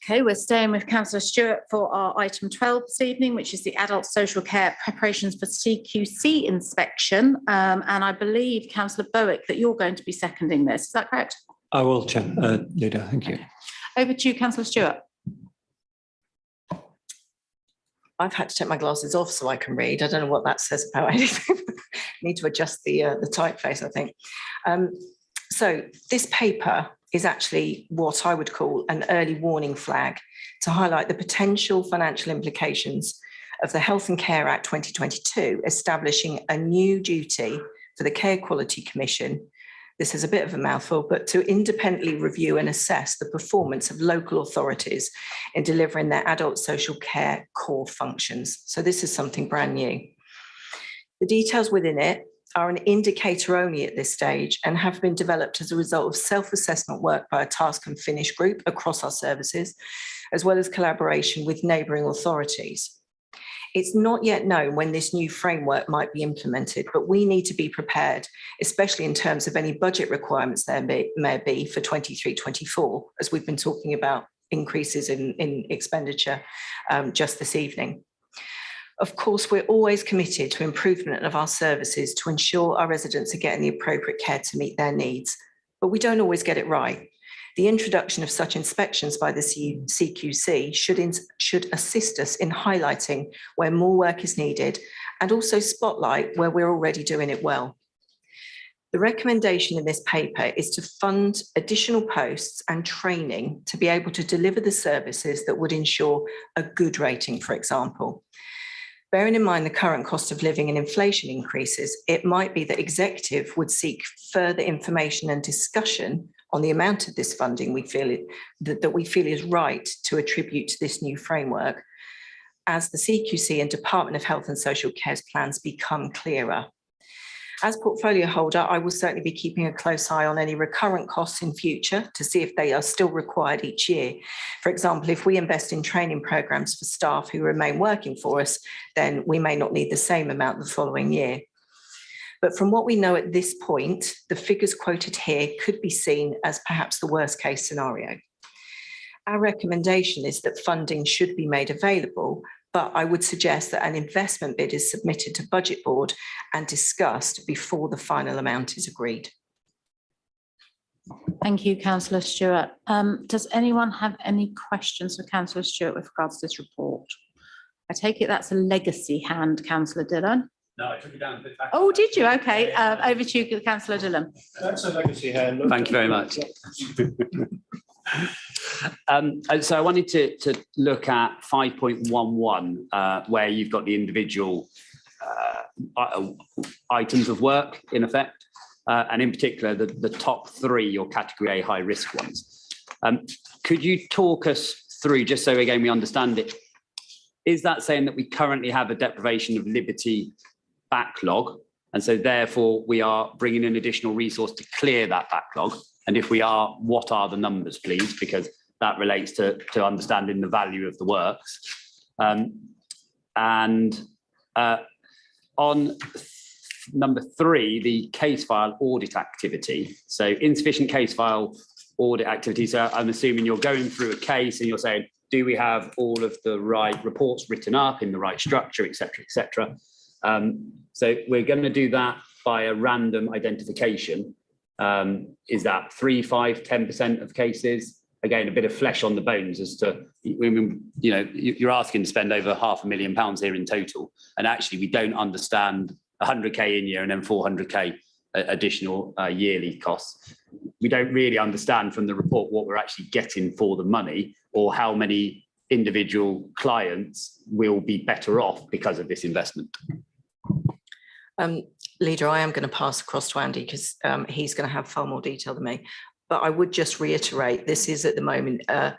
[SPEAKER 1] Okay, we're staying with Councillor Stewart for our item 12 this evening, which is the adult social care preparations for CQC inspection. And I believe, Councillor Bowick, that you're going to be seconding this. Is that correct?
[SPEAKER 17] I will, Chair, Leader. Thank you.
[SPEAKER 1] Over to you, Councillor Stewart.
[SPEAKER 2] I've had to take my glasses off so I can read. I don't know what that says about anything. Need to adjust the typeface, I think. So this paper is actually what I would call an early warning flag to highlight the potential financial implications of the Health and Care Act 2022, establishing a new duty for the Care Quality Commission. This is a bit of a mouthful, but to independently review and assess the performance of local authorities in delivering their adult social care core functions. So this is something brand new. The details within it are an indicator only at this stage and have been developed as a result of self-assessment work by a task and finish group across our services, as well as collaboration with neighbouring authorities. It's not yet known when this new framework might be implemented, but we need to be prepared, especially in terms of any budget requirements there may be for 23-24, as we've been talking about increases in expenditure just this evening. Of course, we're always committed to improvement of our services to ensure our residents are getting the appropriate care to meet their needs, but we don't always get it right. The introduction of such inspections by the CQC should assist us in highlighting where more work is needed and also spotlight where we're already doing it well. The recommendation in this paper is to fund additional posts and training to be able to deliver the services that would ensure a good rating, for example. Bearing in mind the current cost of living and inflation increases, it might be that executive would seek further information and discussion on the amount of this funding we feel is right to attribute to this new framework as the CQC and Department of Health and Social Care's plans become clearer. As portfolio holder, I will certainly be keeping a close eye on any recurrent costs in future to see if they are still required each year. For example, if we invest in training programs for staff who remain working for us, then we may not need the same amount the following year. But from what we know at this point, the figures quoted here could be seen as perhaps the worst case scenario. Our recommendation is that funding should be made available, but I would suggest that an investment bid is submitted to Budget Board and discussed before the final amount is agreed.
[SPEAKER 1] Thank you, Councillor Stewart. Does anyone have any questions for Councillor Stewart with regards to this report? I take it that's a legacy hand, Councillor Dillon.
[SPEAKER 6] No, I took it down a bit back.
[SPEAKER 1] Oh, did you? Okay, over to you, Councillor Dillon.
[SPEAKER 18] That's a legacy hand.
[SPEAKER 4] Thank you very much. So I wanted to look at 5.11, where you've got the individual items of work in effect, and in particular the top 3, your category A high risk ones. Could you talk us through, just so again we understand it, is that saying that we currently have a deprivation of liberty backlog, and so therefore we are bringing in additional resource to clear that backlog? And if we are, what are the numbers, please? Because that relates to understanding the value of the works. On number 3, the case file audit activity. So insufficient case file audit activity. So I'm assuming you're going through a case and you're saying, do we have all of the right reports written up in the right structure, et cetera, et cetera. So we're going to do that by a random identification. Is that 3, 5, 10% of cases? Again, a bit of flesh on the bones as to, you're asking to spend over £500,000 here in total. And actually, we don't understand 100K in year and then 400K additional yearly costs. We don't really understand from the report what we're actually getting for the money or how many individual clients will be better off because of this investment.
[SPEAKER 2] Leader, I am going to pass across to Andy because he's going to have far more detail than me. But I would just reiterate, this is at the moment an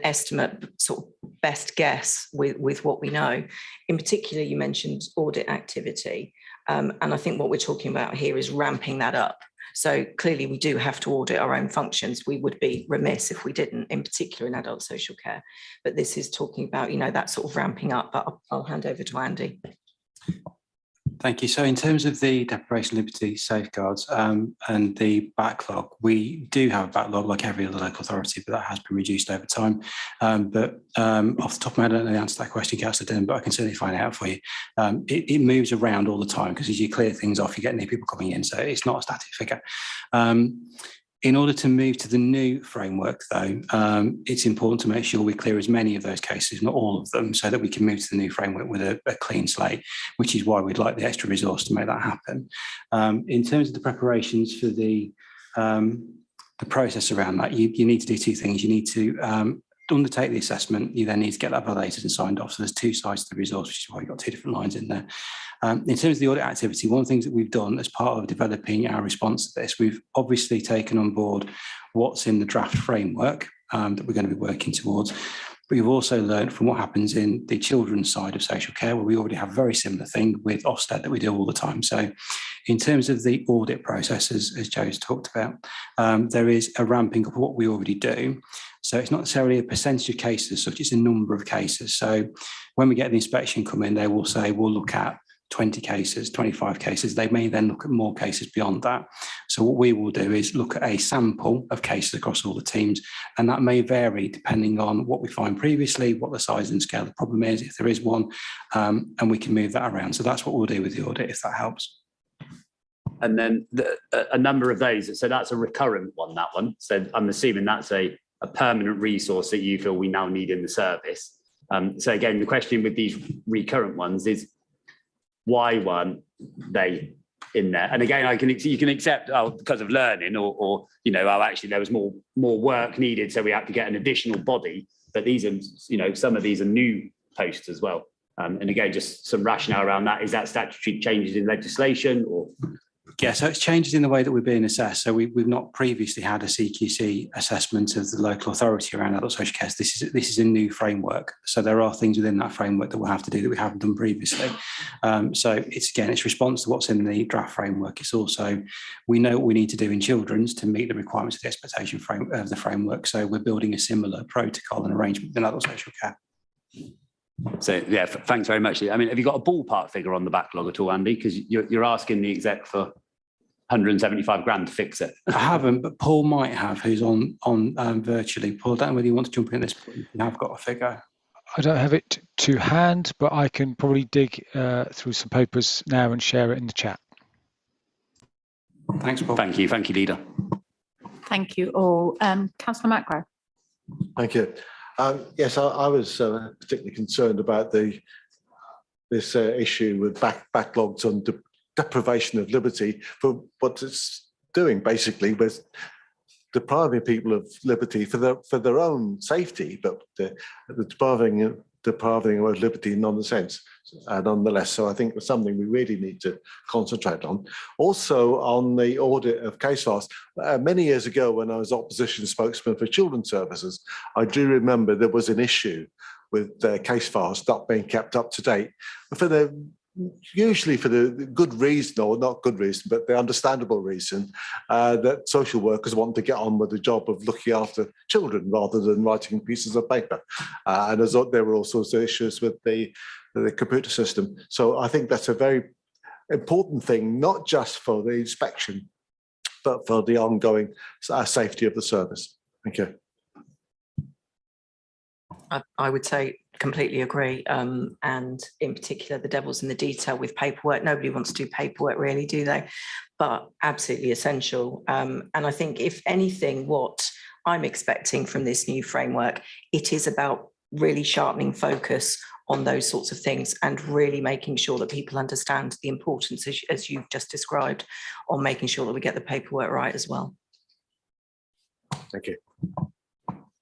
[SPEAKER 2] estimate, sort of best guess with what we know. In particular, you mentioned audit activity. And I think what we're talking about here is ramping that up. So clearly we do have to audit our own functions. We would be remiss if we didn't, in particular in adult social care. But this is talking about, that sort of ramping up. But I'll hand over to Andy.
[SPEAKER 21] Thank you. So in terms of the deprivation of liberty safeguards and the backlog, we do have a backlog like every other local authority, but that has been reduced over time. But off the top of my head, I don't know the answer to that question, Councillor Dillon, but I can certainly find out for you. It moves around all the time because as you clear things off, you get new people coming in. So it's not a static figure. In order to move to the new framework, though, it's important to make sure we clear as many of those cases, not all of them, so that we can move to the new framework with a clean slate, which is why we'd like the extra resource to make that happen. In terms of the preparations for the process around that, you need to do two things. You need to undertake the assessment. You then need to get that validated and signed off. So there's two sides to the resource, which is why you've got two different lines in there. In terms of the audit activity, one of the things that we've done as part of developing our response to this, we've obviously taken on board what's in the draft framework that we're going to be working towards. But we've also learned from what happens in the children's side of social care, where we already have a very similar thing with Ofsted that we do all the time. So in terms of the audit process, as Joe's talked about, there is a ramping up of what we already do. So it's not necessarily a percentage of cases as such, it's a number of cases. So when we get the inspection come in, they will say, we'll look at 20 cases, 25 cases. They may then look at more cases beyond that. So what we will do is look at a sample of cases across all the teams, and that may vary depending on what we find previously, what the size and scale of the problem is, if there is one, and we can move that around. So that's what we'll do with the audit, if that helps.
[SPEAKER 4] And then a number of those, so that's a recurrent one, that one. So I'm assuming that's a permanent resource that you feel we now need in the service. So again, the question with these recurrent ones is, why weren't they in there? And again, you can accept because of learning, or actually there was more work needed, so we had to get an additional body. But these are, some of these are new posts as well. And again, just some rationale around that. Is that statutory changes in legislation or?
[SPEAKER 21] Yeah, so it's changes in the way that we're being assessed. So we've not previously had a CQC assessment of the local authority around adult social care. This is a new framework. So there are things within that framework that we'll have to do that we haven't done previously. So it's response to what's in the draft framework. It's also, we know what we need to do in children's to meet the requirements of the expectation of the framework. So we're building a similar protocol and arrangement in adult social care.
[SPEAKER 4] So yeah, thanks very much. I mean, have you got a ballpark figure on the backlog at all, Andy? Because you're asking the exec for 175 grand to fix it.
[SPEAKER 21] I haven't, but Paul might have, who's on virtually. Paul, I don't know whether you want to jump in this, but you have got a figure.
[SPEAKER 10] I don't have it to hand, but I can probably dig through some papers now and share it in the chat.
[SPEAKER 21] Thanks, Paul.
[SPEAKER 4] Thank you, Leader.
[SPEAKER 1] Thank you all. Councillor Macro.
[SPEAKER 14] Thank you. Yes, I was particularly concerned about this issue with backlogs on deprivation of liberty for what it's doing, basically, with depriving people of liberty for their own safety, but the depriving of liberty nonetheless. So I think it's something we really need to concentrate on. Also, on the audit of case files, many years ago when I was opposition spokesman for children's services, I do remember there was an issue with case files not being kept up to date usually for the good reason, or not good reason, but the understandable reason that social workers want to get on with the job of looking after children rather than writing pieces of paper. And there were all sorts of issues with the computer system. So I think that's a very important thing, not just for the inspection, but for the ongoing safety of the service. Thank you.
[SPEAKER 2] I would say completely agree. And in particular, the devil's in the detail with paperwork. Nobody wants to do paperwork really, do they? But absolutely essential. And I think if anything, what I'm expecting from this new framework, it is about really sharpening focus on those sorts of things and really making sure that people understand the importance, as you've just described, on making sure that we get the paperwork right as well.
[SPEAKER 14] Thank you.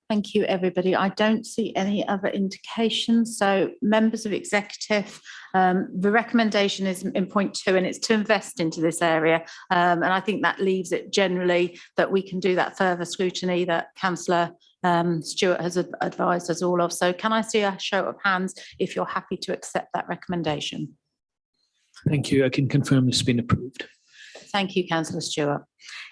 [SPEAKER 1] Thank you, everybody. I don't see any other indications. So members of executive, the recommendation is in point 2, and it's to invest into this area. And I think that leaves it generally that we can do that further scrutiny that Councillor Stewart has advised us all of. So can I see a show of hands if you're happy to accept that recommendation?
[SPEAKER 20] Thank you. I can confirm it's been approved.
[SPEAKER 1] Thank you, Councillor Stewart.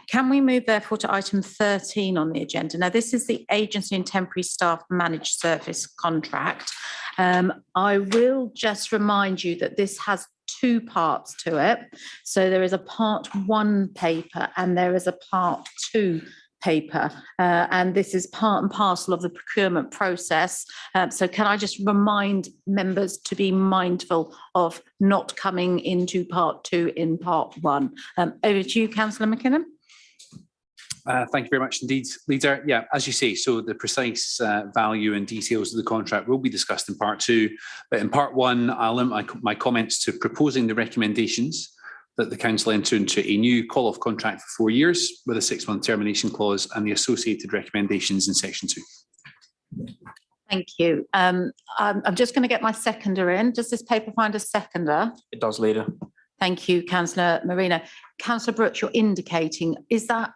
[SPEAKER 1] Can we move therefore to item 13 on the agenda? Now, this is the agency and temporary staff managed service contract. I will just remind you that this has 2 parts to it. So there is a part 1 paper and there is a part 2 paper, and this is part and parcel of the procurement process. So can I just remind members to be mindful of not coming into part 2 in part 1. Over to you, Councillor McKinnon.
[SPEAKER 6] Thank you very much indeed, Leader. Yeah, as you say, so the precise value and details of the contract will be discussed in part 2. But in part 1, I'll limit my comments to proposing the recommendations that the council enter into a new call-off contract for 4 years with a 6-month termination clause and the associated recommendations in section 2.
[SPEAKER 1] Thank you. I'm just going to get my seconder in. Does this paper find a seconder?
[SPEAKER 9] It does, Leader.
[SPEAKER 1] Thank you, Councillor Marino. Councillor Brooks, you're indicating, is that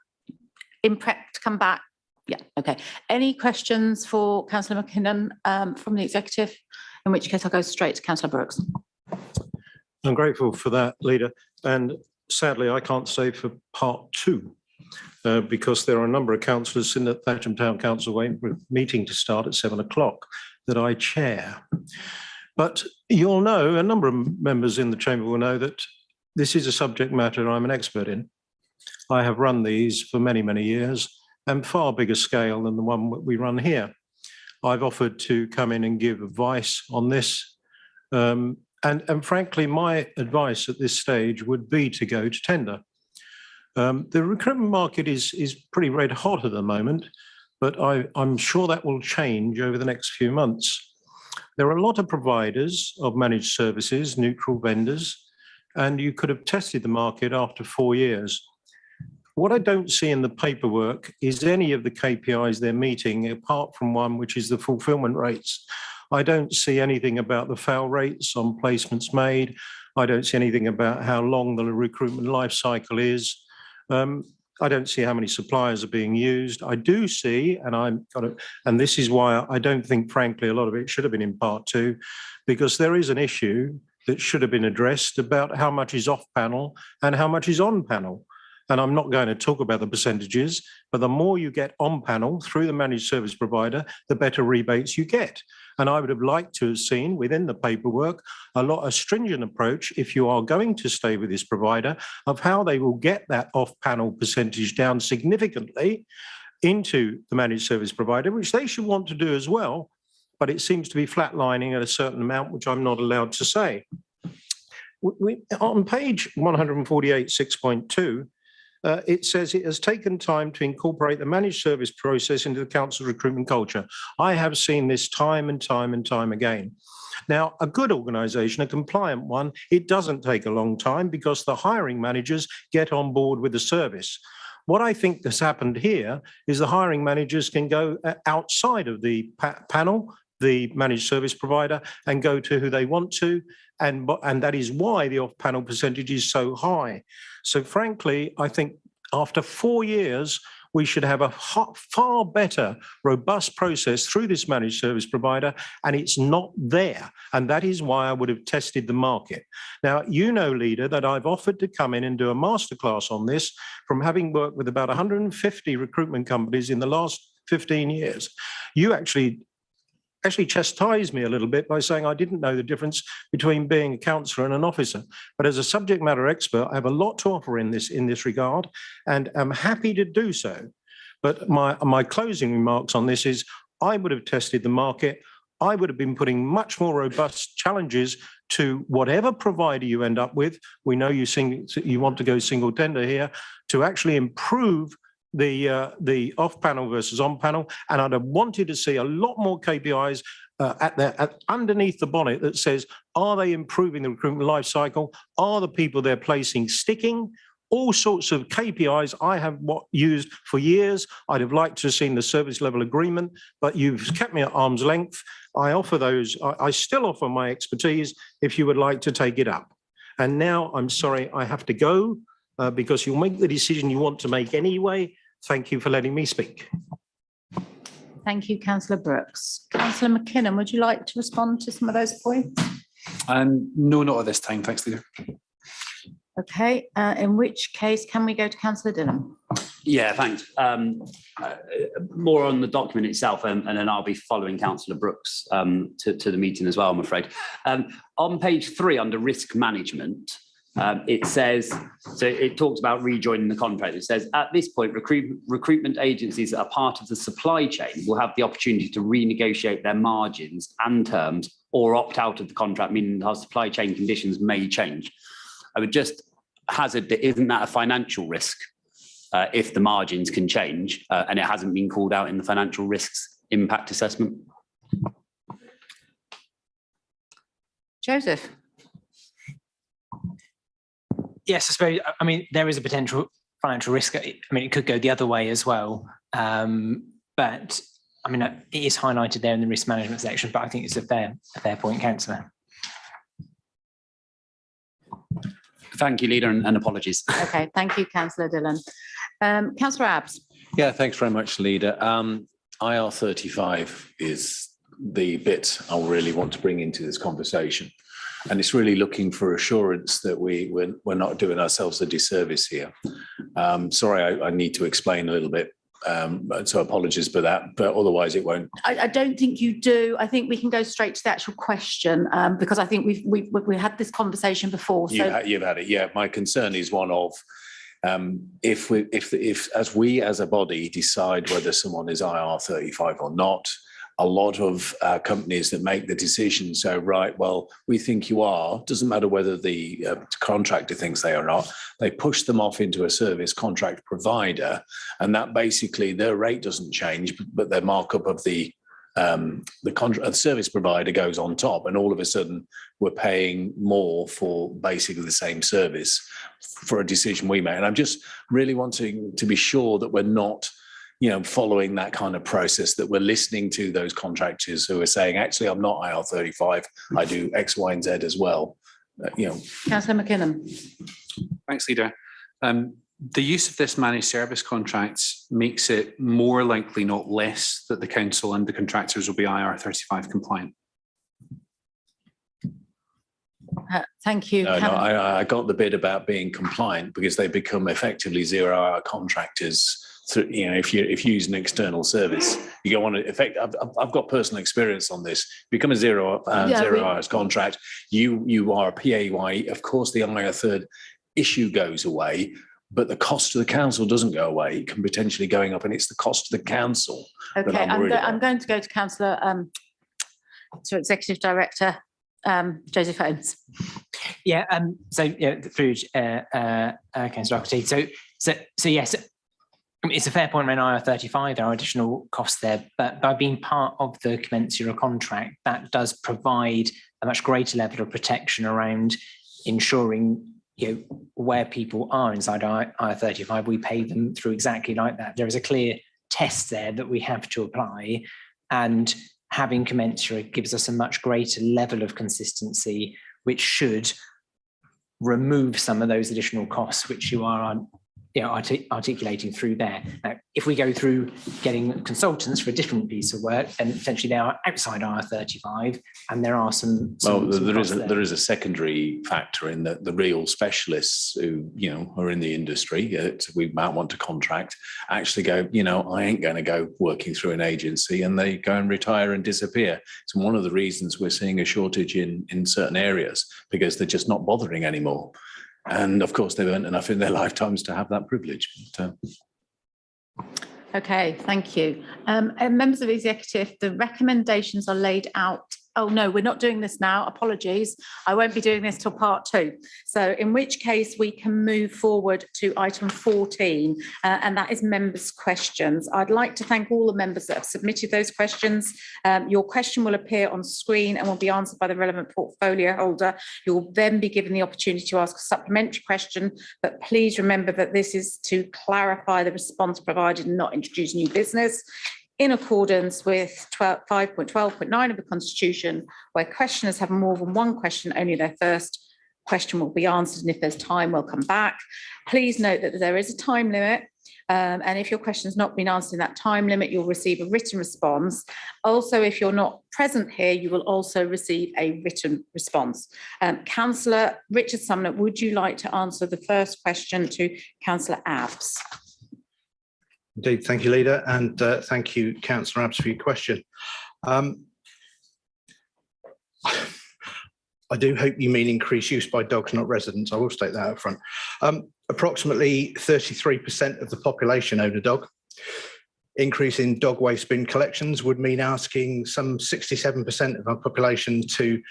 [SPEAKER 1] in prep to come back? Yeah, okay. Any questions for Councillor McKinnon from the executive? In which case I'll go straight to Councillor Brooks.
[SPEAKER 18] I'm grateful for that, Leader. And sadly, I can't stay for part 2 because there are a number of councillors in the Thatcham Town Council meeting to start at 7 o'clock that I chair. But you'll know, a number of members in the chamber will know that this is a subject matter I'm an expert in. I have run these for many, many years and far bigger scale than the one that we run here. I've offered to come in and give advice on this. And frankly, my advice at this stage would be to go to tender. The recruitment market is pretty red hot at the moment, but I'm sure that will change over the next few months. There are a lot of providers of managed services, neutral vendors, and you could have tested the market after 4 years. What I don't see in the paperwork is any of the KPIs they're meeting, apart from one, which is the fulfillment rates. I don't see anything about the fail rates on placements made. I don't see anything about how long the recruitment life cycle is. I don't see how many suppliers are being used. I do see, and this is why I don't think, frankly, a lot of it should have been in part 2, because there is an issue that should have been addressed about how much is off panel and how much is on panel. And I'm not going to talk about the percentages, but the more you get on panel through the managed service provider, the better rebates you get. And I would have liked to have seen within the paperwork a stringent approach, if you are going to stay with this provider, of how they will get that off panel percentage down significantly into the managed service provider, which they should want to do as well. But it seems to be flatlining at a certain amount, which I'm not allowed to say. On page 148, 6.2, it says it has taken time to incorporate the managed service process into the council's recruitment culture. I have seen this time and time and time again. Now, a good organisation, a compliant one, it doesn't take a long time because the hiring managers get on board with the service. What I think has happened here is the hiring managers can go outside of the panel, the managed service provider, and go to who they want to. And that is why the off-panel percentage is so high. So frankly, I think after 4 years, we should have a far better, robust process through this managed service provider, and it's not there. And that is why I would have tested the market. Now, you know, Leader, that I've offered to come in and do a masterclass on this from having worked with about 150 recruitment companies in the last 15 years. You actually chastised me a little bit by saying I didn't know the difference between being a councillor and an officer. But as a subject matter expert, I have a lot to offer in this regard, and I'm happy to do so. But my closing remarks on this is I would have tested the market. I would have been putting much more robust challenges to whatever provider you end up with. We know you want to go single tender here, to actually improve the off-panel versus on-panel. And I'd have wanted to see a lot more KPIs underneath the bonnet that says, are they improving the recruitment life cycle? Are the people they're placing sticking? All sorts of KPIs I have used for years. I'd have liked to have seen the service level agreement, but you've kept me at arm's length. I offer those. I still offer my expertise if you would like to take it up. And now I'm sorry, I have to go because you'll make the decision you want to make anyway. Thank you for letting me speak.
[SPEAKER 1] Thank you, Councillor Brooks. Councillor McKinnon, would you like to respond to some of those points?
[SPEAKER 6] No, not at this time. Thanks, Leader.
[SPEAKER 1] Okay, in which case can we go to Councillor Dillon?
[SPEAKER 4] Yeah, thanks. More on the document itself, and then I'll be following Councillor Brooks to the meeting as well, I'm afraid. On page 3, under risk management, it says, so it talks about rejoining the contract. It says, at this point, recruitment agencies that are part of the supply chain will have the opportunity to renegotiate their margins and terms or opt out of the contract, meaning our supply chain conditions may change. I would just hazard that isn't that a financial risk if the margins can change and it hasn't been called out in the financial risks impact assessment?
[SPEAKER 1] Joseph.
[SPEAKER 7] Yes, I suppose, I mean, there is a potential financial risk. I mean, it could go the other way as well. But I mean, it is highlighted there in the risk management section, but I think it's a fair point, Councillor.
[SPEAKER 4] Thank you, Leader, and apologies.
[SPEAKER 1] Okay, thank you, Councillor Dillon. Councillor Abbs.
[SPEAKER 19] Yeah, thanks very much, Leader. IR35 is the bit I really want to bring into this conversation. And it's really looking for assurance that we're not doing ourselves a disservice here. Sorry, I need to explain a little bit. So apologies for that, but otherwise it won't.
[SPEAKER 1] I don't think you do. I think we can go straight to the actual question because I think we had this conversation before. So
[SPEAKER 19] You've had it, yeah. My concern is one of if as a body decide whether someone is IR35 or not, a lot of companies that make the decision say, right, well, we think you are, doesn't matter whether the contractor thinks they are not, they push them off into a service contract provider, and that basically their rate doesn't change, but their markup of the service provider goes on top, and all of a sudden we're paying more for basically the same service for a decision we made. And I'm just really wanting to be sure that we're not following that kind of process, that we're listening to those contractors who are saying, actually, I'm not IR35, I do X, Y, and Z as well.
[SPEAKER 1] Councillor McKinnon.
[SPEAKER 6] Thanks, Leader. The use of this managed service contracts makes it more likely, not less, that the council and the contractors will be IR35 compliant.
[SPEAKER 1] Thank you.
[SPEAKER 19] No, I got the bit about being compliant because they become effectively zero-hour contractors. So, if you use an external service, you go on to effect. I've got personal experience on this. Become a zero hours contract. You are a PAYE. Of course, the IR3 issue goes away, but the cost to the council doesn't go away. It can potentially going up, and it's the cost to the council.
[SPEAKER 1] Okay, I'm going to go to Councillor, to Executive Director Joseph Holmes.
[SPEAKER 7] Yeah. Through Councillor Doherty. So yes. It's a fair point around IR35, there are additional costs there, but by being part of the commensurate contract, that does provide a much greater level of protection around ensuring where people are inside IR35, we pay them through exactly like that. There is a clear test there that we have to apply, and having commensurate gives us a much greater level of consistency, which should remove some of those additional costs which you are articulating through there. Now, if we go through getting consultants for a different piece of work, then essentially they are outside IR35, and there are some
[SPEAKER 19] there is a secondary factor in that the real specialists who are in the industry that we might want to contract actually go, I ain't going to go working through an agency, and they go and retire and disappear. It's one of the reasons we're seeing a shortage in certain areas, because they're just not bothering anymore. And of course, they've earned enough in their lifetimes to have that privilege.
[SPEAKER 1] Okay, thank you. And members of the executive, the recommendations are laid out. Oh, no, we're not doing this now. Apologies. I won't be doing this till part 2. So in which case we can move forward to item 14, and that is members' questions. I'd like to thank all the members that have submitted those questions. Your question will appear on screen and will be answered by the relevant portfolio holder. You'll then be given the opportunity to ask a supplementary question, but please remember that this is to clarify the response provided and not introduce new business. In accordance with 5.12.9 of the Constitution, where questioners have more than one question, only their first question will be answered, and if there's time, we'll come back. Please note that there is a time limit, and if your question has not been answered in that time limit, you'll receive a written response. Also, if you're not present here, you will also receive a written response. Councillor Richard Sumner, would you like to answer the first question to Councillor Abbs?
[SPEAKER 12] Indeed, thank you, Leader, and thank you, Councillor Abbs, for your question. I do hope you mean increased use by dogs, not residents. I will state that up front. Approximately 33% of the population own a dog. Increase in dog waste bin collections would mean asking some 67% of our population to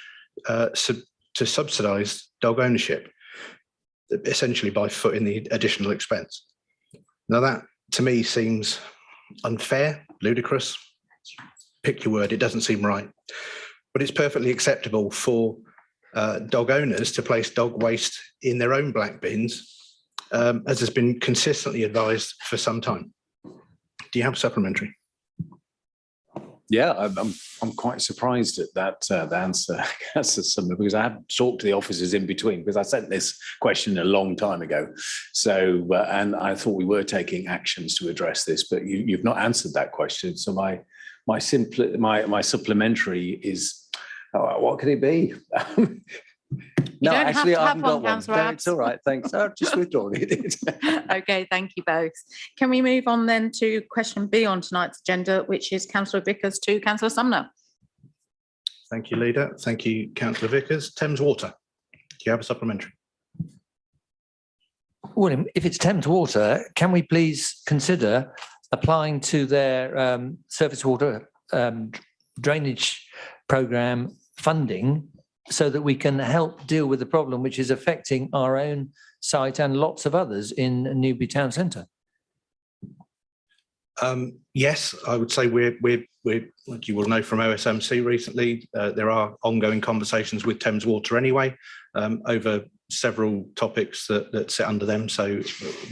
[SPEAKER 12] subsidise dog ownership, essentially by footing the additional expense. Now that, to me, seems unfair, ludicrous. Pick your word, it doesn't seem right. But it's perfectly acceptable for dog owners to place dog waste in their own black bins, as has been consistently advised for some time. Do you have a supplementary?
[SPEAKER 19] Yeah, I'm quite surprised at that answer, because I have talked to the officers in between, because I sent this question a long time ago. So, and I thought we were taking actions to address this, but you've not answered that question. So my supplementary is, what could it be? No, actually, I haven't got one. No, it's all right, thanks. I've just withdrawn it.
[SPEAKER 1] Okay, thank you both. Can we move on then to question B on tonight's agenda, which is Councillor Vickers to Councillor Sumner.
[SPEAKER 12] Thank you, Leader. Thank you, Councillor Vickers. Thames Water, do you have a supplementary?
[SPEAKER 11] Well, if it's Thames Water, can we please consider applying to their surface water drainage programme funding so that we can help deal with the problem which is affecting our own site and lots of others in Newby Town Centre?
[SPEAKER 12] Yes, I would say we're like you will know from OSMC recently, there are ongoing conversations with Thames Water anyway, over several topics that sit under them. So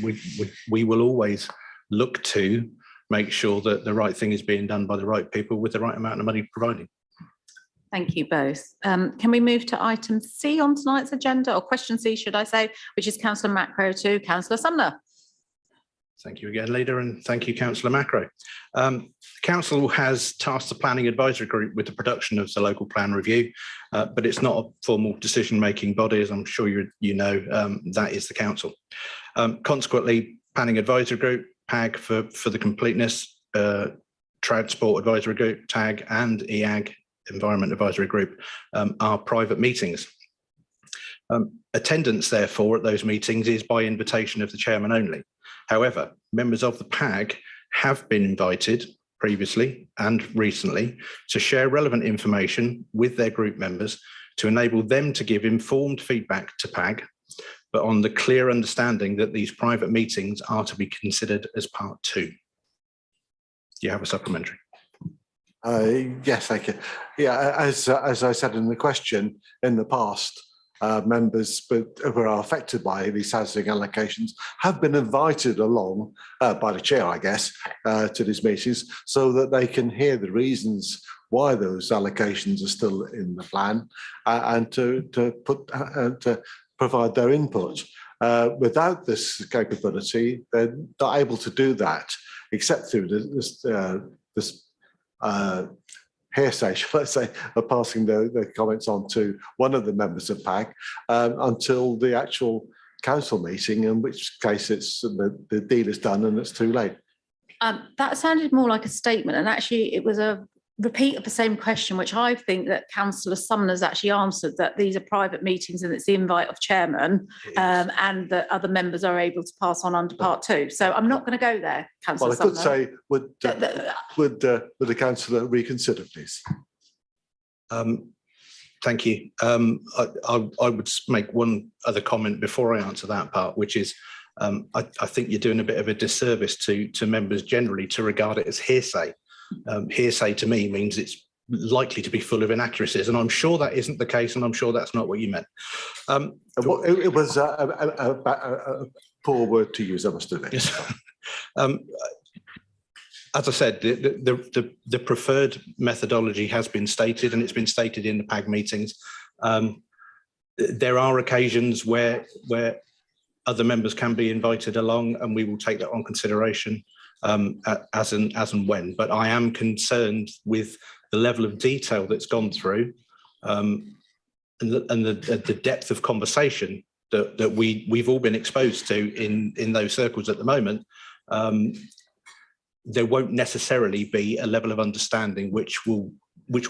[SPEAKER 12] we will always look to make sure that the right thing is being done by the right people with the right amount of money provided.
[SPEAKER 1] Thank you both. Can we move to item C on tonight's agenda, or question C, should I say, which is Councillor Macro to Councillor Sumner.
[SPEAKER 12] Thank you again, Leader, and thank you, Councillor Macro. Council has tasked the Planning Advisory Group with the production of the local plan review, but it's not a formal decision-making body, as I'm sure you know, that is the Council. Consequently, Planning Advisory Group, PAG for the completeness, Transport Advisory Group, TAG, and EAG, Environment Advisory Group, are private meetings. Attendance, therefore, at those meetings is by invitation of the chairman only. However, members of the PAG have been invited previously and recently to share relevant information with their group members to enable them to give informed feedback to PAG, but on the clear understanding that these private meetings are to be considered as part 2. Do you have a supplementary?
[SPEAKER 14] Yes, thank you. Yeah, as I said in the question, in the past, members who are affected by these housing allocations have been invited along by the chair, I guess, to these meetings so that they can hear the reasons why those allocations are still in the plan and to provide their input. Without this capability, they're not able to do that except through this hearsay, shall I say, of passing the comments on to one of the members of PAG until the actual council meeting, in which case it's the deal is done and it's too late.
[SPEAKER 1] That sounded more like a statement, and actually it was a repeat of the same question, which I think that Councillor Sumner's actually answered, that these are private meetings and it's the invite of chairman, and that other members are able to pass on under part 2. So I'm not going to go there, Councillor
[SPEAKER 14] Well, I could
[SPEAKER 1] Sumner.
[SPEAKER 14] say, would the councillor reconsider, please?
[SPEAKER 12] Thank you. I would make one other comment before I answer that part, which is I think you're doing a bit of a disservice to members generally to regard it as hearsay. Hearsay to me means it's likely to be full of inaccuracies, and I'm sure that isn't the case, and I'm sure that's not what you meant.
[SPEAKER 14] It was a poor word to use, I must admit.
[SPEAKER 12] Yes. As I said, the preferred methodology has been stated, and it's been stated in the PAG meetings. There are occasions where other members can be invited along, and we will take that on consideration as and when. But I am concerned with the level of detail that's gone through, and the depth of conversation that we've all been exposed to in those circles at the moment. There won't necessarily be a level of understanding which will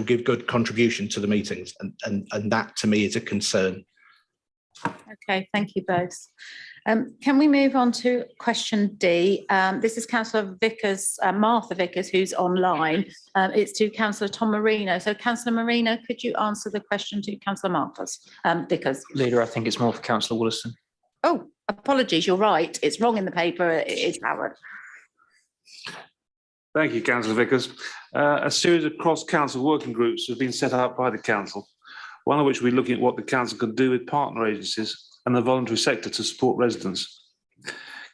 [SPEAKER 12] give good contribution to the meetings, and that to me is a concern.
[SPEAKER 1] Okay, thank you both. Can we move on to question D? This is Councillor Vickers, Martha Vickers, who's online. It's to Councillor Tom Marino. So Councillor Marino, could you answer the question to Councillor Vickers?
[SPEAKER 9] Leader, I think it's more for Councillor Wollaston.
[SPEAKER 1] Oh, apologies, you're right. It's wrong in the paper. It is Howard.
[SPEAKER 8] Thank you, Councillor Vickers. A series of cross-council working groups have been set up by the council, one of which will be looking at what the council can do with partner agencies and the voluntary sector to support residents.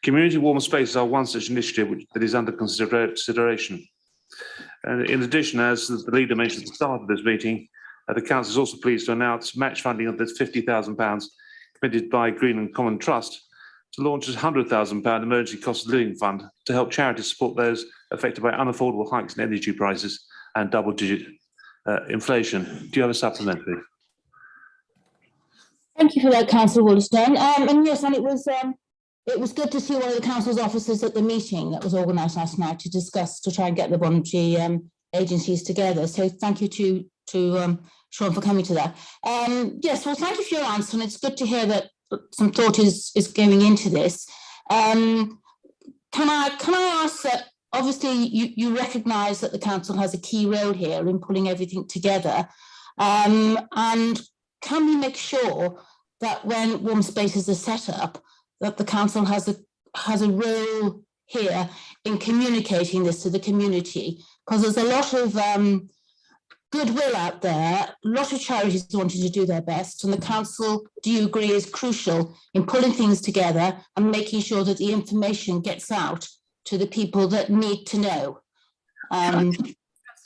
[SPEAKER 8] Community warm spaces are one such initiative that is under consideration. And in addition, as the leader mentioned at the start of this meeting, the council is also pleased to announce match funding of this £50,000 committed by Green and Common Trust to launch a £100,000 emergency cost of living fund to help charities support those affected by unaffordable hikes in energy prices and double-digit inflation. Do you have a supplementary?
[SPEAKER 16] Thank you for that, Councillor Wollaston. And yes, and it was good to see one of the council's officers at the meeting that was organised last night to try and get the voluntary agencies together. So thank you to Sean for coming to that. Yes, well, thank you for your answer, and it's good to hear that some thought is going into this. Can I ask that? Obviously, you recognise that the council has a key role here in pulling everything together, and can we make sure that when warm spaces are set up, that the council has a role here in communicating this to the community? Because there's a lot of goodwill out there, a lot of charities wanting to do their best, and the council, do you agree, is crucial in pulling things together and making sure that the information gets out to the people that need to know?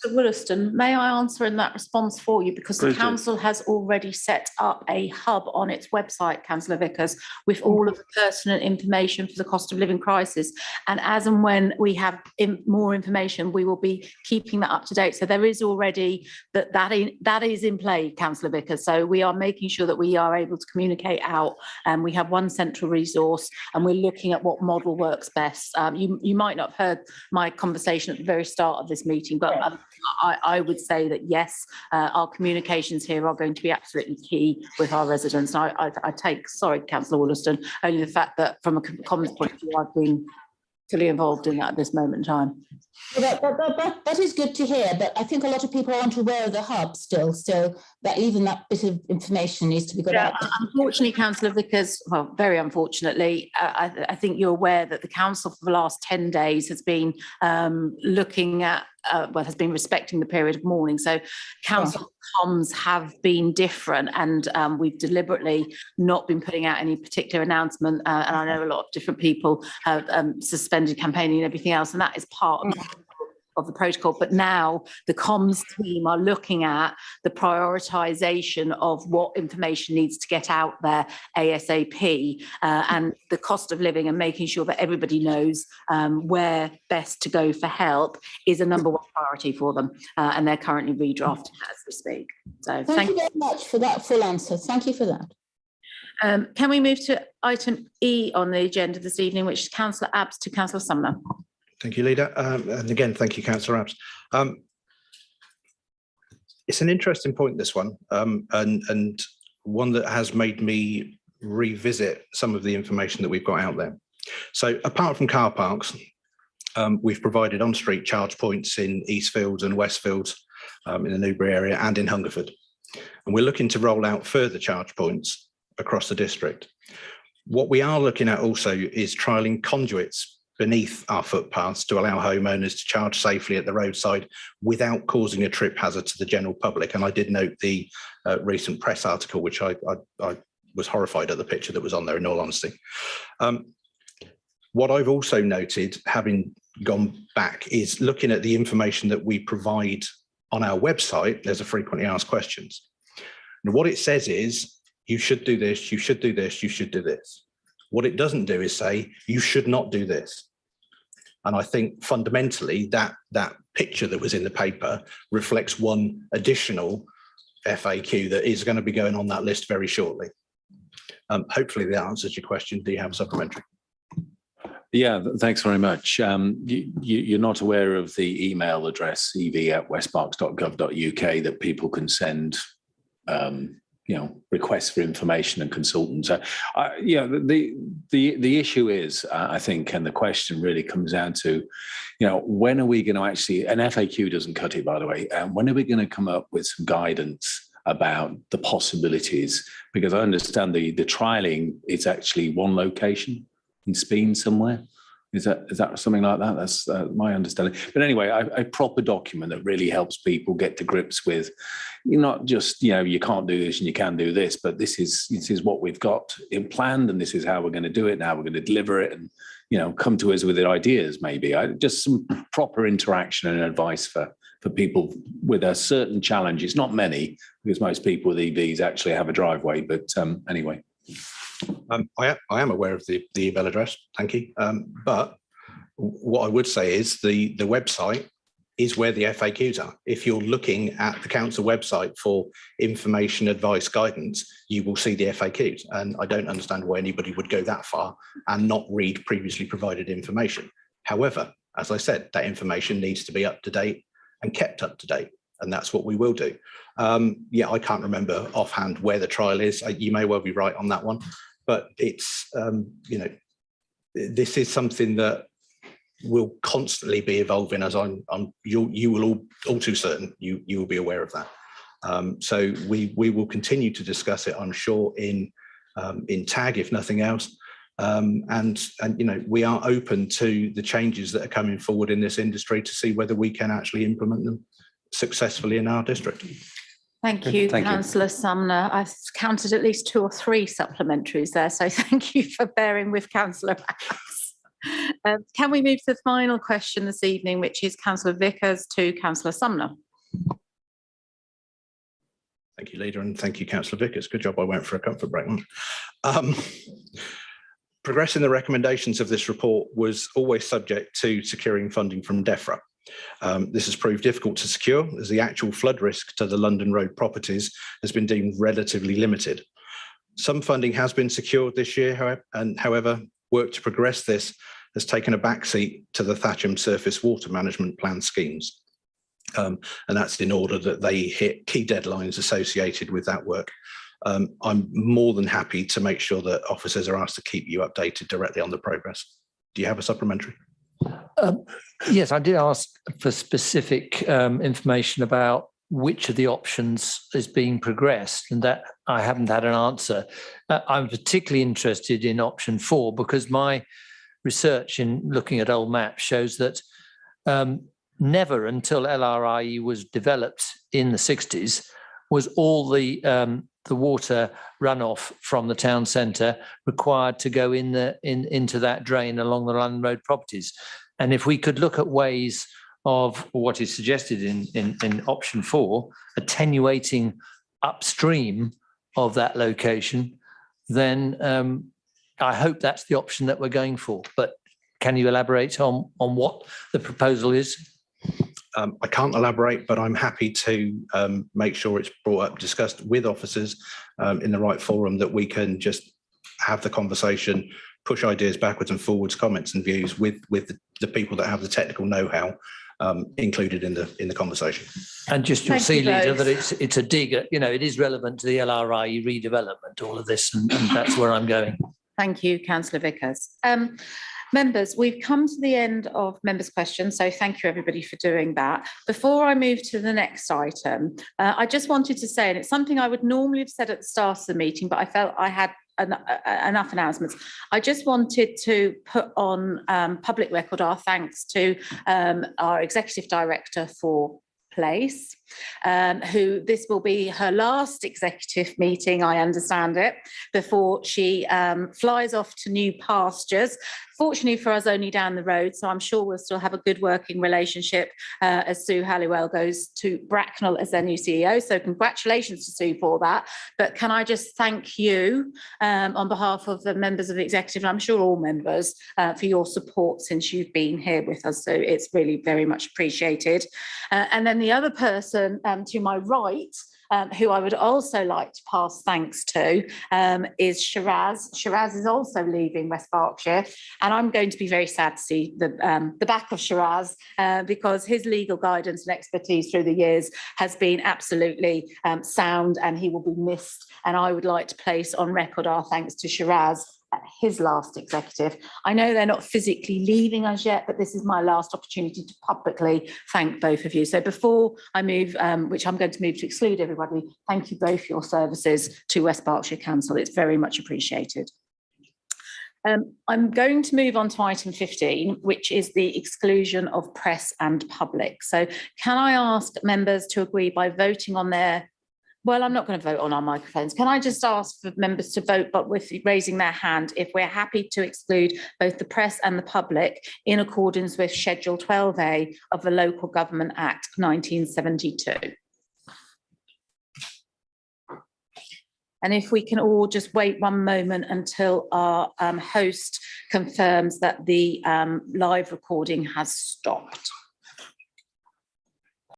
[SPEAKER 1] Councillor Wollaston, may I answer in that response for you? Because the
[SPEAKER 8] Please do.
[SPEAKER 1] council has already set up a hub on its website, Councillor Vickers, with all of the pertinent information for the cost of living crisis. And as and when we have more information, we will be keeping that up to date. So there is already that is in play, Councillor Vickers. So we are making sure that we are able to communicate out, and we have one central resource, and we're looking at what model works best. You might not have heard my conversation at the very start of this meeting, but I would say that yes, our communications here are going to be absolutely key with our residents. I take, sorry, Councillor Wollaston, only the fact that from a Commons point of view, I've been fully involved in that at this moment in time.
[SPEAKER 16] Well, that is good to hear, but I think a lot of people aren't aware of the hub still, so that even that bit of information needs to be got out.
[SPEAKER 1] Unfortunately, Councillor Vickers, well, very unfortunately, I think you're aware that the council for the last 10 days has been looking at has been respecting the period of mourning. So council comms have been different, and we've deliberately not been putting out any particular announcement. And I know a lot of different people have suspended campaigning and everything else, and that is part of the protocol. But now the comms team are looking at the prioritisation of what information needs to get out there ASAP, and the cost of living, and making sure that everybody knows where best to go for help is a number one priority for them, and they're currently redrafting as we speak. So
[SPEAKER 16] thank you very much for that full answer. Thank you for that.
[SPEAKER 1] Can we move to item E on the agenda this evening, which is Councillor Abs to Councillor Sumner?
[SPEAKER 12] Thank you, Leader. And again, thank you, Councillor Abs. It's an interesting point, this one, and one that has made me revisit some of the information that we've got out there. So apart from car parks, we've provided on-street charge points in Eastfields and Westfields, in the Newbury area and in Hungerford. And we're looking to roll out further charge points across the district. What we are looking at also is trialling conduits beneath our footpaths to allow homeowners to charge safely at the roadside without causing a trip hazard to the general public. And I did note the recent press article, which I was horrified at the picture that was on there, in all honesty. What I've also noted, having gone back, is looking at the information that we provide on our website. There's a frequently asked questions. And what it says is, you should do this, you should do this, you should do this. What it doesn't do is say, you should not do this. And I think fundamentally that picture that was in the paper reflects one additional FAQ that is going to be going on that list very shortly. Hopefully that answers your question. Do you have a supplementary?
[SPEAKER 19] Yeah, thanks very much. You're not aware of the email address ev@westparks.gov.uk that people can send requests for information and consultants. The issue is, I think, and the question really comes down to, when are we going to actually, an FAQ doesn't cut it, by the way, when are we going to come up with some guidance about the possibilities? Because I understand the trialling is actually one location in Speen somewhere. Is that something like that? That's my understanding. But anyway, a proper document that really helps people get to grips with, not just, you can't do this and you can do this, but this is what we've got in planned, and this is how we're going to do it, and how we're going to deliver it, and come to us with the ideas. Maybe just some proper interaction and advice for people with a certain challenge. It's not many, because most people with EVs actually have a driveway. But anyway.
[SPEAKER 12] I am aware of the email address, thank you. But what I would say is the website is where the FAQs are. If you're looking at the council website for information, advice, guidance, you will see the FAQs. And I don't understand why anybody would go that far and not read previously provided information. However, as I said, that information needs to be up to date and kept up to date. And that's what we will do. I can't remember offhand where the trial is. You may well be right on that one, but it's, this is something that will constantly be evolving, as you will all too certain, you will be aware of that. So we will continue to discuss it, I'm sure, in TAG, if nothing else. And we are open to the changes that are coming forward in this industry to see whether we can actually implement them successfully in our district.
[SPEAKER 1] Thank you, Councillor Sumner. I've counted at least 2 or 3 supplementaries there, so thank you for bearing with Councillor Bass. Can we move to the final question this evening, which is Councillor Vickers to Councillor Sumner?
[SPEAKER 12] Thank you, Leader, and thank you, Councillor Vickers. Good job I went for a comfort break. Progressing the recommendations of this report was always subject to securing funding from DEFRA. This has proved difficult to secure, as the actual flood risk to the London Road properties has been deemed relatively limited. Some funding has been secured this year, however, work to progress this has taken a backseat to the Thatcham Surface Water Management Plan schemes. And that's in order that they hit key deadlines associated with that work. I'm more than happy to make sure that officers are asked to keep you updated directly on the progress. Do you have a supplementary?
[SPEAKER 11] Yes, I did ask for specific information about which of the options is being progressed, and that I haven't had an answer. I'm particularly interested in option 4 because my research in looking at old maps shows that never until LRIE was developed in the 60s was all the water runoff from the town centre required to go into that drain along the London Road properties. And if we could look at ways of what is suggested in option 4, attenuating upstream of that location, then I hope that's the option that we're going for. But can you elaborate on what the proposal is?
[SPEAKER 12] I can't elaborate, but I'm happy to make sure it's brought up, discussed with officers in the right forum, that we can just have the conversation, push ideas backwards and forwards, comments and views with the people that have the technical know-how included in the conversation.
[SPEAKER 11] And just you'll
[SPEAKER 1] Thank
[SPEAKER 11] see,
[SPEAKER 1] you
[SPEAKER 11] Leader,
[SPEAKER 1] both.
[SPEAKER 11] that it's a dig at, it is relevant to the LRI redevelopment, all of this, and that's where I'm going.
[SPEAKER 1] Thank you, Councillor Vickers. Members, we've come to the end of members' questions, so thank you everybody for doing that. Before I move to the next item, I just wanted to say, and it's something I would normally have said at the start of the meeting, but I felt I had enough announcements. I just wanted to put on public record our thanks to our Executive Director for Place, who this will be her last executive meeting, I understand it, before she flies off to new pastures. Fortunately for us, only down the road, so I'm sure we'll still have a good working relationship as Sue Halliwell goes to Bracknell as their new CEO. So congratulations to Sue for that. But can I just thank you on behalf of the members of the executive, and I'm sure all members, for your support since you've been here with us. So it's really very much appreciated. And then the other person to my right, who I would also like to pass thanks to, is Shiraz. Shiraz is also leaving West Berkshire, and I'm going to be very sad to see the back of Shiraz because his legal guidance and expertise through the years has been absolutely sound, and he will be missed. And I would like to place on record our thanks to Shiraz, his last executive. I know they're not physically leaving us yet, but this is my last opportunity to publicly thank both of you. So before I move, which I'm going to move to exclude everybody, thank you both for your services to West Berkshire Council. It's very much appreciated. I'm going to move on to item 15, which is the exclusion of press and public. So can I ask members to agree by voting on their Well, I'm not going to vote on our microphones. Can I just ask for members to vote, but with raising their hand, if we're happy to exclude both the press and the public in accordance with Schedule 12A of the Local Government Act 1972? And if we can all just wait one moment until our host confirms that the live recording has stopped.